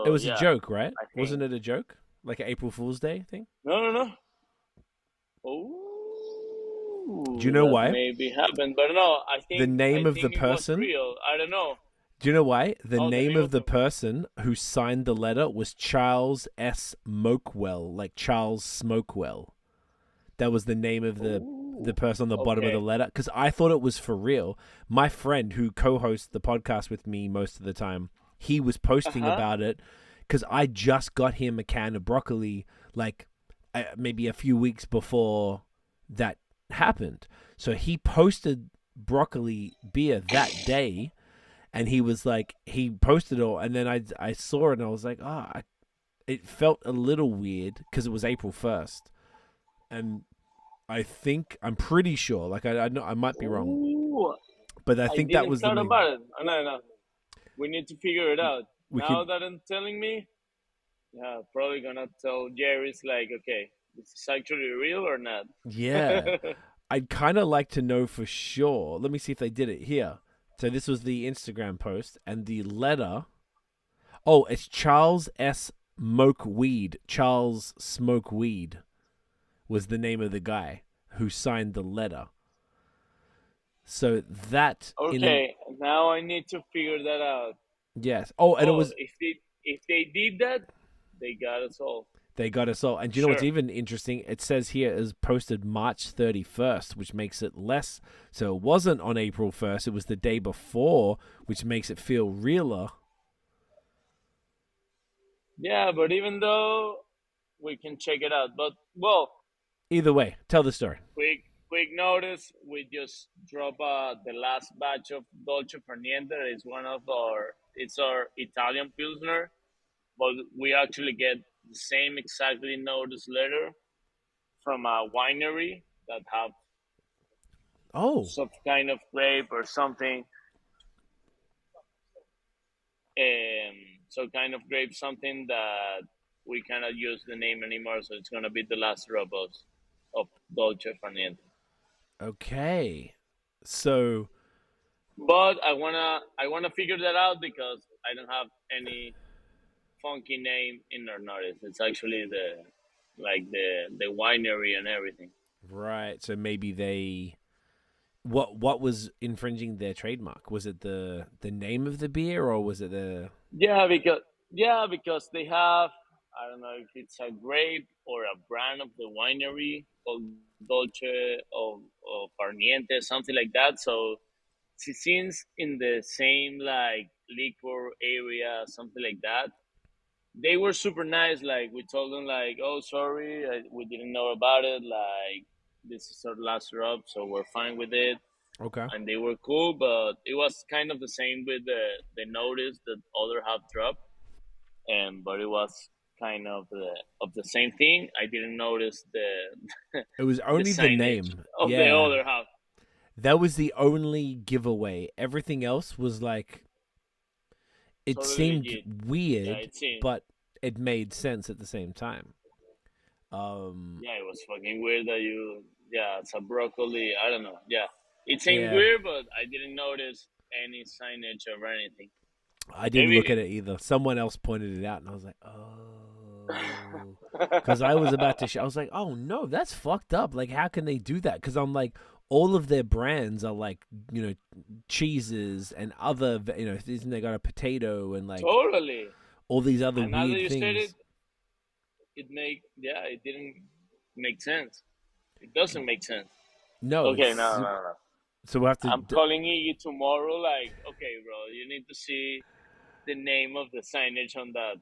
it So was a yeah, joke, right? I think Wasn't it a joke, like an April Fool's Day thing? no, no, no. Do you Oh, know that why? maybe happened, but no, I The think name I of the think it was person. real. I don't know. Do you know why? The Oh, the name name of of the the person who signed the letter was Charles S. Smokewell, like Charles Smokewell. That was the name of the oh, person on the bottom of the okay. letter because I thought it was for real. My friend who co-hosts the podcast with me most of the time, he was Uh posting huh. about it because I just got him a can of broccoli like maybe a few weeks before that happened. So he posted broccoli beer that day, and he was like, he posted it all, and then I saw it and I was like, it felt a little weird because it was April 1st, and I'm pretty sure, like I know I might be wrong, Ooh, but I I think that didn't was the thought main. about it. No, no. We need to figure it out. We Now could, that I'm telling me, yeah, probably gonna tell Jerry's like, okay, this is actually real or not. yeah. I'd kind of like to know for sure. Let me see if they did it here. So this was the Instagram post, and the letter. Oh, it's Charles S. Smokeweed. Charles Smokeweed was the name of the guy who signed the letter. So that in an Okay, now I need to figure that out. yes. Oh, and it Oh, was if they did that, they got us all they got us all. for And do you know what's sure. even interesting? It says here is posted March 31st, which makes it less. So it wasn't on April 1st. It was the day before, which makes it feel realer. Yeah, but even though we can check it out, but well, Either way, tell the story. quick notice, we just drop the last batch of Dolce Farniente. It's our Italian Pilsner, but we actually get the same exactly notice letter from a winery that have Oh, some kind of grape or something. Um, so kind of grape, something that we cannot use the name anymore. So it's gonna be the last drop of Dolce Farniente. okay. So, But I wanna figure that out because I don't have any funky name in our notice. It's actually the winery and everything. right. So maybe they. What was infringing their trademark? Was it the name of the beer, or was it the? Yeah, because they have, I don't know if it's a grape or a brand of the winery called Dolce of Farniente, something like that. So since in the same like liquor area, something like that, they were super nice. Like we told them like, oh sorry, we didn't know about it. Like this is our last drop, so we're fine with it. Okay. And they were cool, but it was kind of the same with the notice that other half dropped, and but it was kind of the same thing. I didn't notice the It was the only the signage name. of the Yeah. other half. That was the only giveaway. Everything else was like it Totally seemed legit. weird, Yeah, it seemed. but it made sense at the same time. Yeah, it was fucking weird that you. Yeah, it's a broccoli. I don't know. Yeah, it seemed Yeah. weird, but I didn't notice any signage or anything. I didn't Maybe. look at it either. Someone else pointed it out, and I was like, oh, because I was about to. I was like, oh no, that's fucked up. Like, how can they do that? Because I'm like, all of their brands are like, cheeses and other, isn't they got a potato and like Totally. all these other And now that weird you said things. it didn't make sense. It doesn't make sense. No. Okay, no. So we'll have to. I'm calling you tomorrow. Like, okay, bro, you need to see the name of the signage on that.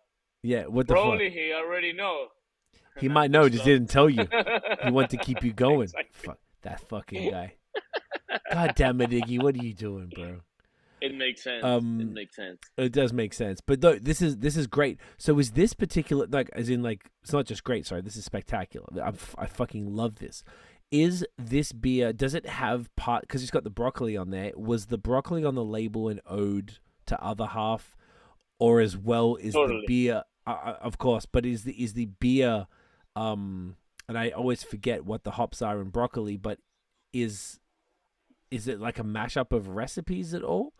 Yeah. What the Probably fuck? he already know. He might know, just didn't tell you. He He wanted to keep you going. Exactly. Fuck that fucking guy. God damn it, Iggy, what are you doing, bro? It makes sense. It makes sense. It does make sense, but though this is great. So is this particular as in it's not just great? Sorry, this is spectacular. I fucking love this. Is this beer? Does it have part? Because it's got the broccoli on there. Was the broccoli on the label an ode to other half, or as well is Totally. the beer? Of course, but is the beer? And I always forget what the hops are in broccoli, but is it like a mashup of recipes at all?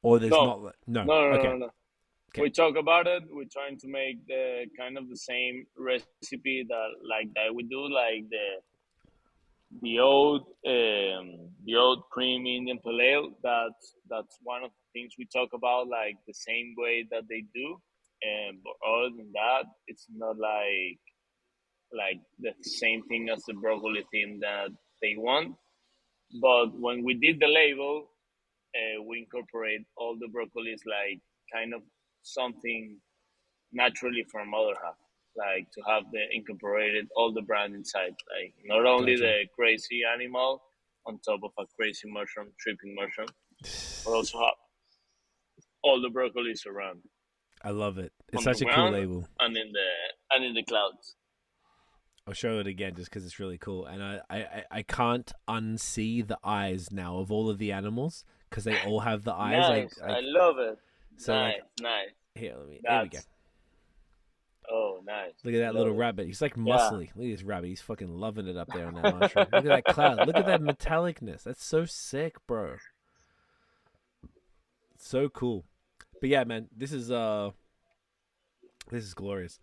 Or there's No. no. No. Okay. We talk about it. We're trying to make the kind of the same recipe that we do, like the old cream Indian pale ale. That's one of the things we talk about, like the same way that they do. And but other than that, it's not like the same thing as the broccoli theme that they want. But when we did the label, we incorporate all the broccolis like kind of something naturally from other half, like to have the incorporated all the brand inside, like not only Gotcha. the crazy animal on top of a crazy mushroom, tripping mushroom, but also have all the broccolis around I love it. It's on such the a cool ground label. and in the clouds. I'll show it again just because it's really cool, and I can't unsee the eyes now of all of the animals because they all have the eyes. Nice, I love it. So nice. Here we go. Oh, nice. Look at that Love little it. rabbit. He's like muscly. Look at this rabbit. He's fucking loving it up there on that mushroom. Look at that cloud. Look at that metallicness. That's so sick, bro. So cool. But yeah, man, this is glorious.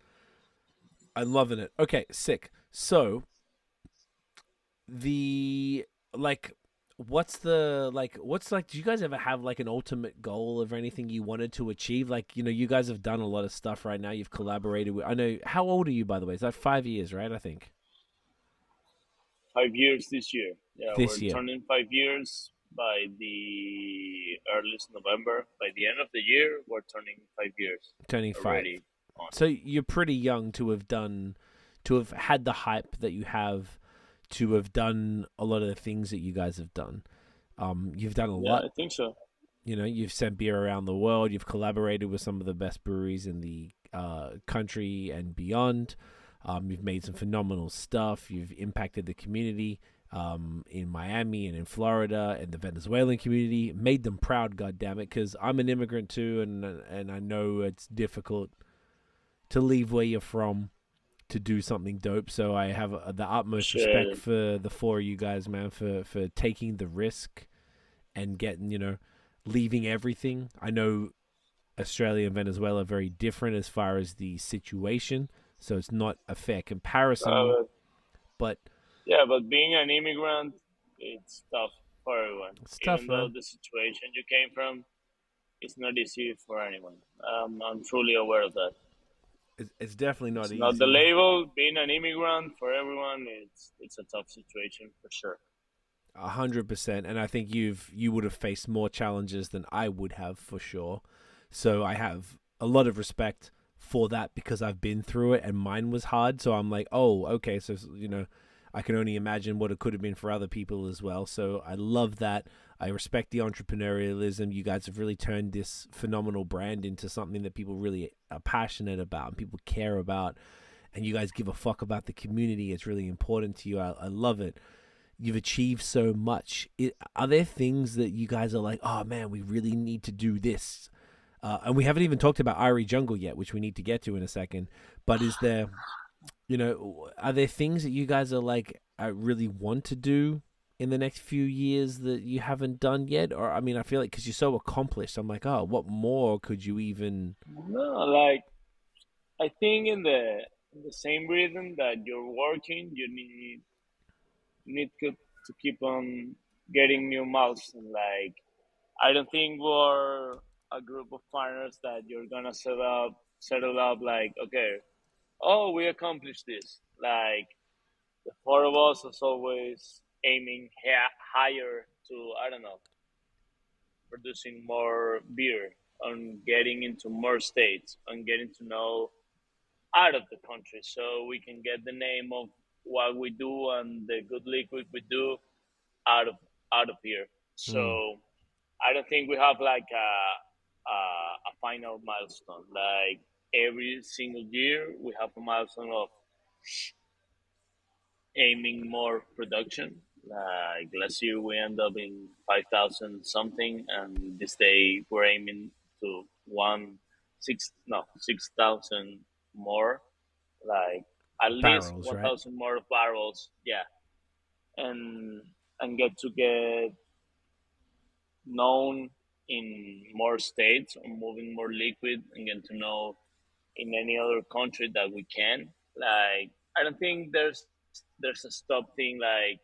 I'm loving it. Okay, sick. So what's do you guys ever have like an ultimate goal of anything you wanted to achieve? Like, you guys have done a lot of stuff right now. You've collaborated with, I know, how old are you, by the way? Is that 5 years, right? I think 5 years this year. Yeah, This we're year. turning 5 years by the earliest November. By the end of the year, we're turning 5 years. Turning 5. Already. So you're pretty young to have had the hype that you have, to have done a lot of the things that you guys have done. You've done a lot. I think so. You've sent beer around the world. You've collaborated with some of the best breweries in the country and beyond. You've made some phenomenal stuff. You've impacted the community. in Miami and in Florida and the Venezuelan community. Made them proud, goddammit, because I'm an immigrant too, and I know it's difficult to leave where you're from to do something dope. So I have the utmost respect Shit. for the four of you guys, man, for taking the risk and getting, leaving everything. I know Australia and Venezuela are very different as far as the situation, so it's not a fair comparison. Uh, But yeah, but being an immigrant, it's tough for everyone. it's Even tough, though man. the situation you came from, it's not easy for anyone. I'm fully aware of that. It's definitely not It's not the easy. label. Being an immigrant for everyone, it's a tough situation for sure. 100%, and I think you would have faced more challenges than I would have for sure. So I have a lot of respect for that because I've been through it and mine was hard. So I'm like, oh, okay. So, I can only imagine what it could have been for other people as well. So I love that. I respect the entrepreneurialism. You guys have really turned this phenomenal brand into something that people really are passionate about and people care about. And you guys give a fuck about the community. It's really important to you. I love it. You've achieved so much. Are there things that you guys are like, oh man, we really need to do this? And we haven't even talked about Irie Jungle yet, which we need to get to in a second. But is there, are there things that you guys are like, I really want to do in the next few years that you haven't done yet? Or, I mean, I feel like because you're so accomplished, I'm like, oh, what more could you even. No, like I think in the same rhythm that you're working, you need to keep on getting new milestones. Like I don't think we're a group of partners that you're gonna settle up like okay, oh we accomplished this. Like the four of us is always aiming higher to I don't know producing more beer, on getting into more states, on getting to know out of the country, so we can get the name of what we do and the good liquid we do out of out of here. Mm, So I don't think we have like a final milestone. Like every single year, we have a milestone of aiming more production. Like last year, we end up in 5,000 something, and this day we're aiming to 6,000 more. Like at least barrels, right? 1,000 more barrels. Yeah, and get known in more states, or moving more liquid, and get to know in any other country that we can. Like I don't think there's a stop thing. Like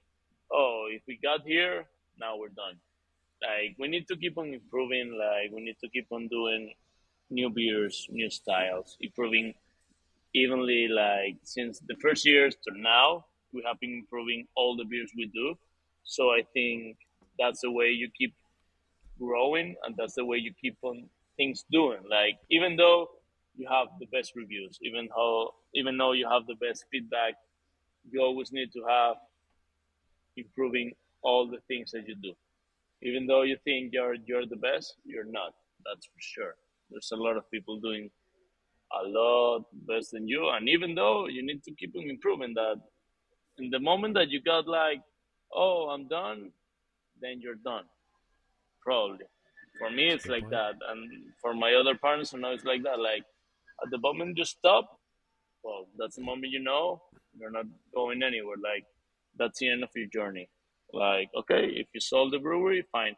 oh, if we got here, now we're done. Like we need to keep on improving. Like we need to keep on doing new beers, new styles, improving evenly. Like since the first years to now, we have been improving all the beers we do. So I think that's the way you keep growing, and that's the way you keep on things doing. Like even though you have the best reviews, even though you have the best feedback, you always need to have improving all the things that you do. Even though you think you're the best, you're not. That's for sure. There's a lot of people doing a lot best than you, and even though you need to keep on improving that, in the moment that you got like, oh, I'm done, then you're done. Probably. For me, That's a it's good like point. that, and for my other partners, I know it's like that. Like at the moment you stop, well, that's the moment you know you're not going anywhere. Like that's the end of your journey. Like okay, if you sold the brewery, fine.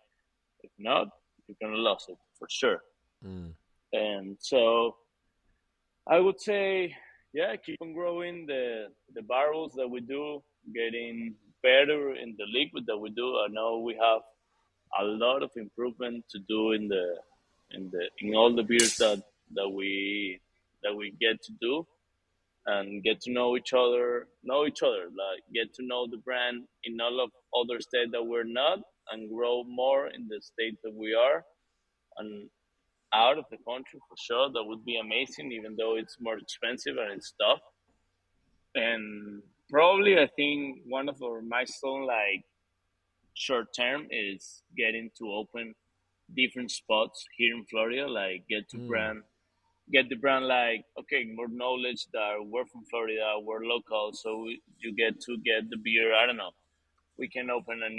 If not, you're gonna lose it for sure. Mm. And so I would say, yeah, keep on growing the barrels that we do, getting better in the liquid that we do. I know we have a lot of improvement to do in all the beers that we get to do, and get to know each other, like get to know the brand in all of other states that we're not, and grow more in the state that we are, and out of the country for sure. That would be amazing, even though it's more expensive and it's tough. And probably I think one of our milestone, like short term, is getting to open different spots here in Florida. Like Mm. get the brand like okay, more knowledge that we're from Florida, we're local, so you get to get the beer. I don't know, we can open a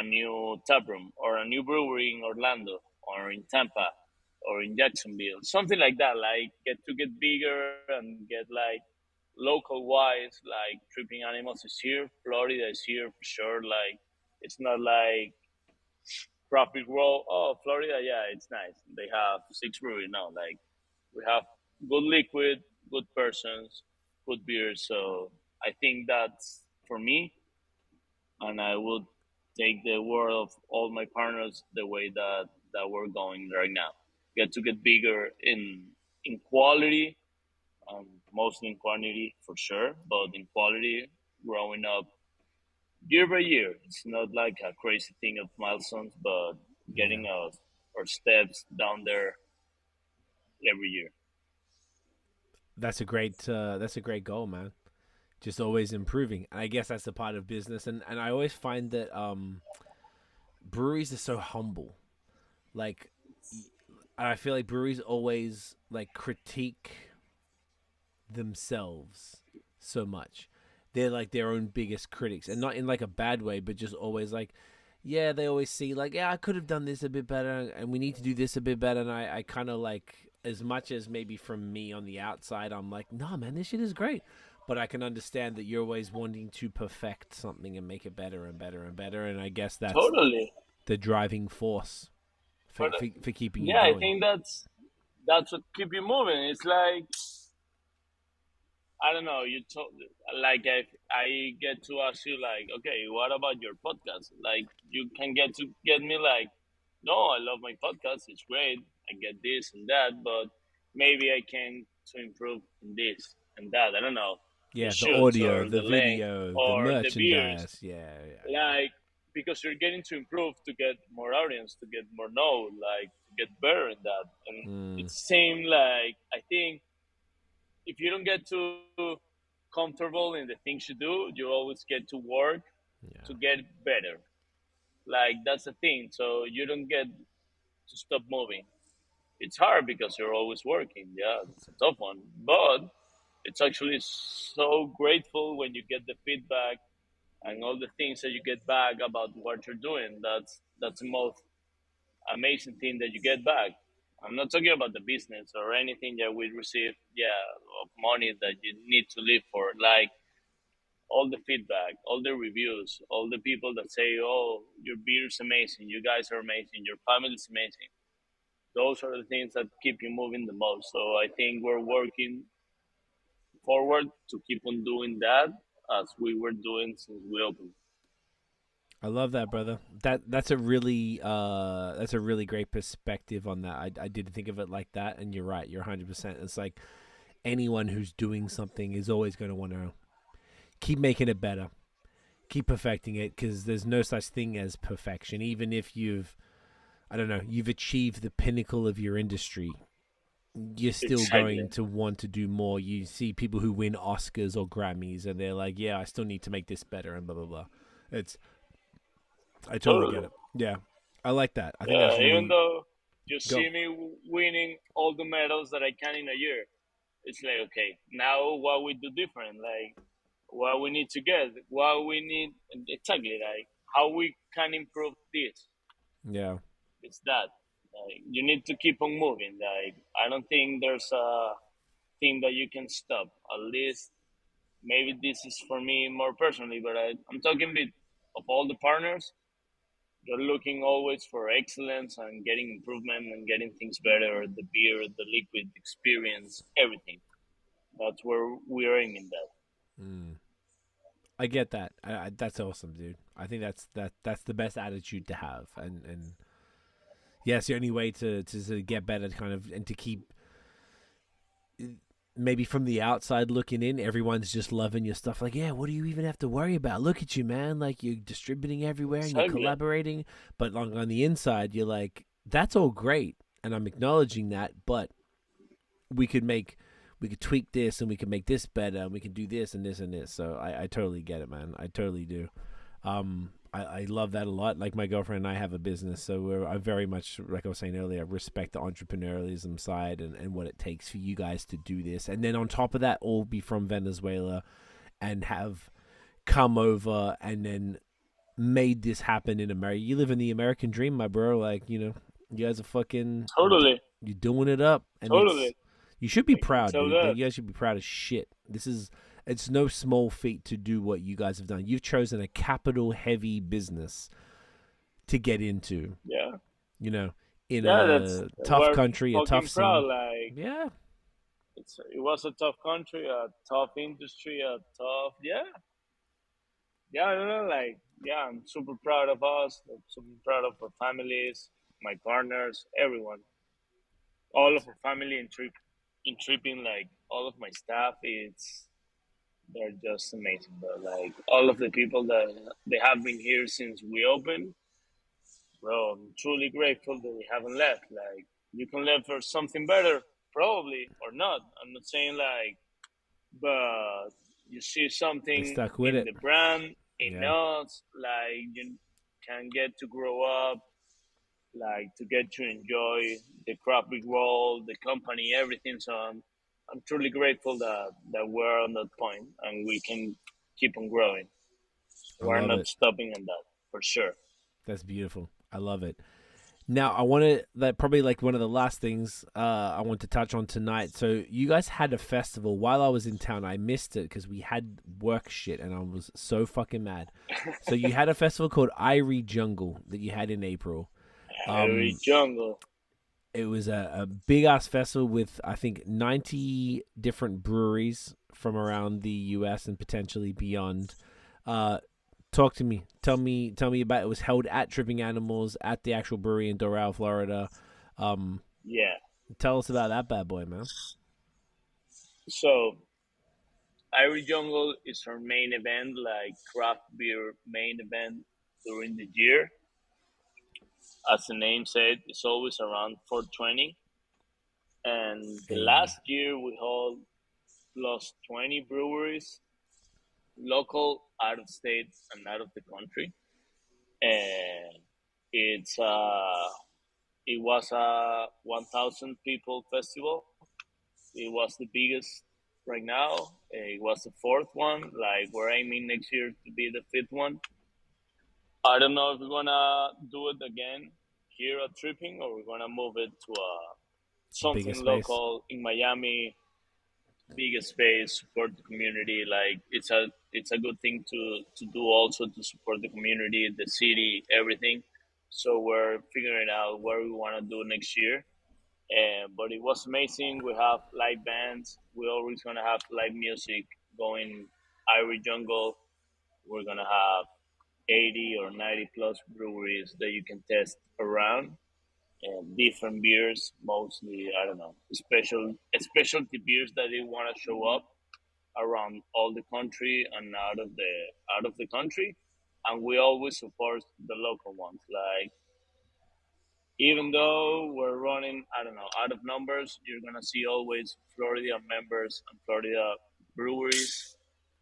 new tap room or a new brewery in Orlando or in Tampa or in Jacksonville, something like that. Like get bigger and get like local wise. Like Tripping Animals is here, Florida is here for sure. Like it's not like Profit Roll. Oh, Florida, yeah, it's nice. They have six breweries now. Like we have good liquid, good persons, good beers. So I think that's for me, and I would take the word of all my partners the way that we're going right now. Get to get bigger in quality, mostly in quantity for sure, but in quality, growing up year by year. It's not like a crazy thing of milestones, but Yeah. getting our steps down there every year. That's a great goal, man. Just always improving. And I guess that's a part of business. And I always find that breweries are so humble. Like, I feel like breweries always like critique themselves so much. They're like their own biggest critics, and not in like a bad way, but just always like, yeah, they always see like, yeah, I could have done this a bit better, and we need to do this a bit better. And I kind of like, as much as maybe from me on the outside, I'm like, nah, man, this shit is great. But I can understand that you're always wanting to perfect something and make it better and better and better. And I guess that's Totally. the driving force But for keeping you yeah, I going. think that's what keep you moving. It's like I don't know. You told like I get to ask you like, okay, what about your podcast? Like you can get me like, no, I love my podcast. It's great. I get this and that, but maybe I can to improve in this and that. I don't know, the Yeah, the shoots audio, or the the length video, the or the beers, merchandise. Yeah, yeah, like because you're getting to improve to get more audience, to get more know, like to get better in that. And yeah. it's same like I think if you don't get too comfortable in the things you do, you always get to work Yeah. to get better. Like that's the thing. So you don't get to stop moving. It's hard because you're always working. Yeah, it's a tough one, but it's actually so grateful when you get the feedback and all the things that you get back about what you're doing. That's the most amazing thing that you get back. I'm not talking about the business or anything that we receive, yeah, of money that you need to live for. Like all the feedback, all the reviews, all the people that say, "Oh, your beer is amazing. You guys are amazing. Your family is amazing." Those are the things that keep you moving the most. So I think we're working forward to keep on doing that as we were doing since we opened. I love that, brother. That's a really great perspective on that. I didn't think of it like that, and you're right. You're 100%. It's like anyone who's doing something is always going to want to keep making it better, keep perfecting it, because there's no such thing as perfection. Even if I don't know, you've achieved the pinnacle of your industry, you're still going Exactly. to want to do more. You see people who win Oscars or Grammys, and they're like, yeah, I still need to make this better, and blah blah blah. It's I totally get Totally. it. Yeah, I like that. I think Yeah, that's even really though you go. see me winning all the medals that I can in a year, it's like, okay, now what we do different, like what we need to get, what we need, exactly, like how we can improve this. Yeah, It's that. Like, you need to keep on moving. Like, I don't think there's a thing that you can stop. At least, maybe this is for me more personally, but I'm talking with of all the partners. You're looking always for excellence and getting improvement and getting things better. The beer, the liquid experience, everything. That's where we're aiming at. mm. I get that. That's awesome, dude. I think that's the best attitude to have, and yeah, it's the only way to get better, kind of, and to keep maybe from the outside looking in, everyone's just loving your stuff. Like, yeah, what do you even have to worry about? Look at you, man. Like, you're distributing everywhere and you're Exactly. collaborating. But on the inside, you're like, that's all great. And I'm acknowledging that. But we could tweak this and we could make this better. And we can do this and this and this. So I totally get it, man. I totally do. I love that a lot. Like my girlfriend and I have a business, so I very much, like I was saying earlier, respect the entrepreneurialism side and what it takes for you guys to do this. And then on top of that, all be from Venezuela and have come over and then made this happen in America. You live in the American dream, my bro. Like, you guys are fucking Totally, you're doing it up, and totally. you should be I can proud, tell dude. that. Like, you guys should be proud as shit. It's no small feat to do what you guys have done. You've chosen a capital heavy business to get into. Yeah, In that's a tough we're country, a fucking tough proud. scene. Like Yeah, it was a tough country, a tough industry, a tough yeah. I don't know, like yeah. I'm super proud of us. I'm super proud of our families, my partners, everyone, all of our family in tripping. Like all of my staff, they're just amazing. But like all of the people that they have been here since we opened, bro, I'm truly grateful that we haven't left. Like you can leave for something better, probably or not. I'm not saying like, but you see they something stuck with in it. the brand, in Yeah, us, like you can get to grow up, like to get to enjoy the craft beer world, the company, everything. So I'm truly grateful that we're on that point and we can keep on growing. I We're love not it. stopping on that for sure. That's beautiful. I love it. Now, I want to, that probably like one of the last things I want to touch on tonight. So, you guys had a festival while I was in town. I missed it because we had work shit and I was so fucking mad. So, you had a festival called Irie Jungle that you had in April. Irie Jungle. It was a big ass festival with, I think, 90 different breweries from around the US and potentially beyond. Talk to me. Tell me about it. It was held at Tripping Animals at the actual brewery in Doral, Florida. Yeah. Tell us about that bad boy, man. So Irie Jungle is our main event, like craft beer main event during the year. As the name said, it's always around 420. And the Hey. last year we held plus 20 breweries, local, out of state, and out of the country. And it was a 1,000 people festival. It was the biggest right now. It was the fourth one. Like we're aiming next year to be the fifth one. I don't know if we're gonna do it again here at Tripping or we're gonna move it to something local in Miami, bigger space, support the community. Like it's a good thing to do also to support the community, the city, everything. So we're figuring out what we want to do next year. But it was amazing. We have live bands. We're always gonna have live music going. Irie Jungle. We're gonna have 80 or 90 plus breweries that you can test around, and different beers, mostly I don't know, specialty beers that they want to show up around all the country and out of the country, and we always support the local ones. Like even though we're running, I don't know, out of numbers, you're gonna see always Florida members and Florida breweries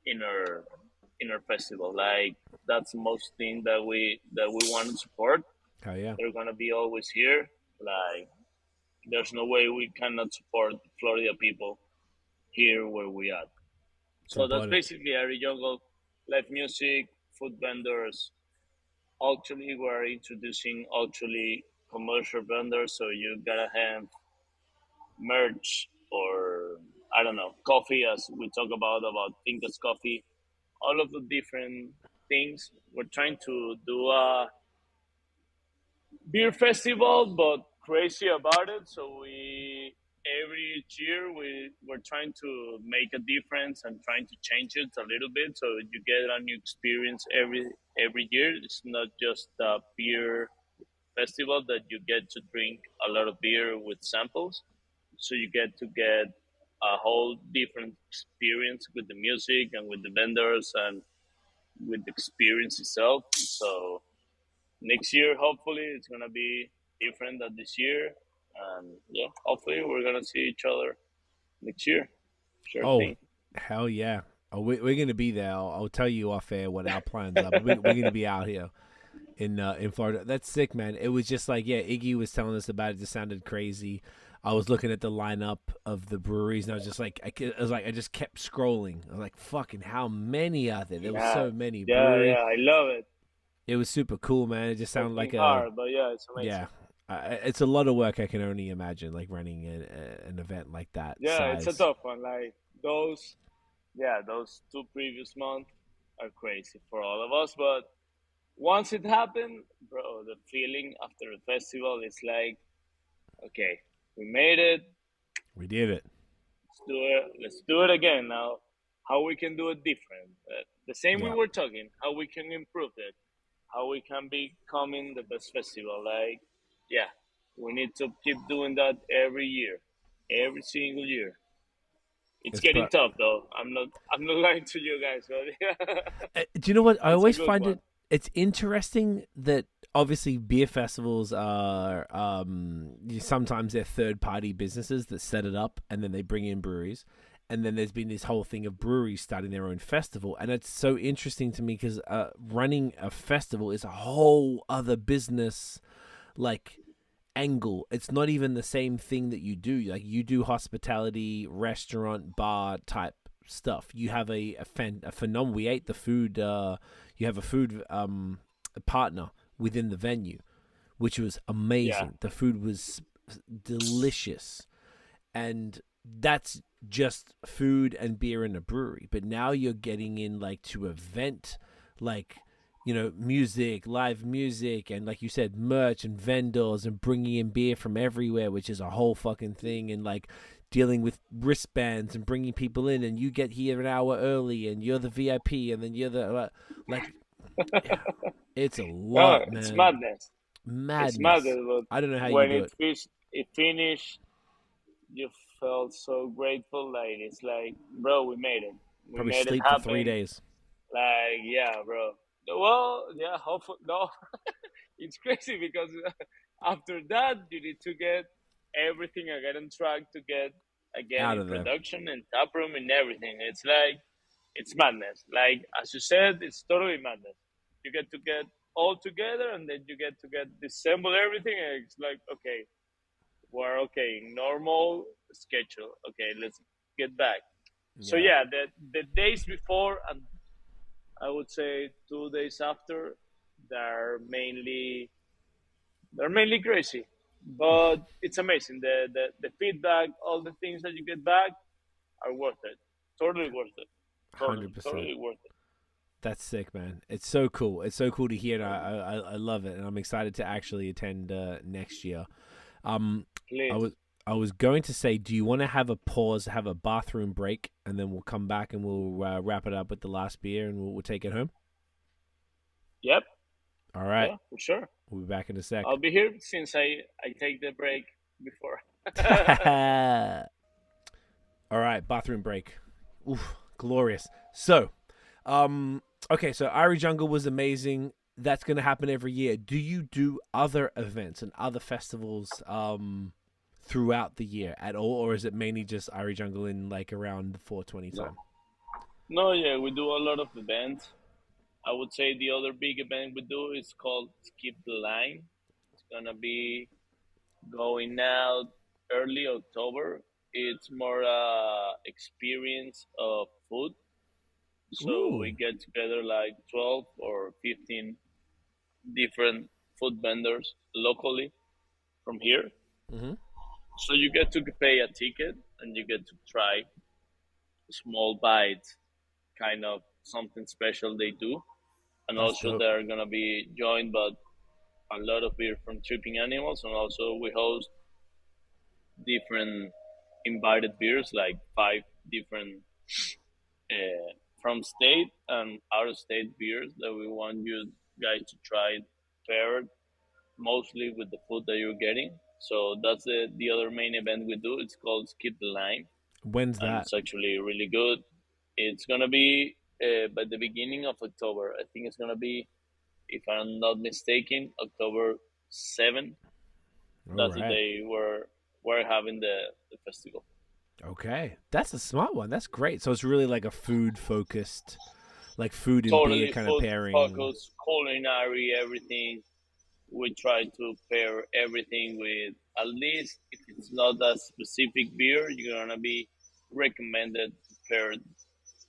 in our festival. Like that's the most thing that we want to support. Oh, yeah. They're gonna be always here. Like there's no way we cannot support Florida people here where we are. So that's basically Irie Jungle, live music, food vendors. Actually, we're introducing commercial vendors, so you gotta have merch or I don't know, coffee as we talk about Tinka's coffee, all of the different things. We're trying to do a beer festival, but crazy about it. So we every year we're trying to make a difference and trying to change it a little bit, so you get a new experience every year. It's not just a beer festival that you get to drink a lot of beer with samples. So you get a whole different experience with the music and with the vendors and with the experience itself. So next year, hopefully, it's gonna be different than this year, and yeah, hopefully, we're gonna see each other next year. Sure thing. Hell yeah! Oh, we're gonna be there. I'll tell you off air what our plans are. But we're gonna be out here in Florida. That's sick, man. It was just like, yeah, Iggy was telling us about it. It just sounded crazy. I was looking at the lineup of the breweries, and I was just like, I just kept scrolling. I was like, fucking, how many are there? There were so many. Yeah, I love it. It was super cool, man. It just sounded like Working a hard, but yeah, it's yeah. amazing. It's a lot of work. I can only imagine, like running an event like that Yeah, it's a size. tough one. Like those, yeah, those 2 previous months are crazy for all of us. But once it happened, bro, the feeling after the festival is like, okay, we made it. We did it. Let's do it. Let's do it again now. How we can do it different? The same we Yeah, were talking. How we can improve it? How we can becoming the best festival? Like, yeah, we need to keep doing that every year, every single year. It's it's getting pro. tough though. I'm not lying to you guys, but Do you know what? I it's a always good find one. it's interesting that obviously beer festivals are sometimes they're third party businesses that set it up and then they bring in breweries. And then there's been this whole thing of breweries starting their own festival, and it's so interesting to me because running a festival is a whole other business, like angle. It's not even the same thing that you do. Like you do hospitality, restaurant, bar type stuff. You have a phenomenal. We ate the food. You have a food partner within the venue, which was Yeah, amazing. The food was delicious, and that's just food and beer in a brewery. But now you're getting in like to event, like music, live music, and like you said, merch and vendors, and bringing in beer from everywhere, which is a whole fucking thing, and like dealing with wristbands and bringing people in, and you get here an hour early, and you're the VIP, and then you're the like, yeah, it's a no, lot, it's man. madness. It's Madness. madness. But I don't know how you when do it. it finished, you felt so grateful. Like it's like, bro, we made it. We Probably made it sleep for three happen. days. Like, yeah, bro. Well, yeah. Hopefully, no. It's crazy because after that you need to get everything again on track to get again Out in of there. production and tap room and everything. It's like it's madness. Like as you said, it's totally madness. You get all together and then you get disassemble everything and it's like okay, we're okay, normal schedule. Okay, let's get back. So Yeah. yeah, the days before and I would say 2 days after, they're mainly they're mainly crazy, but it's amazing. The feedback, all the things that you get back are worth it. Totally worth it. Totally, 100%. totally worth it. That's sick, man. It's so cool. It's so cool to hear. I love it, and I'm excited to actually attend next year. Um, I Please. was I was going to say, do you want to have a pause, have a bathroom break, and then we'll come back and we'll wrap it up with the last beer, and we'll take it home. Yep. All right, Yeah, for sure. we'll be back in a sec. I'll be here since I take the break before. All right, bathroom break. Oof, glorious. So, okay, so Irie Jungle was amazing. That's going to happen every year. Do you do other events and other festivals throughout the year at all, or is it mainly just Irie Jungle in like around the 420 No. time? No, yeah, we do a lot of events. I would say the other big event we do is called Skip the Line. It's gonna be going out early October. It's more experience of food. So we Ooh. get together like 12 or 15 different food vendors locally from here. Mm-hmm. So you get to pay a ticket and you get to try small bites, kind of something special they do. And That's also dope. they're gonna be joined by a lot of beer from Tripping Animals, and also we host different invited beers, like 5 different from state and out of state beers that we want you guys to try paired mostly with the food that you're getting. So that's the other main event we do. It's called Skip the Line, When's and that? it's actually really good. It's gonna be by the beginning of October. I think it's gonna be, if I'm not mistaken, October 7th. All That's the right. day we're having the festival. Okay, that's a smart one. That's great. So it's really like a food focused, like food and beer Totally kind of food pairing. focus, culinary, everything. We try to pair everything with at least if it's not a specific beer, you're gonna be recommended to pair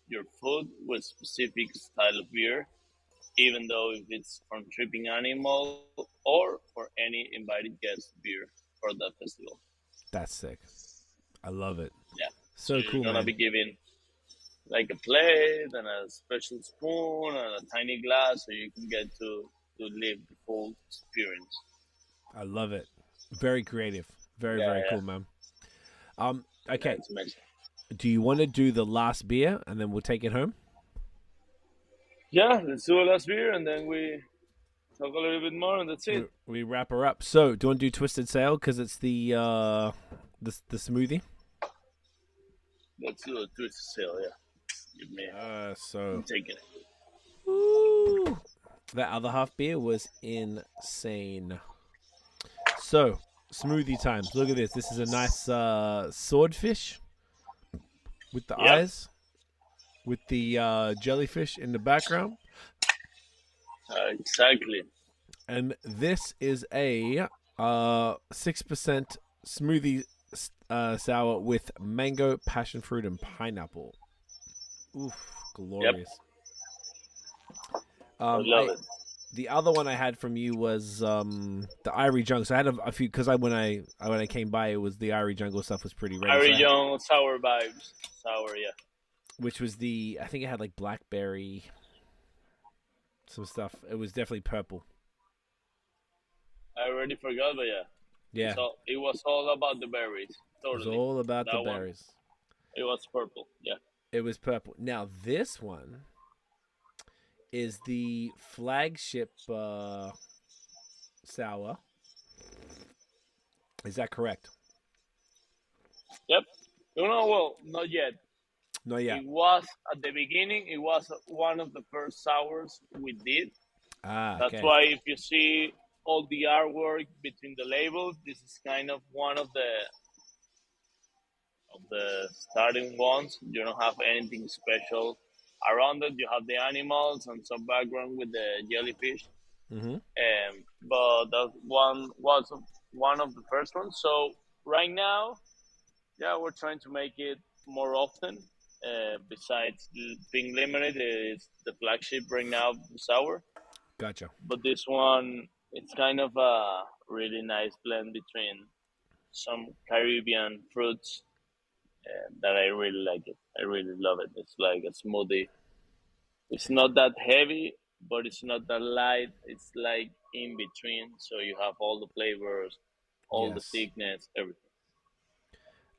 your food with specific style of beer. even though if it's from Tripping Animal or for any invited guest beer for that festival. That's sick. I love it. Yeah. So You're cool, gonna man. be given like a plate and a special spoon and a tiny glass so you can get to live the full experience. I love it. Very creative. Very, Yeah, very yeah. cool, man. Okay. That's amazing. Do you want to do the last beer and then we'll take it home? Yeah, let's do a last beer and then we talk a little bit more and that's it. We wrap her up. So, do you want to do Twisted Sail because it's the smoothie? Let's do a twist sail, yeah. Give me So I'm taking it. Ooh. That other half beer was insane. So, smoothie times. Look at this. This is a nice swordfish with the eyes, with the jellyfish in the background. Exactly. And this is a 6% smoothie sour with mango, passion fruit, and pineapple. Oof, glorious. I love it. The other one I had from you was the Irie Jungle. So I had a few because when I came by, it was the Irie Jungle stuff was pretty ready. Irie Jungle, sour vibes. Sour, yeah. Which was I think it had like blackberry, some stuff. It was definitely purple. I already forgot, but yeah. Yeah. So it was all about the berries. Totally. It was all about That the one. berries. It was purple, yeah. It was purple. Now this one is the flagship sour. Is that correct? Yep. Well, not yet. Not yet. It was at the beginning. It was one of the first sours we did. That's Okay. why if you see all the artwork between the labels, this is kind of one of the starting ones. You don't have anything special around it. You have the animals and some background with the jellyfish. Mm-hmm. But that one was one of the first ones. So right now, yeah, we're trying to make it more often. Besides being limited, is the flagship right now, the sour. Gotcha. But this one, it's kind of a really nice blend between some Caribbean fruits that I really like it. I really love it. It's like a smoothie. It's not that heavy, but it's not that light. It's like in between. So you have all the flavors, all the Yes. thickness, everything.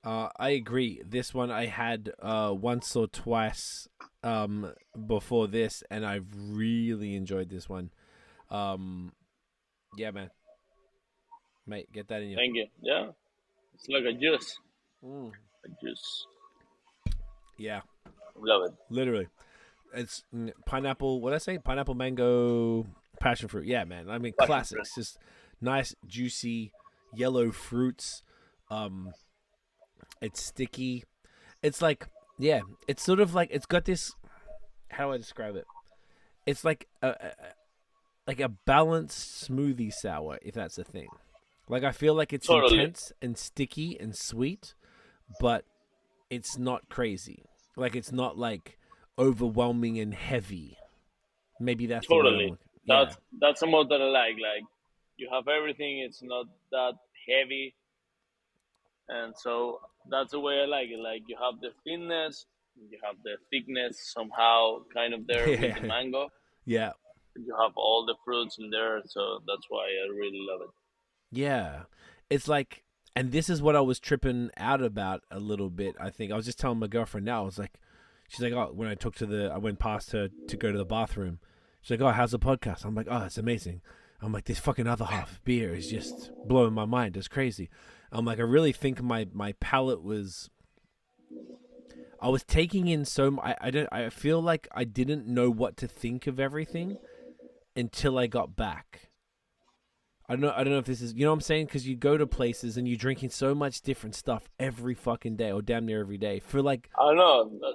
I agree. This one I had once or twice before this, and I've really enjoyed this one. Yeah, man. Mate, get that in you. Thank you. Yeah. It's like a juice. Mm. A juice. Yeah, Love it. literally. It's pineapple. What did I say? Pineapple, mango, passion fruit. Yeah, man. I mean, Passion classics. Just nice, juicy, yellow fruits. It's sticky. It's like, yeah. It's sort of like it's got this. How do I describe it? It's like a balanced smoothie sour, if that's a thing. Like I feel like it's Totally. intense and sticky and sweet, but it's not crazy. Like it's not like overwhelming and heavy. Maybe that's the way I'm Totally. looking. Yeah. That's a mode that I like. Like you have everything. It's not that heavy, and so that's the way I like it. Like you have the thinness, you have the thickness somehow, kind of there with Yeah. the mango. Yeah. You have all the fruits in there, so that's why I really love it. Yeah. It's like, and this is what I was tripping out about a little bit. I think I was just telling my girlfriend now. I was like, she's like, oh, when I went past her to go to the bathroom. She's like, oh, how's the podcast? I'm like, oh, it's amazing. I'm like, this fucking other half of beer is just blowing my mind. It's crazy. I'm like, I really think my palate was. I was taking in so. I feel like I didn't know what to think of everything until I got back. I don't know if this is, you know what I'm saying? Because you go to places and you're drinking so much different stuff every fucking day or damn near every day. For like, I don't know.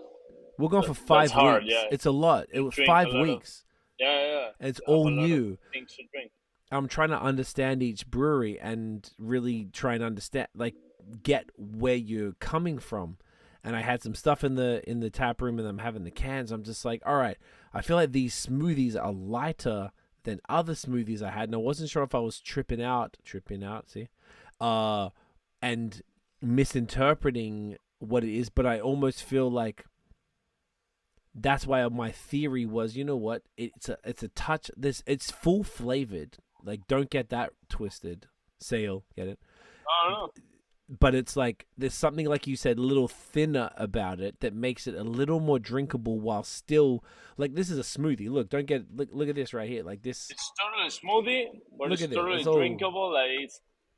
we're going for 5 that's hard, weeks. yeah. It's a lot. It was drink 5 a lot of- weeks. Yeah. And it's You have all a lot of new. things to drink. I'm trying to understand each brewery and really try and understand, like, get where you're coming from. and I had some stuff in the tap room, and I'm having the cans. I'm just like, all right, I feel like these smoothies are lighter than other smoothies I had, and I wasn't sure if I was tripping out, see, and misinterpreting what it is, but I almost feel like that's why my theory was, you know what, it's a touch, it's full flavored, like don't get that twisted, Sale, get it? I don't know. But it's like there's something, like you said, a little thinner about it that makes it a little more drinkable while still, like, this is a smoothie. Look, don't get look at this right here, like this. It's totally smoothie, but Look it's at it. totally It's all- drinkable. Like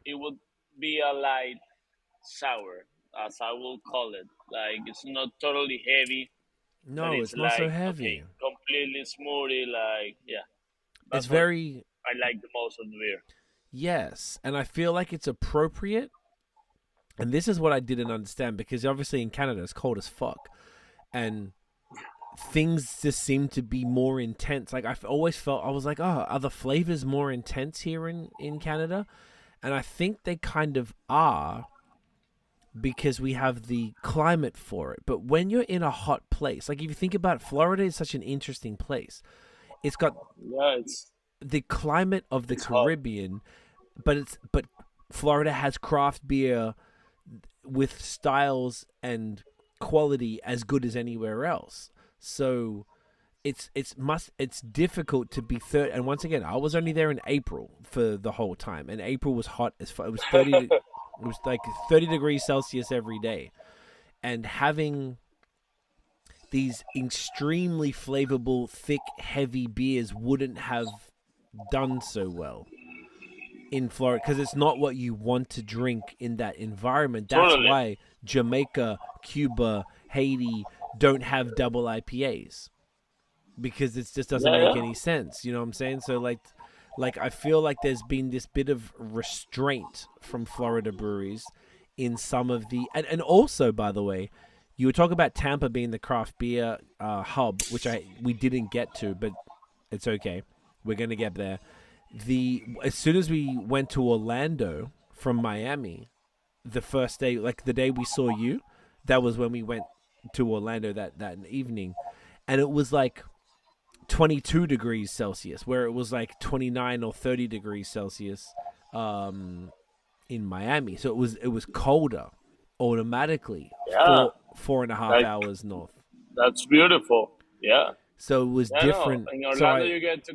it would be a light sour, as I will call it. Like it's not totally heavy. But No, it's not so heavy. Okay, completely smoothie. Like It's that's what very, I like the most of the beer. yes, and I feel like it's appropriate. And this is what I didn't understand, because obviously in Canada it's cold as fuck, and things just seem to be more intense. Like I've always felt, I was like, oh, are the flavors more intense here in Canada? And I think they kind of are, because we have the climate for it. But when you're in a hot place, like if you think about it, Florida is such an interesting place. It's got It's the climate of the It's hot. Caribbean, but Florida has craft beer with styles and quality as good as anywhere else. So it's difficult to be third. And once again, I was only there in April for the whole time, and April was hot as fuck. It was 30. It was like 30 degrees Celsius every day, and having these extremely flavorful, thick, heavy beers wouldn't have done so well in Florida, because it's not what you want to drink in that environment. That's Totally. why Jamaica, Cuba, Haiti don't have double IPAs, because it just doesn't make any sense. You know what I'm saying? So like I feel like there's been this bit of restraint from Florida breweries in some of the, and also, by the way, you were talking about Tampa being the craft beer hub, which we didn't get to, but it's okay. We're gonna get there. As soon as we went to Orlando from Miami, the first day, like the day we saw you, that was when we went to Orlando that evening, and it was like 22 degrees Celsius, where it was like 29 or 30 degrees Celsius in Miami. So it was colder automatically. Yeah. 4.5 hours north. That's beautiful. Yeah. So it was different. No. In So Orlando, you get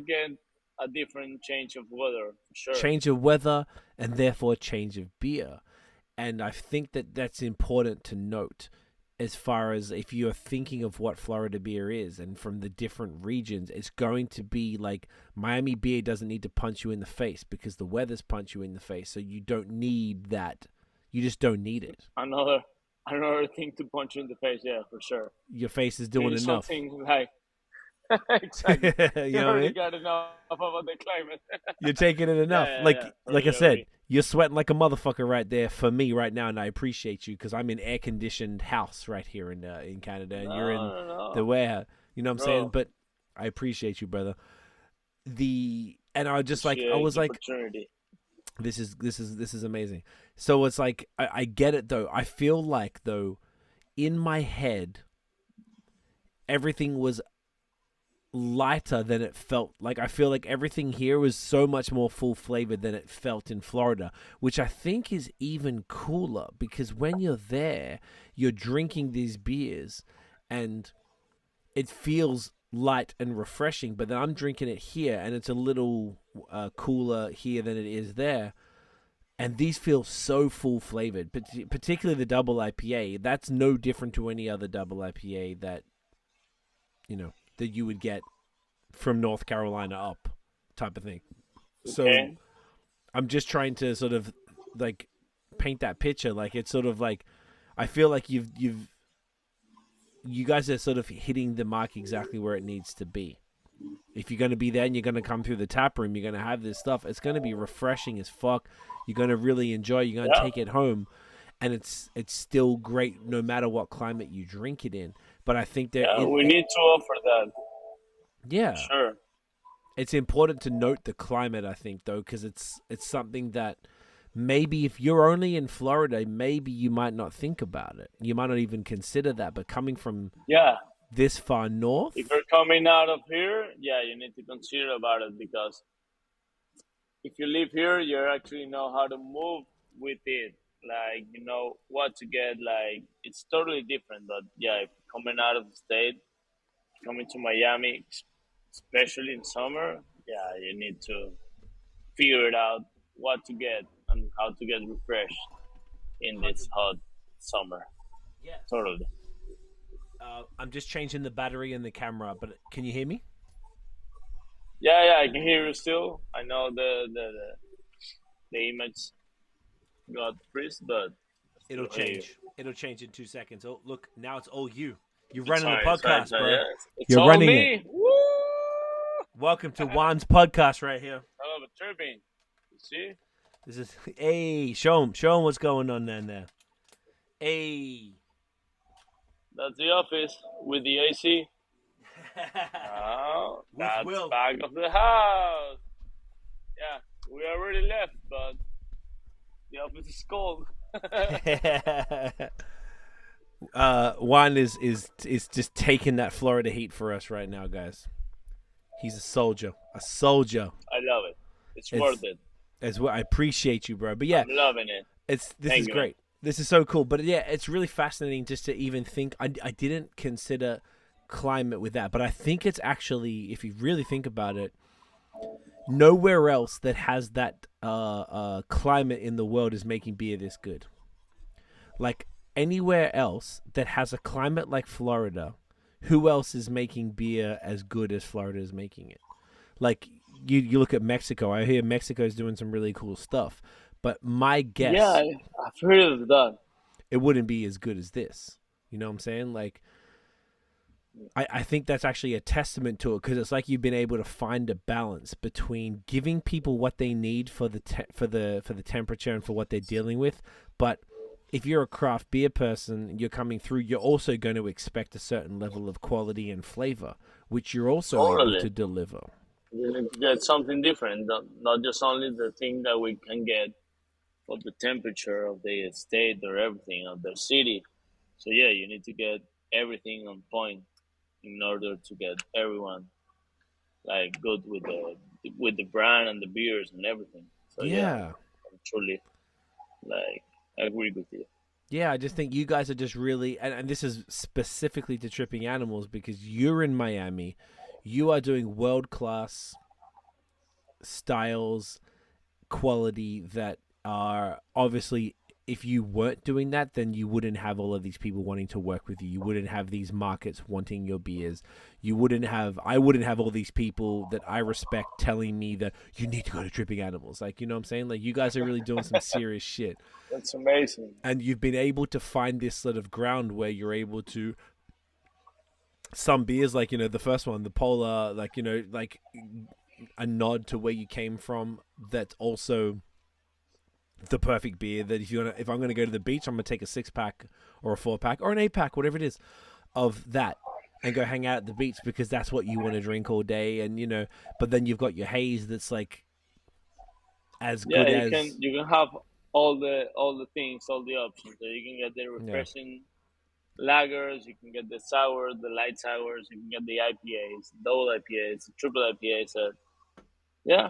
a different change of weather, for sure. change of weather, and therefore change of beer. And I think that's important to note, as far as if you're thinking of what Florida beer is, and from the different regions, it's going to be like Miami beer doesn't need to punch you in the face because the weather's punch you in the face. So you don't need that. You just don't need it. Another thing to punch you in the face, yeah, for sure. Your face is doing Doing enough. something like exactly. You You know what I already mean? got enough about the climate. You're taking it enough. Yeah, like yeah. like I Really, said, really. you're sweating like a motherfucker right there for me right now, and I appreciate you, because I'm in air conditioned house right here in Canada, and you're in No. the warehouse. You know what I'm saying? Bro. But I appreciate you, brother. And I just like, I Appreciate was the like, opportunity. this is amazing. So it's like I get it though. I feel like though, in my head, everything was lighter than it felt. Like I feel like everything here was so much more full flavored than it felt in Florida, which I think is even cooler, because when you're there, you're drinking these beers and it feels light and refreshing, but then I'm drinking it here and it's a little cooler here than it is there. And these feel so full flavored, particularly the double IPA. That's no different to any other double IPA that you would get from North Carolina up, type of thing. So Okay. I'm just trying to sort of like paint that picture. Like it's sort of like, I feel like you guys are sort of hitting the mark exactly where it needs to be. If you're going to be there and you're going to come through the tap room, you're going to have this stuff. It's going to be refreshing as fuck. You're going to really enjoy. You're going to take it home, and it's still great no matter what climate you drink it in. But I think that we need to offer that. yeah, Sure. it's important to note the climate, I think, though, because it's something that maybe if you're only in Florida, maybe you might not think about it. You might not even consider that. But coming from Yeah, this far north, if you're coming out of here, yeah, you need to consider about it, because if you live here, you actually know how to move with it. Like, you know what to get. Like, it's totally different. But yeah, if you're coming out of the state, coming to Miami, especially in summer, yeah, you need to figure it out what to get and how to get refreshed in this hot summer. yeah. Totally. I'm just changing the battery in the camera, but can you hear me? Yeah, I can hear you still. I know the image got freeze, but It'll still hear you. change. It'll change in 2 seconds. Oh, look, now it's all you. You're It's running the fine, podcast, it's fine, bro. yeah. It's You're all running me. it. Woo! Welcome to Juan's podcast right here. Hello, but Trippy. You see? This is hey, show him what's going on down there. Hey. That's the office with the AC. Oh, With that's Will. back of the house. Yeah, we already left, but the office is cold. Juan is just taking that Florida heat for us right now, guys. He's a soldier. I love it. It's worth it. As well, I appreciate you, bro. But yeah, I'm loving it. this Thank is you. great. This is so cool. But yeah, it's really fascinating just to even think. I didn't consider climate with that, but I think it's actually, if you really think about it, nowhere else that has that climate in the world is making beer this good. Like anywhere else that has a climate like Florida, who else is making beer as good as Florida is making it? Like you look at Mexico. I hear Mexico's doing some really cool stuff, but my guess, Yeah, I've heard of that. it wouldn't be as good as this. You know what I'm saying? Like, I think that's actually a testament to it, because it's like you've been able to find a balance between giving people what they need for the temperature and for what they're dealing with. But if you're a craft beer person, you're coming through, you're also going to expect a certain level of quality and flavor, which you're also able Totally. to deliver. You need to get something different, not just only the thing that we can get for the temperature of the state or everything of the city. So yeah, you need to get everything on point in order to get everyone like good with the brand and the beers and everything. So yeah, I'm truly like agree with you. Yeah, I just think you guys are just really, and this is specifically to Tripping Animals, because you're in Miami, you are doing world-class styles, quality that are obviously, if you weren't doing that, then you wouldn't have all of these people wanting to work with you. You wouldn't have these markets wanting your beers. I wouldn't have all these people that I respect telling me that you need to go to Tripping Animals. Like, you know what I'm saying? Like, you guys are really doing some serious shit. That's amazing. And you've been able to find this sort of ground where you're able to, some beers, like, you know, the first one, the Polar, like, you know, like a nod to where you came from. That's also the perfect beer that if I'm gonna go to the beach, I'm gonna take a 6-pack or a 4-pack or an 8-pack, whatever it is, of that, and go hang out at the beach, because that's what you want to drink all day. And you know, but then you've got your haze that's like as good as you can have all the things, all the options. So you can get the refreshing lagers, you can get the sour, the light sours, you can get the IPAs, double IPAs, triple IPAs. So yeah,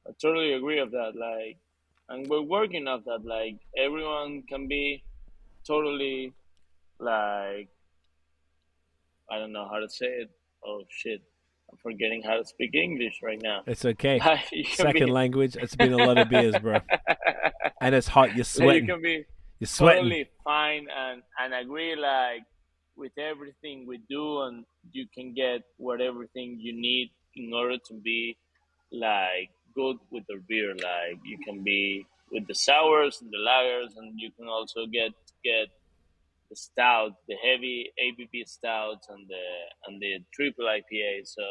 I totally agree with that. Like, and we're working on that. Like, everyone can be totally like, I don't know how to say it. Oh shit, I'm forgetting how to speak English right now. It's okay. Like, Second language. It's been a lot of beers, bro. And it's hot. You're sweating. You can be You're sweating. totally fine and agree like with everything we do, and you can get everything you need in order to be like good with the beer. Like, you can be with the sours and the lagers, and you can also get the stout, the heavy ABV stouts, and the triple IPA. So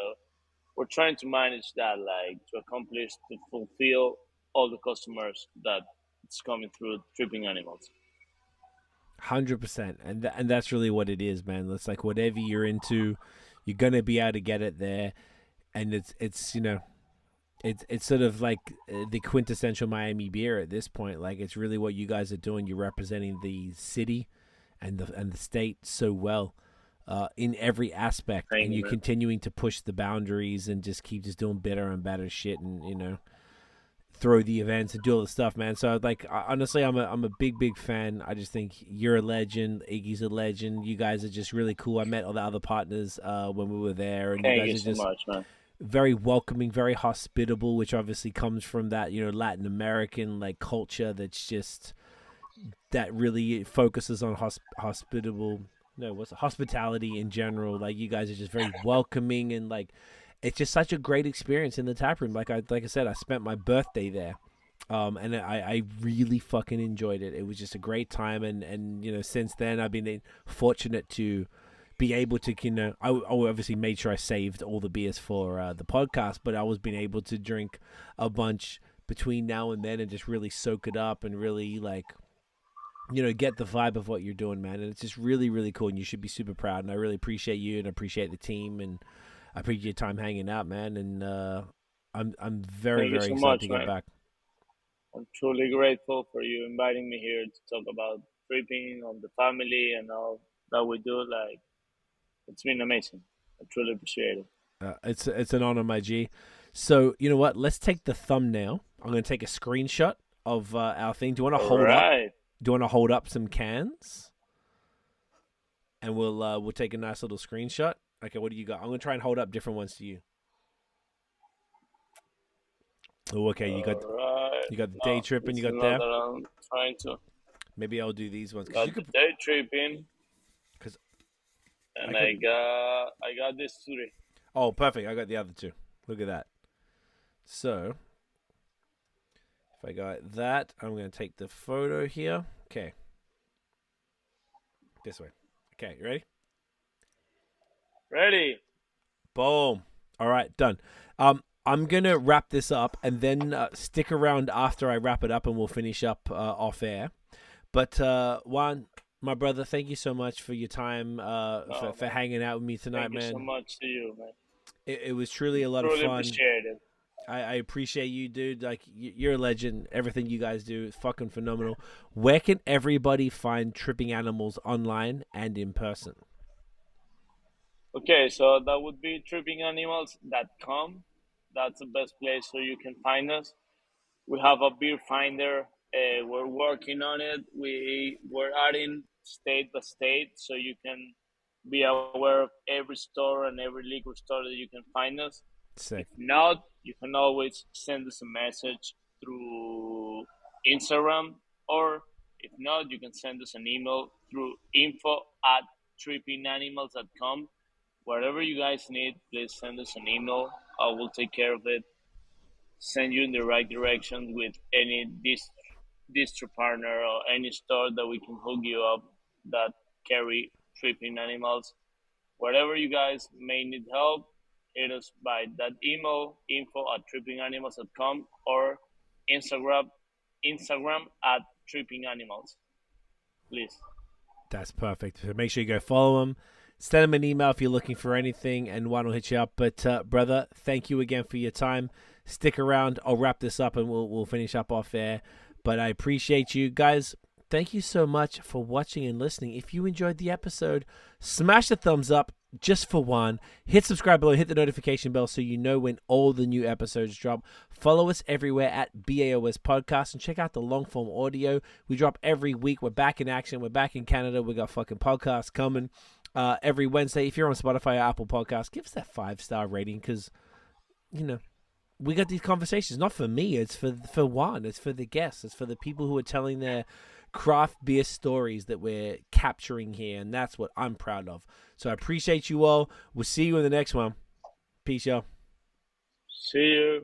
we're trying to manage that, like, to accomplish, to fulfill all the customers that it's coming through Tripping Animals. 100%, and that's really what it is, man. It's like whatever you're into, you're gonna be able to get it there, and it's you know, it's sort of like the quintessential Miami beer at this point. Like it's really what you guys are doing. You're representing the city and the state so well in every aspect, Thank and you, you're man. continuing to push the boundaries and just keep just doing better and better shit, and throw the events and do all the stuff, man. So like honestly, I'm a big fan. I just think you're a legend. Iggy's a legend. You guys are just really cool. I met all the other partners when we were there, and you Thank guys you are so just much, man. very welcoming, very hospitable, which obviously comes from that Latin American like culture that's just that really focuses on hospitable. No, what's hospitality in general. Like you guys are just very welcoming, and like it's just such a great experience in the tap room. Like I said, I spent my birthday there. And I really fucking enjoyed it. It was just a great time, and since then I've been fortunate to be able to I obviously made sure I saved all the beers for the podcast, but I was being able to drink a bunch between now and then and just really soak it up and really like get the vibe of what you're doing, man. And it's just really, really cool, and you should be super proud. And I really appreciate you and appreciate the team, and I appreciate your time hanging out, man. And I'm very, Thank you very so excited much, to get man. back. I'm truly grateful for you inviting me here to talk about tripping on the family and all that we do. Like, it's been amazing. I truly appreciate it. It's an honor, my G. So you know what? Let's take the thumbnail. I'm going to take a screenshot of our thing. Do you want to All hold up? right. Do you want to hold up some cans? And we'll take a nice little screenshot. Okay, what do you got? I'm going to try and hold up different ones to you. Oh, okay. You got the day trip, and you got there. That I'm trying to. Maybe I'll do these ones. Got the day tripping. 'Cause and I got this today. Oh, perfect. I got the other two. Look at that. So, if I got that, I'm going to take the photo here. Okay. This way. Okay, you ready? Ready. Boom. All right, done. I'm going to wrap this up and then stick around after I wrap it up, and we'll finish up off air. But Juan, my brother, thank you so much for your time, for hanging out with me tonight, man. Thank you so much to you, man. It was truly a lot of fun. Appreciate it. I appreciate you, dude. Like, you're a legend. Everything you guys do is fucking phenomenal. Where can everybody find Tripping Animals online and in person? Okay, so that would be trippinganimals.com. That's the best place so you can find us. We have a beer finder. We're working on it. We're adding state by state, so you can be aware of every store and every liquor store that you can find us. Sick. If not, you can always send us a message through Instagram, or if not, you can send us an email through info@trippinganimals.com. Whatever you guys need, please send us an email. I will take care of it. Send you in the right direction with any distro partner or any store that we can hook you up that carry tripping animals. Whatever you guys may need help, hit us by that email, info@trippinganimals.com, or Instagram @trippinganimals. Please. That's perfect. So make sure you go follow them. Send them an email if you're looking for anything, and Juan will hit you up. But brother, thank you again for your time. Stick around. I'll wrap this up, and we'll finish up off air. But I appreciate you guys. Thank you so much for watching and listening. If you enjoyed the episode, smash the thumbs up just for one. Hit subscribe below, hit the notification bell so you know when all the new episodes drop. Follow us everywhere at BAOS Podcast, and check out the long form audio. We drop every week. We're back in action. We're back in Canada. We got fucking podcasts coming every Wednesday. If you're on Spotify or Apple Podcasts, give us that 5-star rating, because we got these conversations, not for me, it's for Juan, it's for the guests, it's for the people who are telling their craft beer stories that we're capturing here, and that's what I'm proud of. So I appreciate you all. We'll see you in the next one. Peace, y'all. See you.